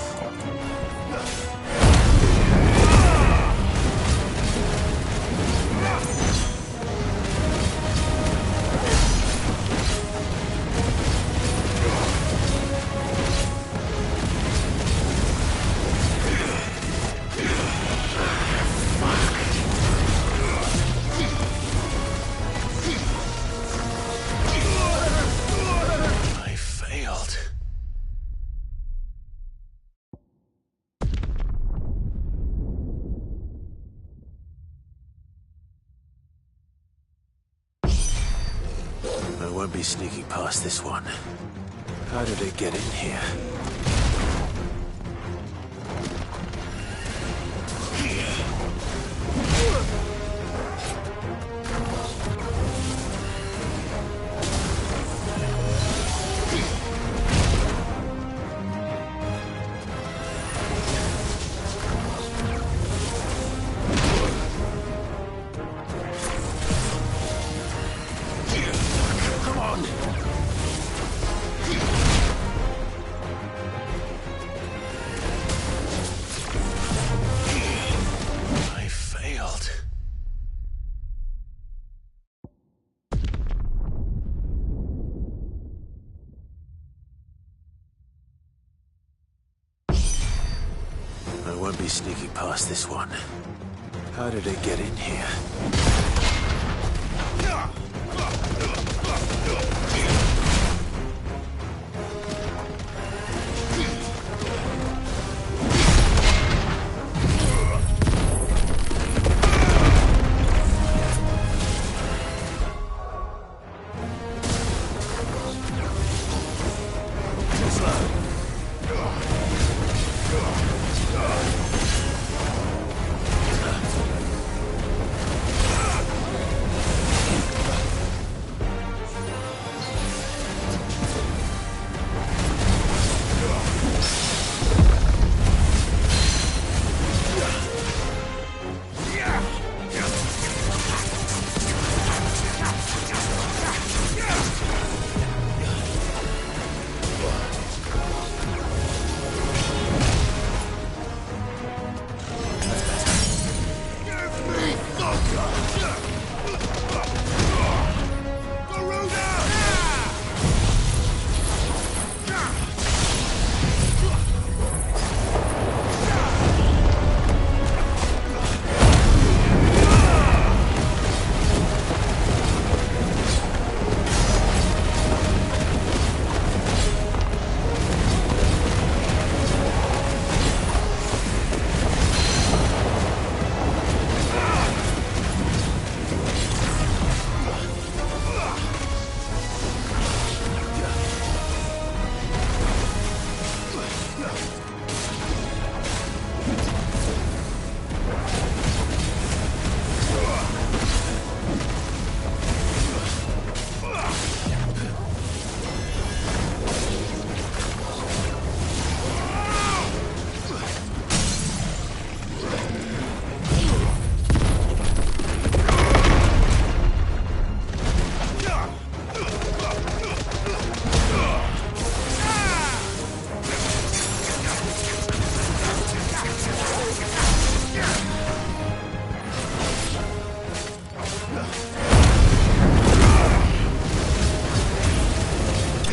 I failed. I won't be sneaking past this one. How did it get in here? Come on! I failed. I won't be sneaking past this one. How did it get in here?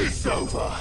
It's over!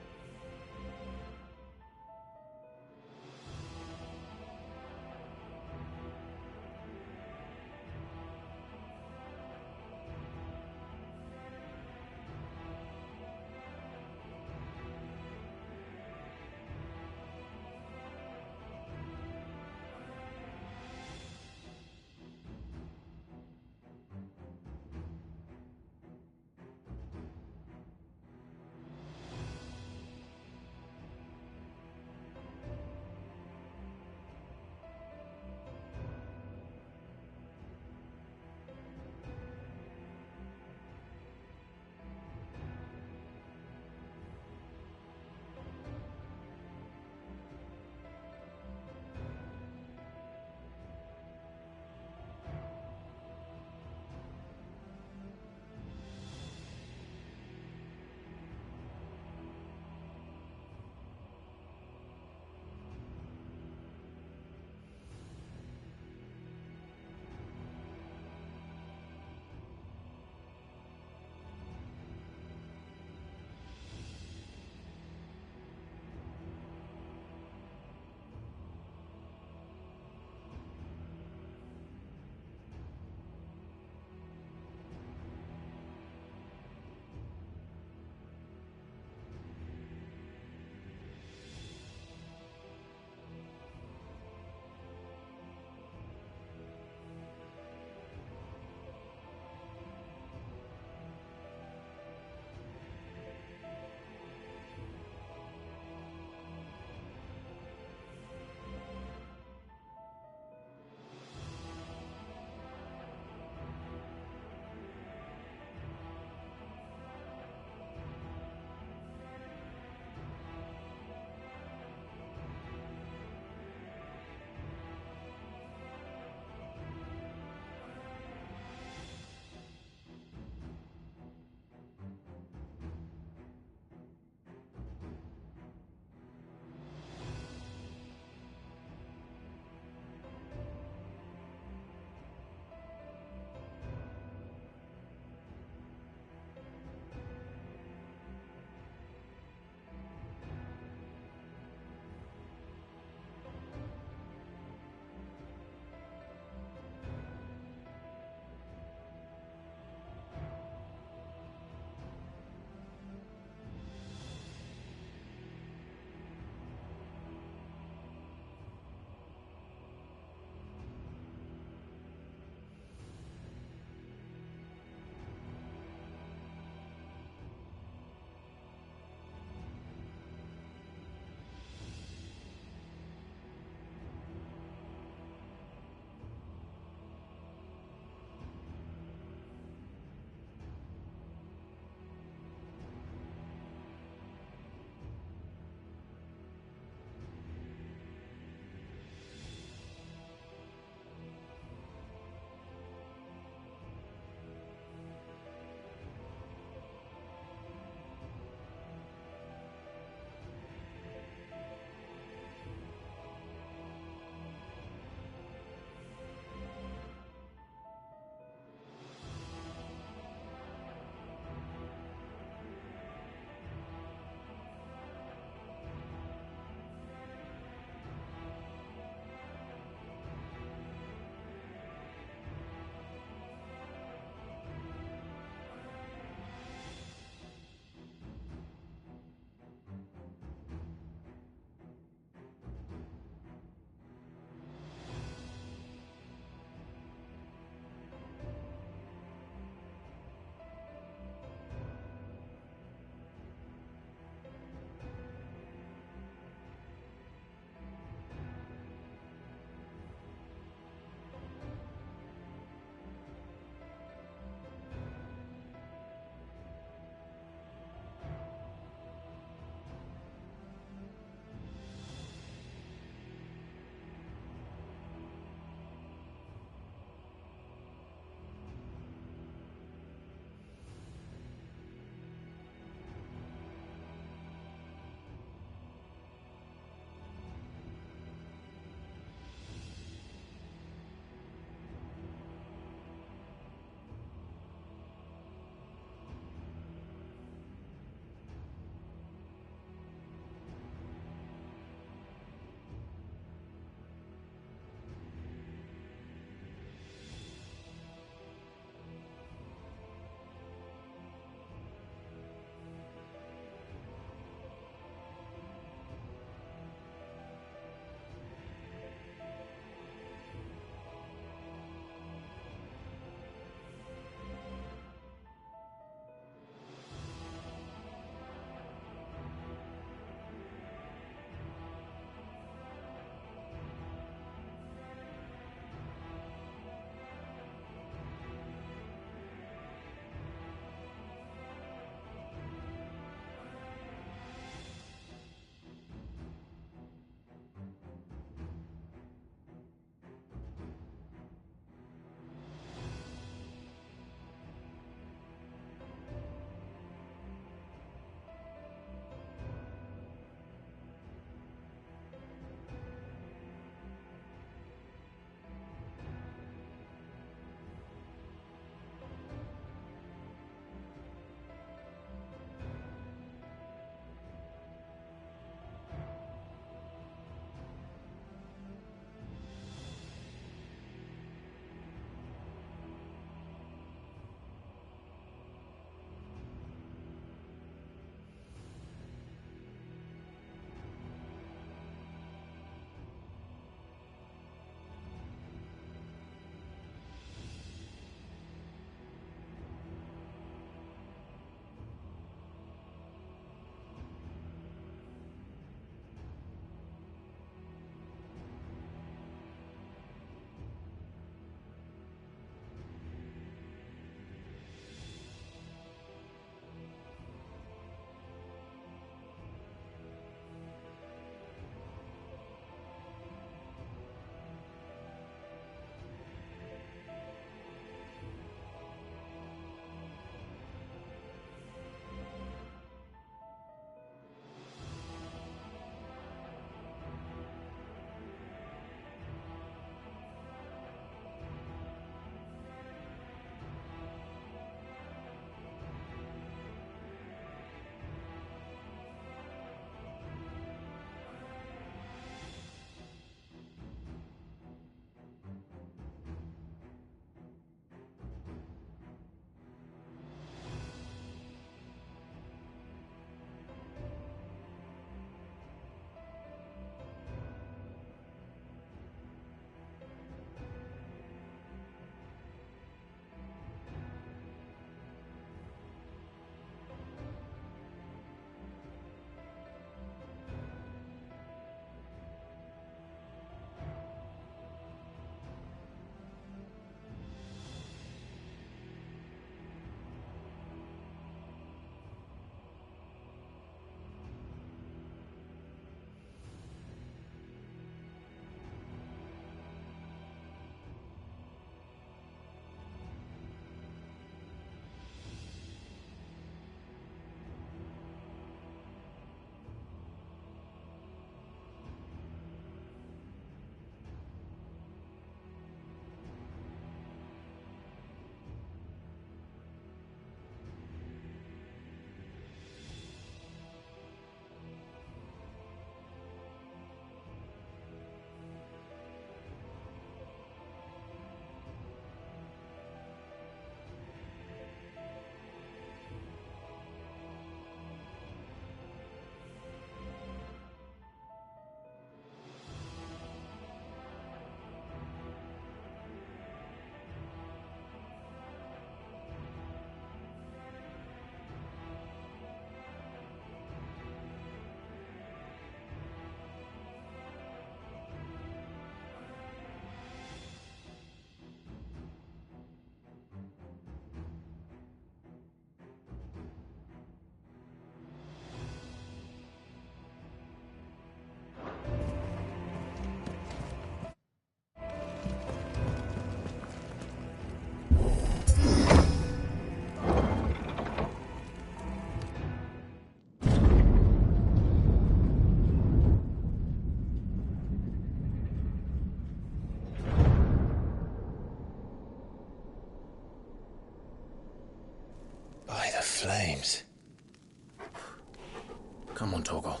Come on, Torgal.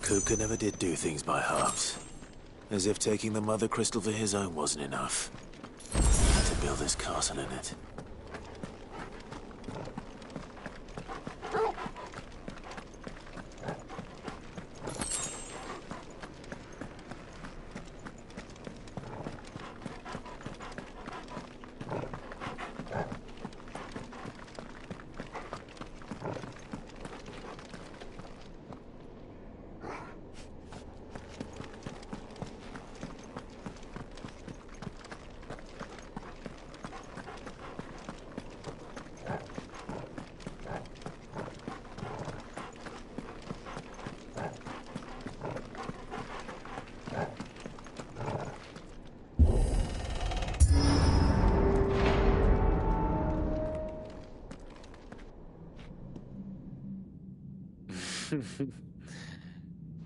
Kupka never did do things by halves. As if taking the Mother Crystal for his own wasn't enough. He had to build his castle in it.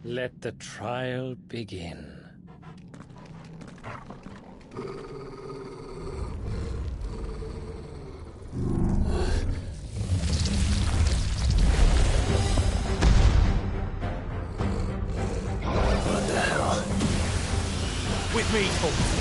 Let the trial begin. What the hell? With me, folks.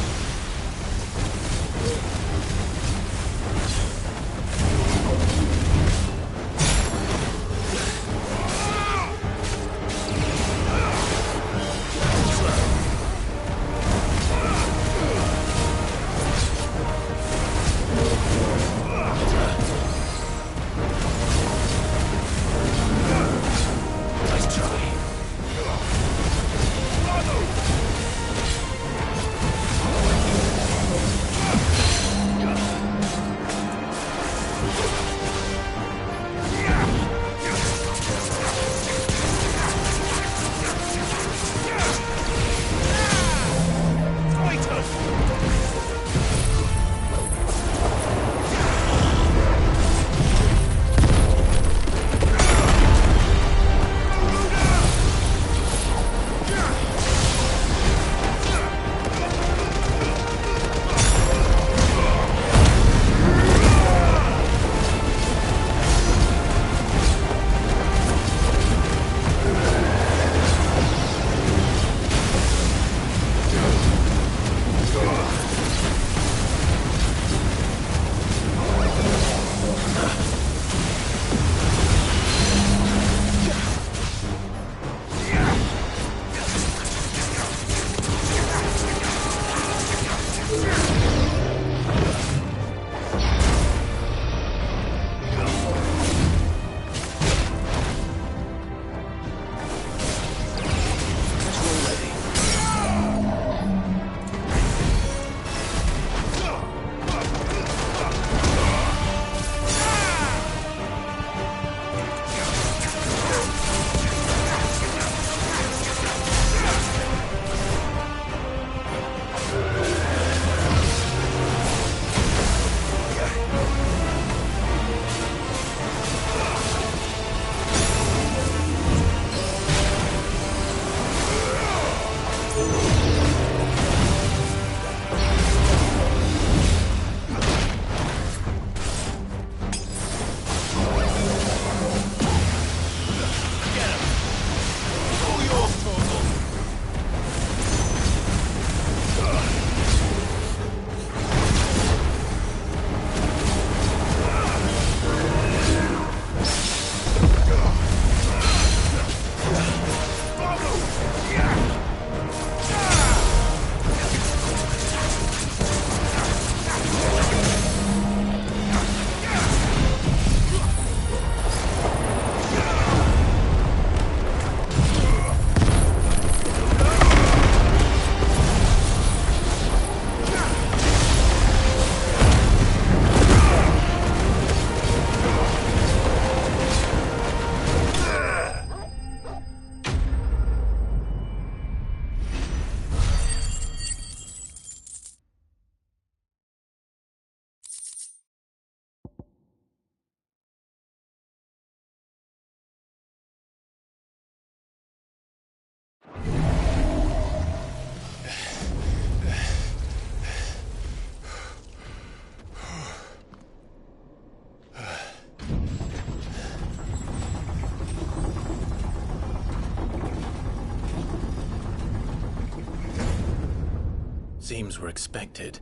Seems we're expected.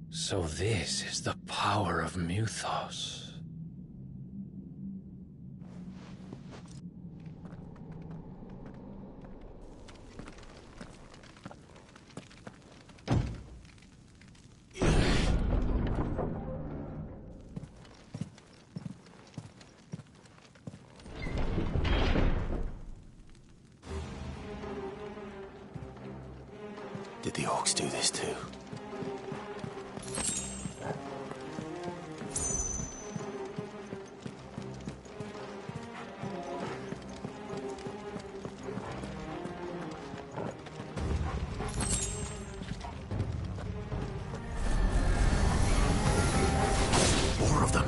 So this is the power of Muthos. Did the orcs do this too? More of them.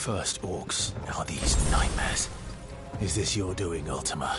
First orcs, now these nightmares. Is this your doing, Ultima?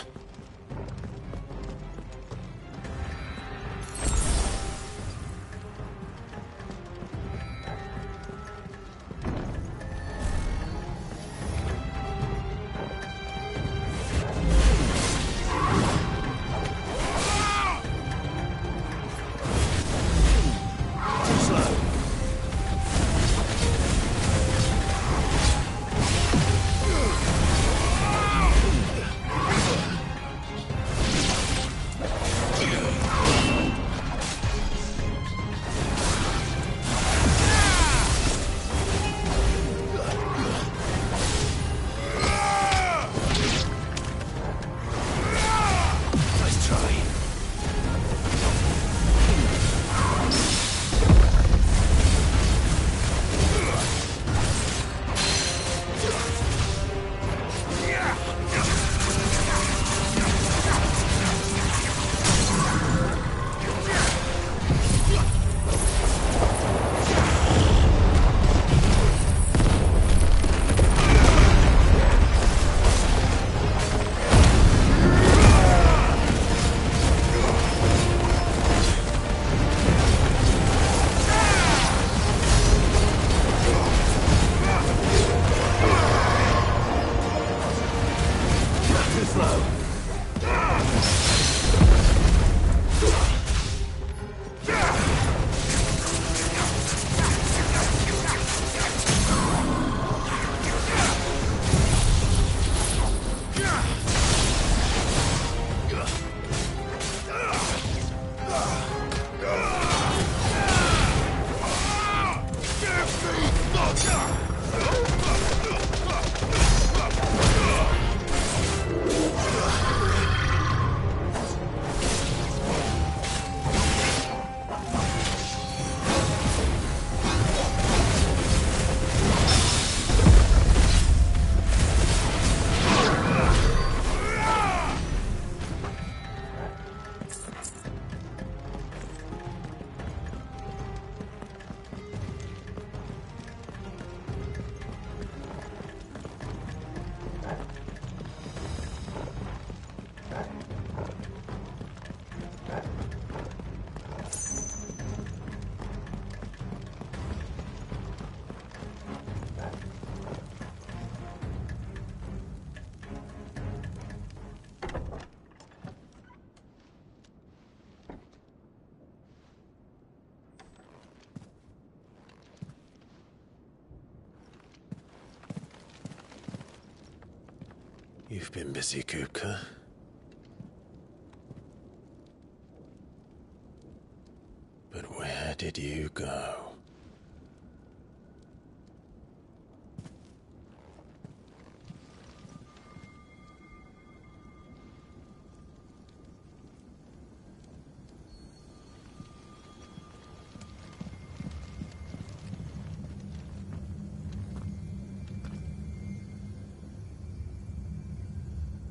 You've been busy, Kupka. But where did you go?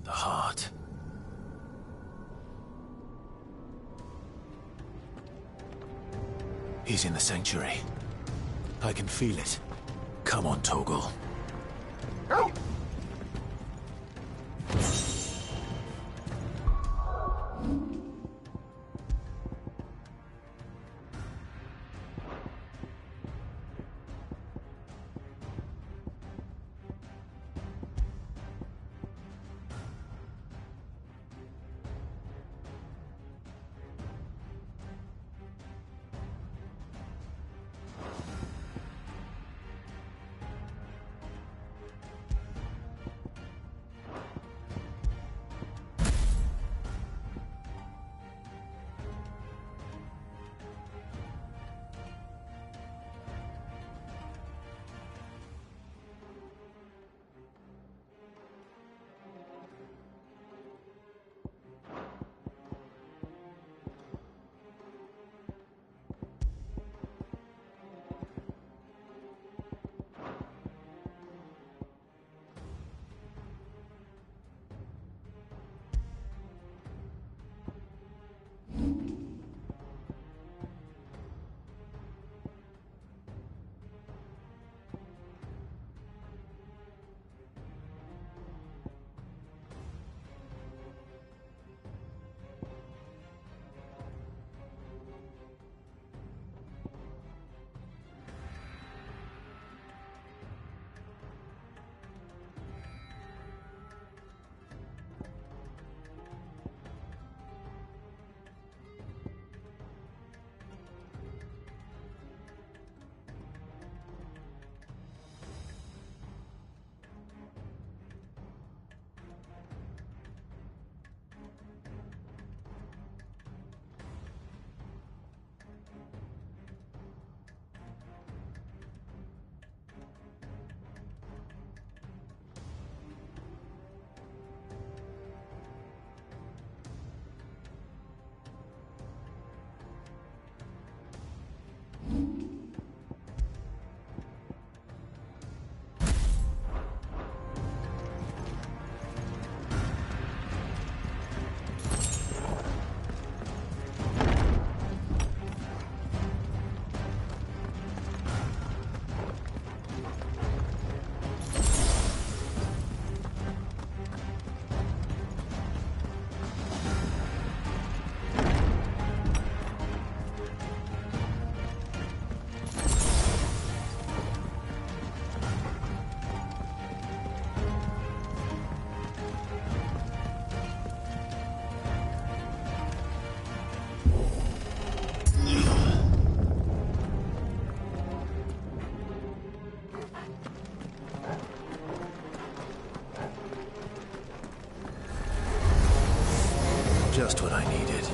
The heart. He's in the sanctuary. I can feel it. Come on, Torgal. Just what I needed.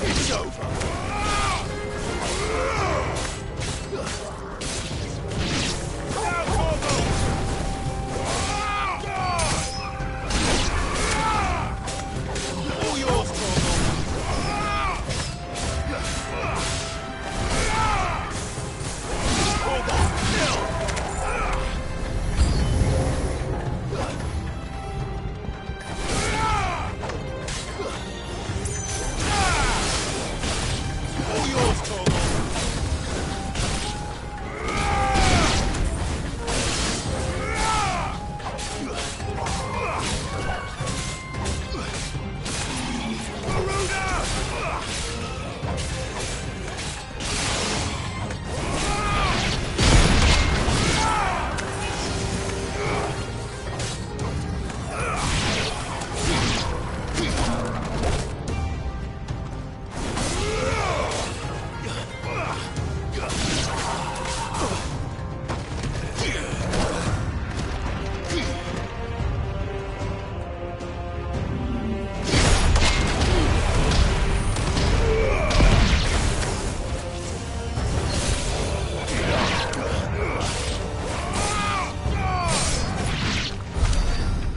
It's over. All yours,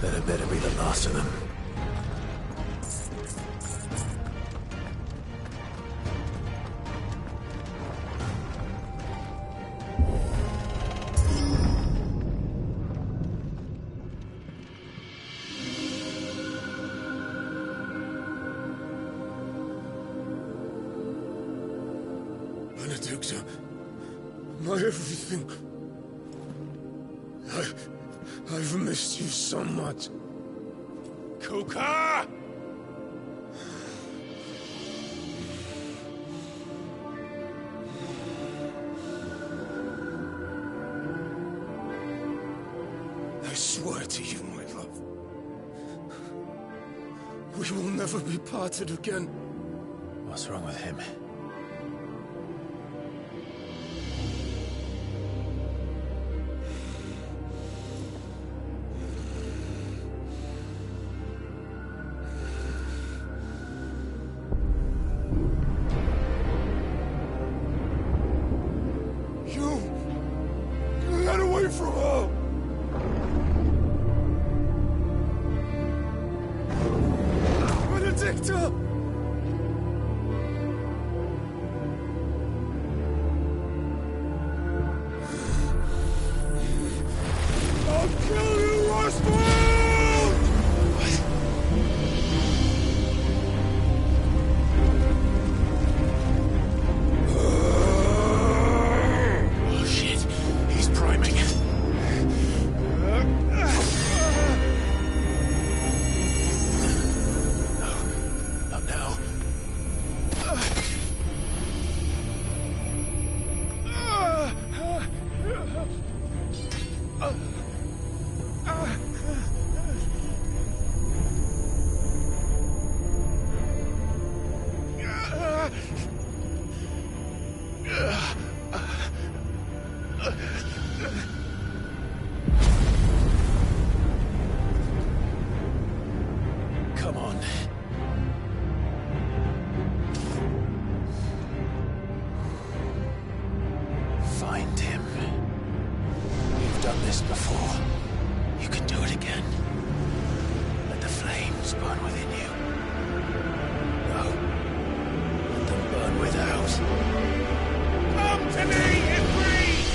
That better be the last of them. Benedicta, my everything. I've missed you so much. Kuka! I swear to you, my love, we will never be parted again. What's wrong with him? You got away from her! Benedicta! I'll kill you, Rostwood! Oh shit, he's priming. Not now. Come on. Find him. You've done this before. You can do it again. Let the flames burn within you. No. Let them burn without. Come to me, Ifrit!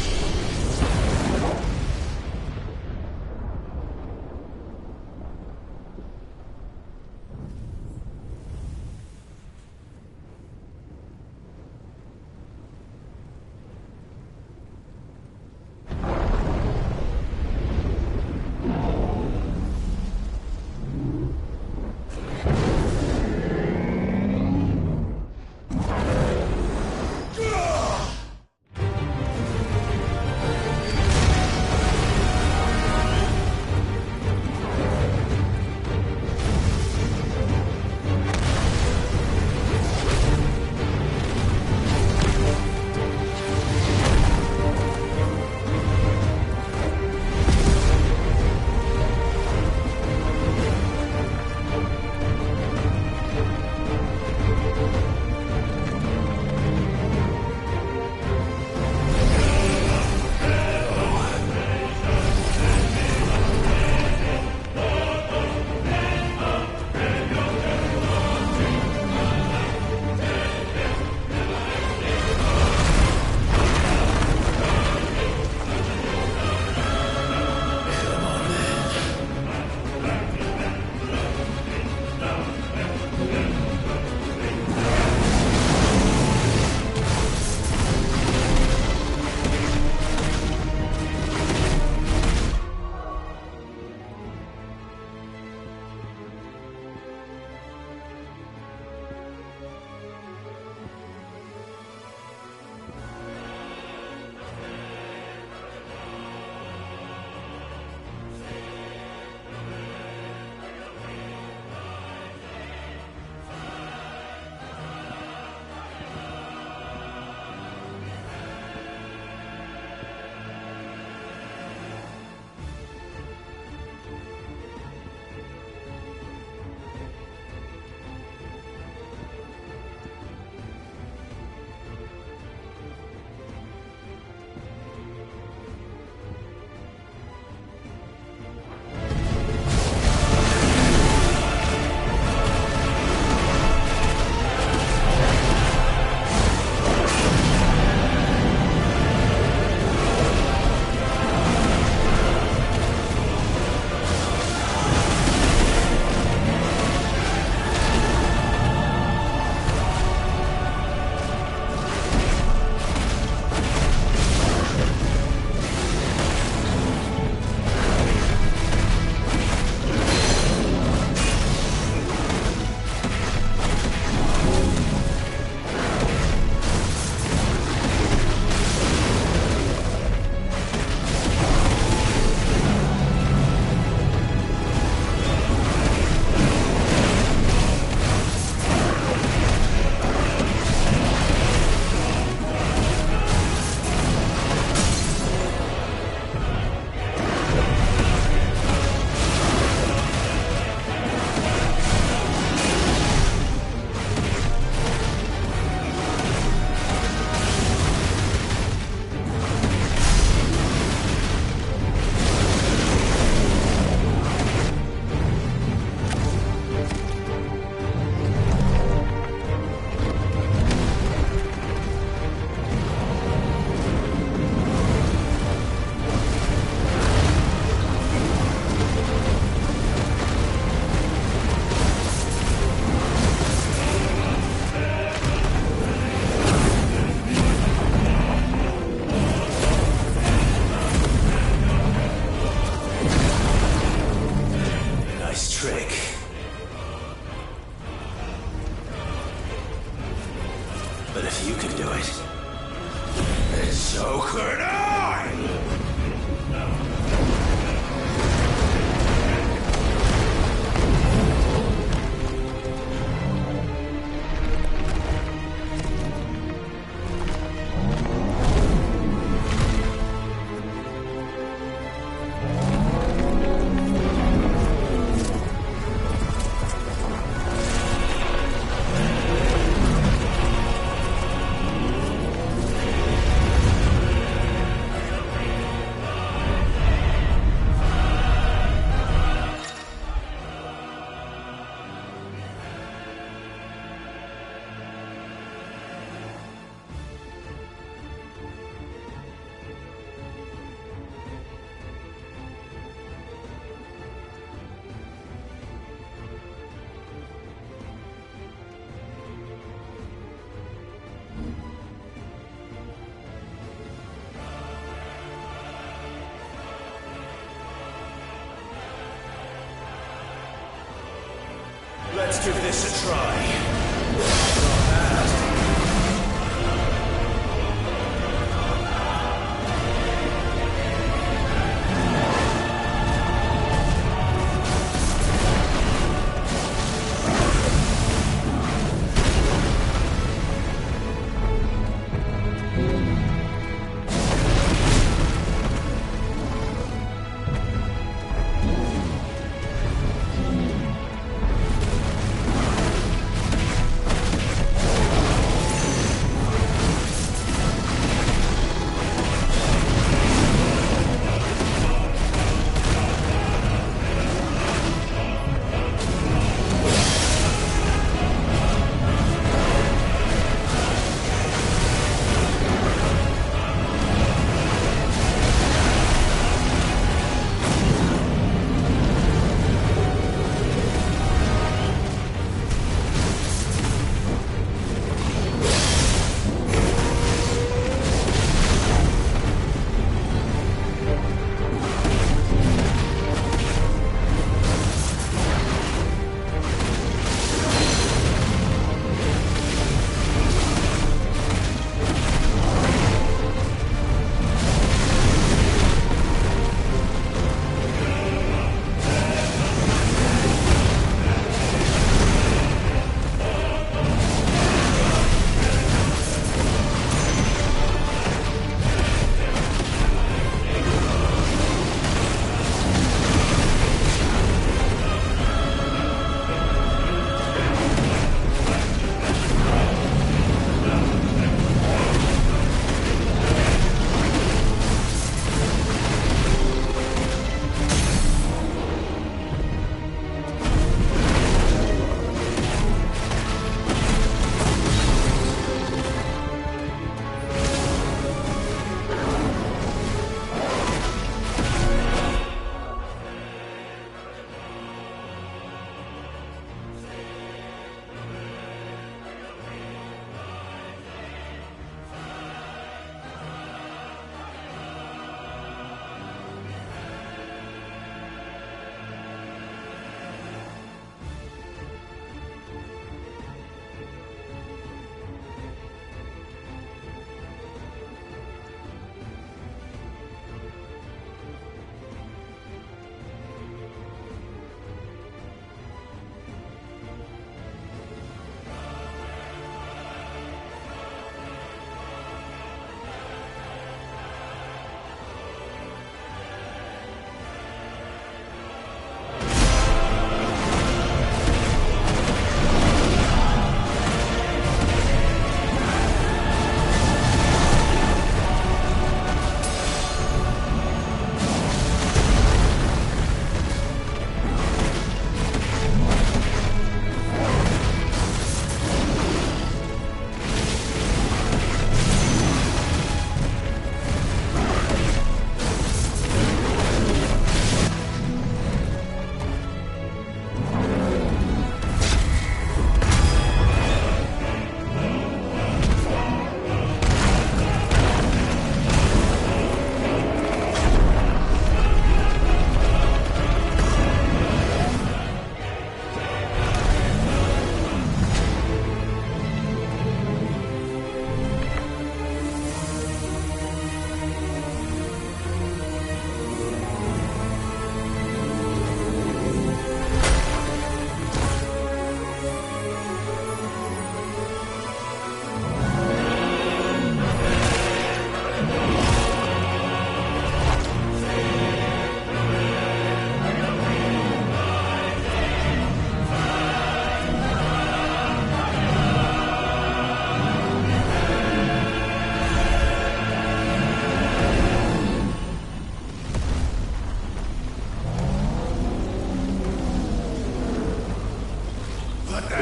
if you can do it, then so could I! Let's give this a try. Not bad.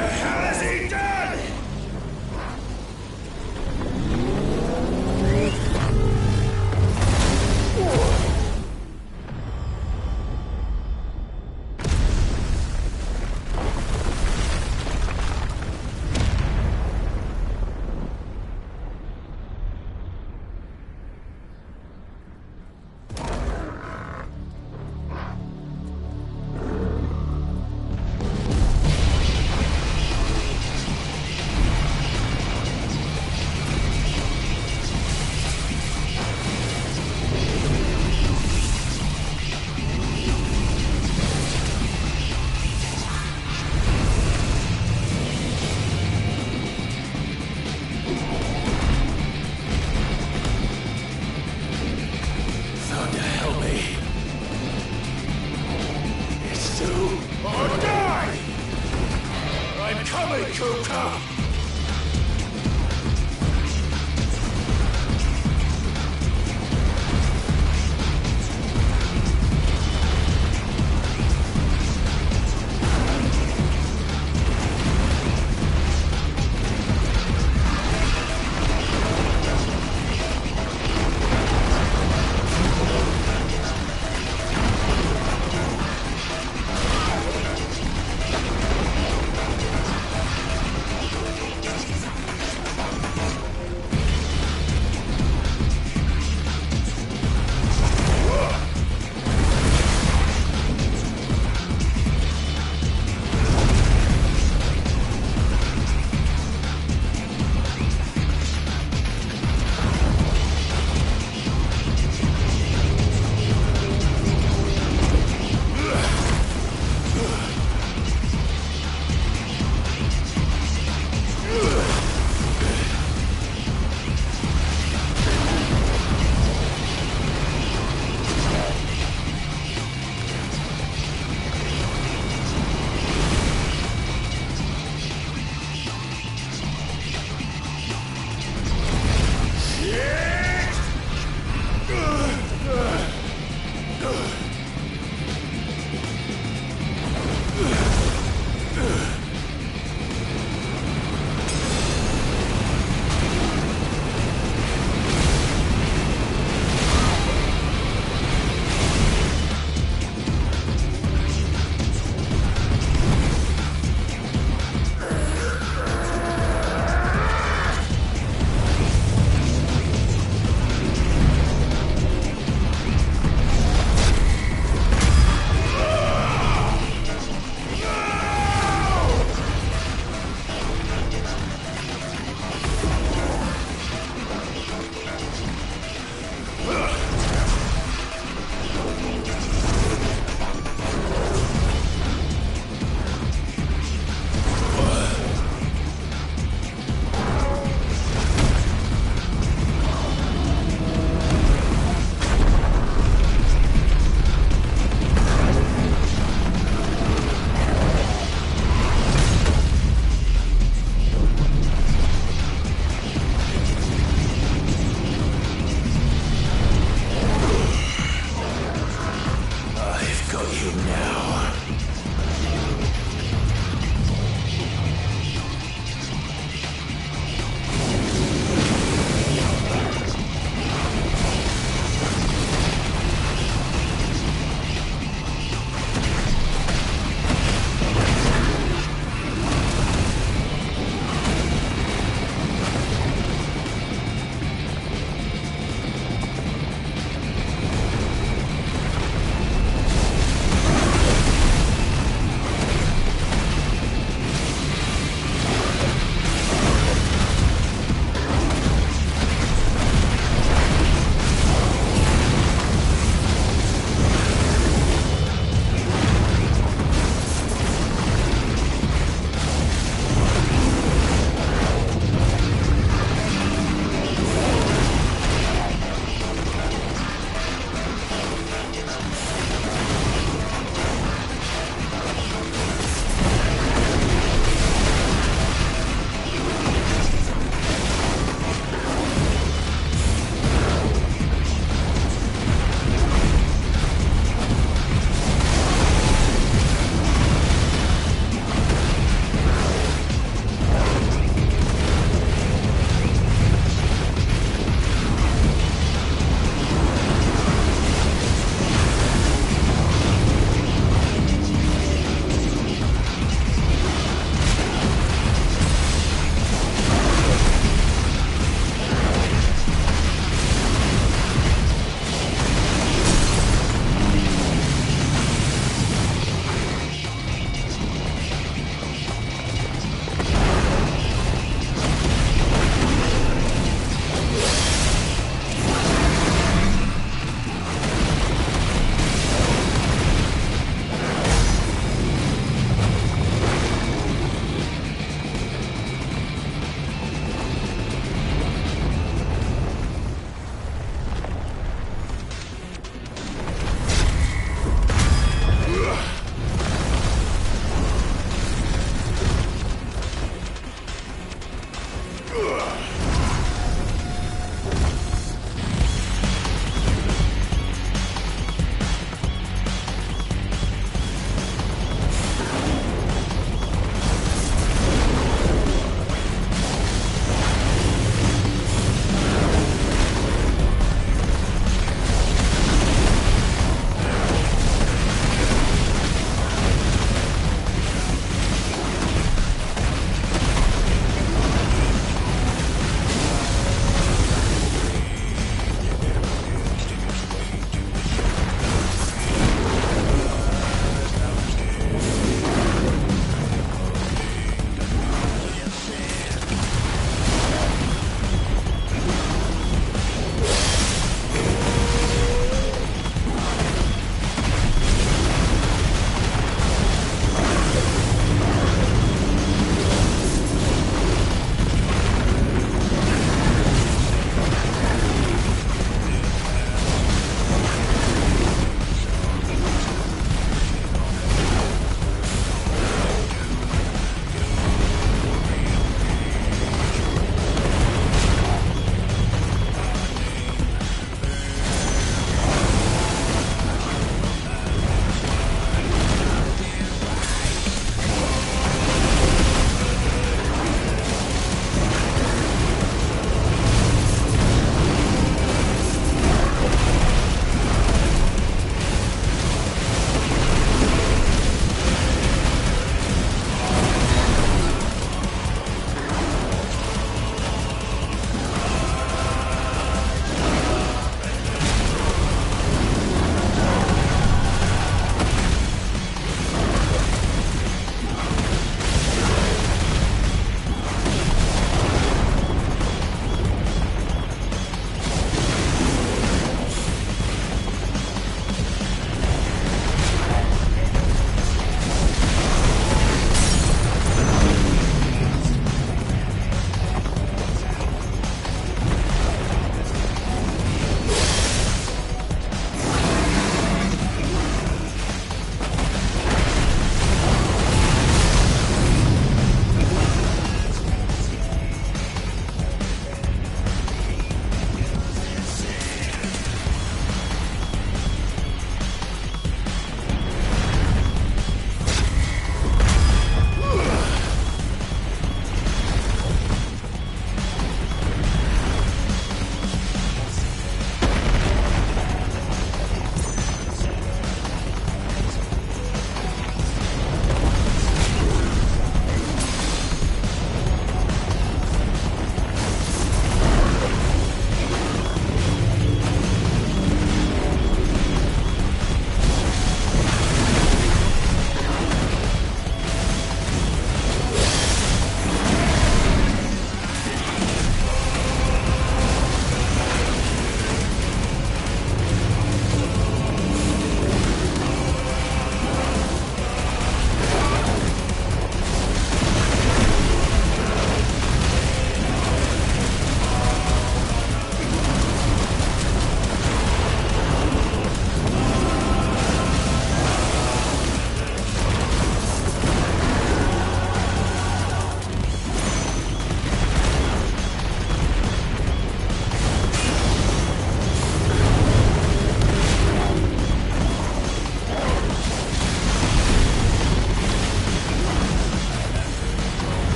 hell has he done?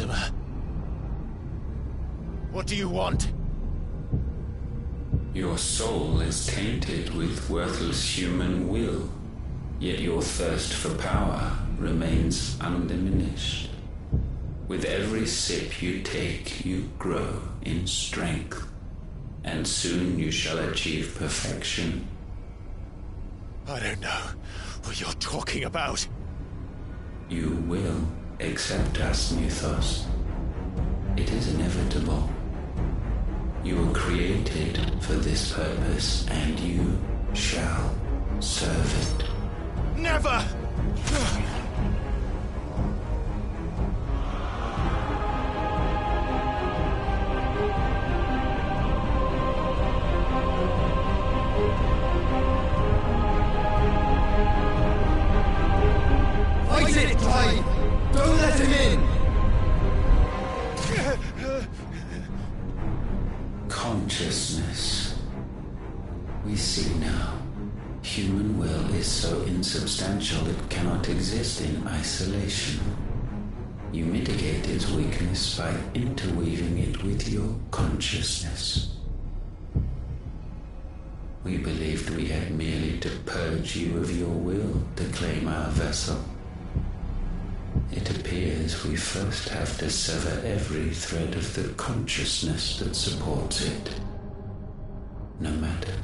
Mortimer. What do you want? Your soul is tainted with worthless human will, yet your thirst for power remains undiminished. With every sip you take, you grow in strength, and soon you shall achieve perfection. I don't know what you're talking about. You will accept us, Mythos. It is inevitable. You were created for this purpose, and you shall serve it. Never! Fight it, Clive! Don't let him in! Consciousness. We see now. Human will is so insubstantial it cannot exist in isolation. You mitigate its weakness by interweaving it with your consciousness. We believed we had merely to purge you of your will to claim our vessel. It appears we first have to sever every thread of the consciousness that supports it. No matter.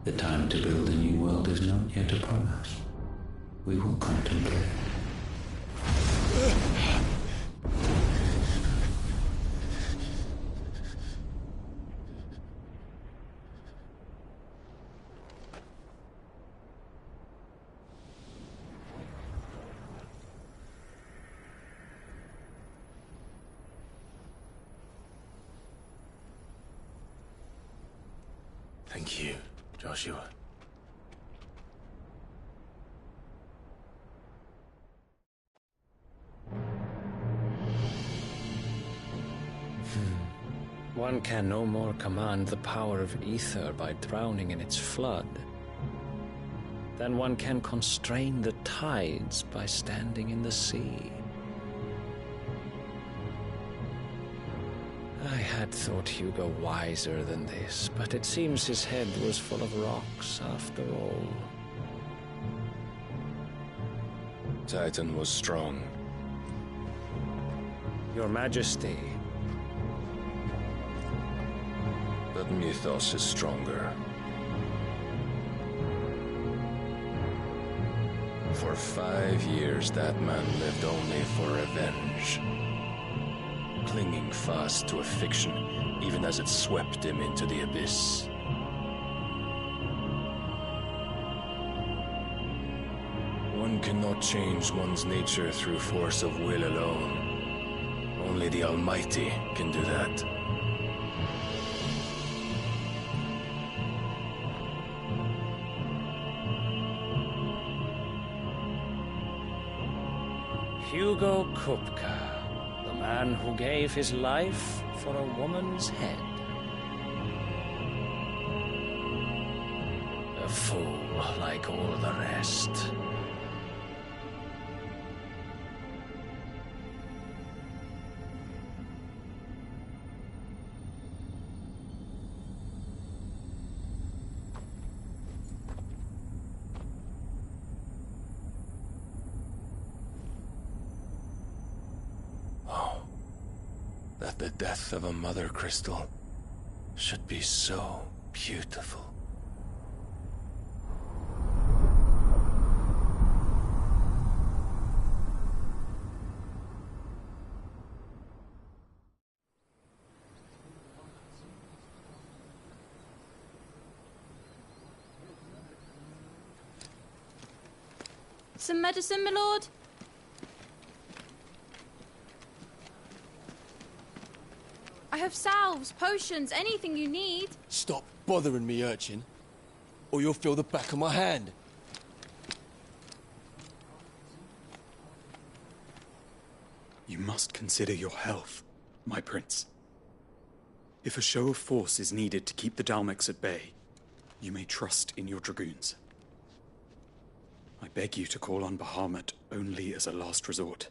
The time to build a new world is not yet upon us. We will contemplate. Thank you, Joshua. One can no more command the power of ether by drowning in its flood than one can constrain the tides by standing in the sea. I had thought Hugo wiser than this, but it seems his head was full of rocks after all. Titan was strong. Your Majesty. But Mythos is stronger. For 5 years, that man lived only for revenge. Clinging fast to a fiction, even as it swept him into the abyss. One cannot change one's nature through force of will alone. Only the Almighty can do that. Hugo Kupka. The man who gave his life for a woman's head. A fool like all the rest. That the death of a mother crystal should be so beautiful. Some medicine, my lord? I have salves, potions, anything you need. Stop bothering me, urchin, or you'll feel the back of my hand. You must consider your health, my prince. If a show of force is needed to keep the Dalmex at bay, you may trust in your dragoons. I beg you to call on Bahamut only as a last resort.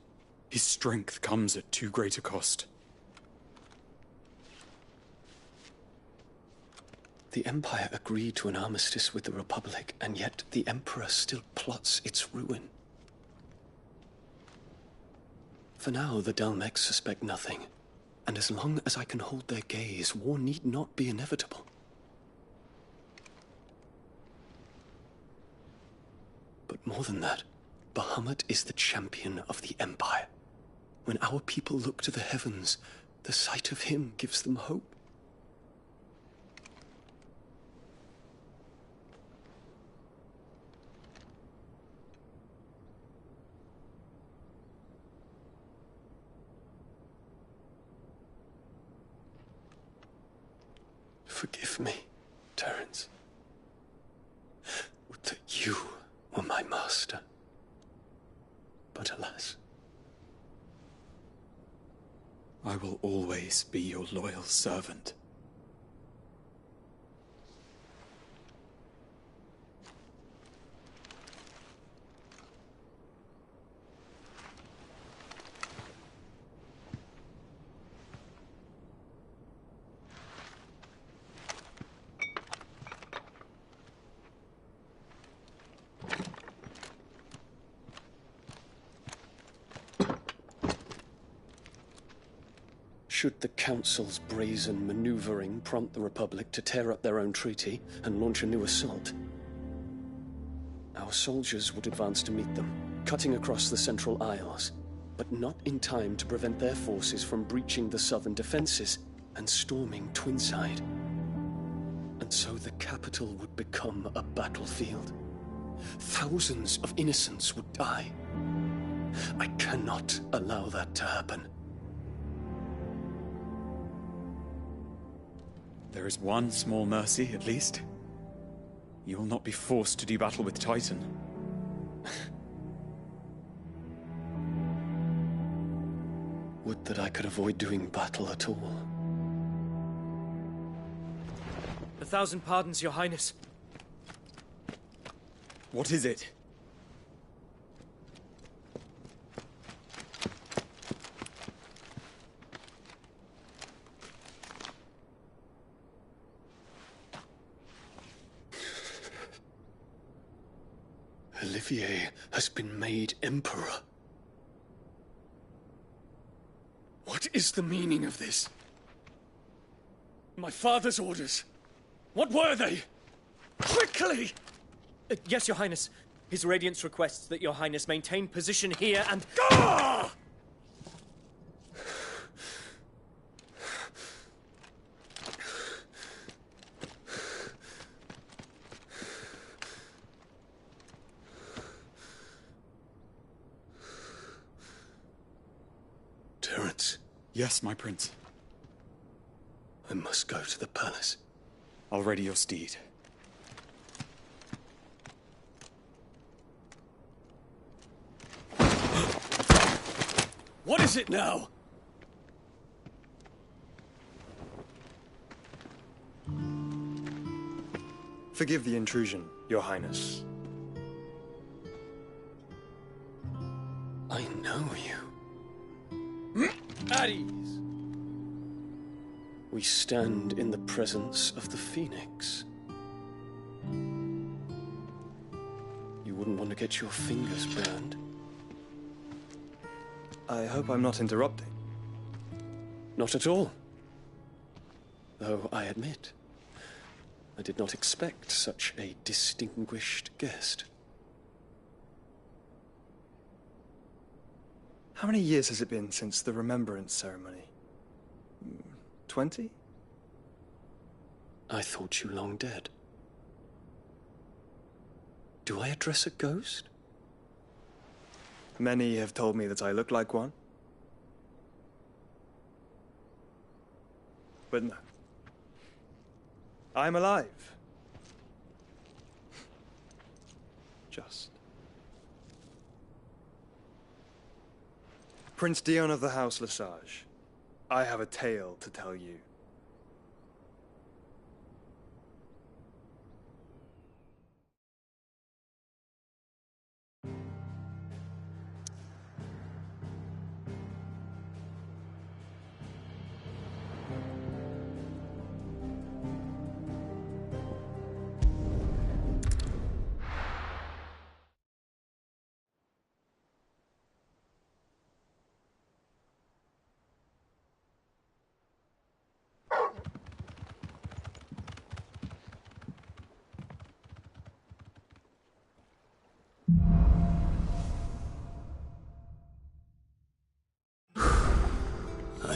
His strength comes at too great a cost. The Empire agreed to an armistice with the Republic, and yet the Emperor still plots its ruin. For now, the Dalmex suspect nothing, and as long as I can hold their gaze, war need not be inevitable. But more than that, Bahamut is the champion of the Empire. When our people look to the heavens, the sight of him gives them hope. Forgive me, Terence. Would that you were my master. But alas. I will always be your loyal servant. Should the Council's brazen maneuvering prompt the Republic to tear up their own treaty and launch a new assault, our soldiers would advance to meet them, cutting across the Central Isles, but not in time to prevent their forces from breaching the southern defenses and storming Twinside. And so the capital would become a battlefield. Thousands of innocents would die. I cannot allow that to happen. There is one small mercy, at least. You will not be forced to do battle with Titan. Would that I could avoid doing battle at all. 1,000 pardons, Your Highness. What is it? Olivier has been made Emperor. What is the meaning of this? My father's orders. What were they? Quickly! Yes, Your Highness. His Radiance requests that Your Highness maintain position here and... Gah! Terence. Yes, my prince. I must go to the palace. I'll ready your steed. What is it now? Forgive the intrusion, Your Highness. I know you. At ease. We stand in the presence of the Phoenix. You wouldn't want to get your fingers burned. I hope I'm not interrupting. Not at all. Though I admit, I did not expect such a distinguished guest. How many years has it been since the Remembrance ceremony? 20? I thought you long dead. Do I address a ghost? Many have told me that I look like one. But no. I'm alive. Just. Prince Dion of the House Lesage, I have a tale to tell you.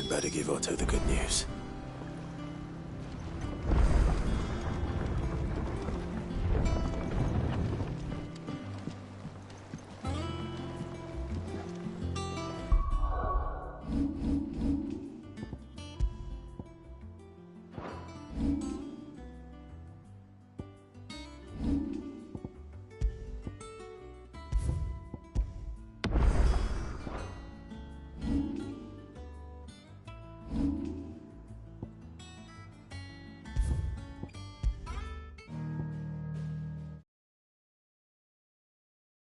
Better give Otto the good news.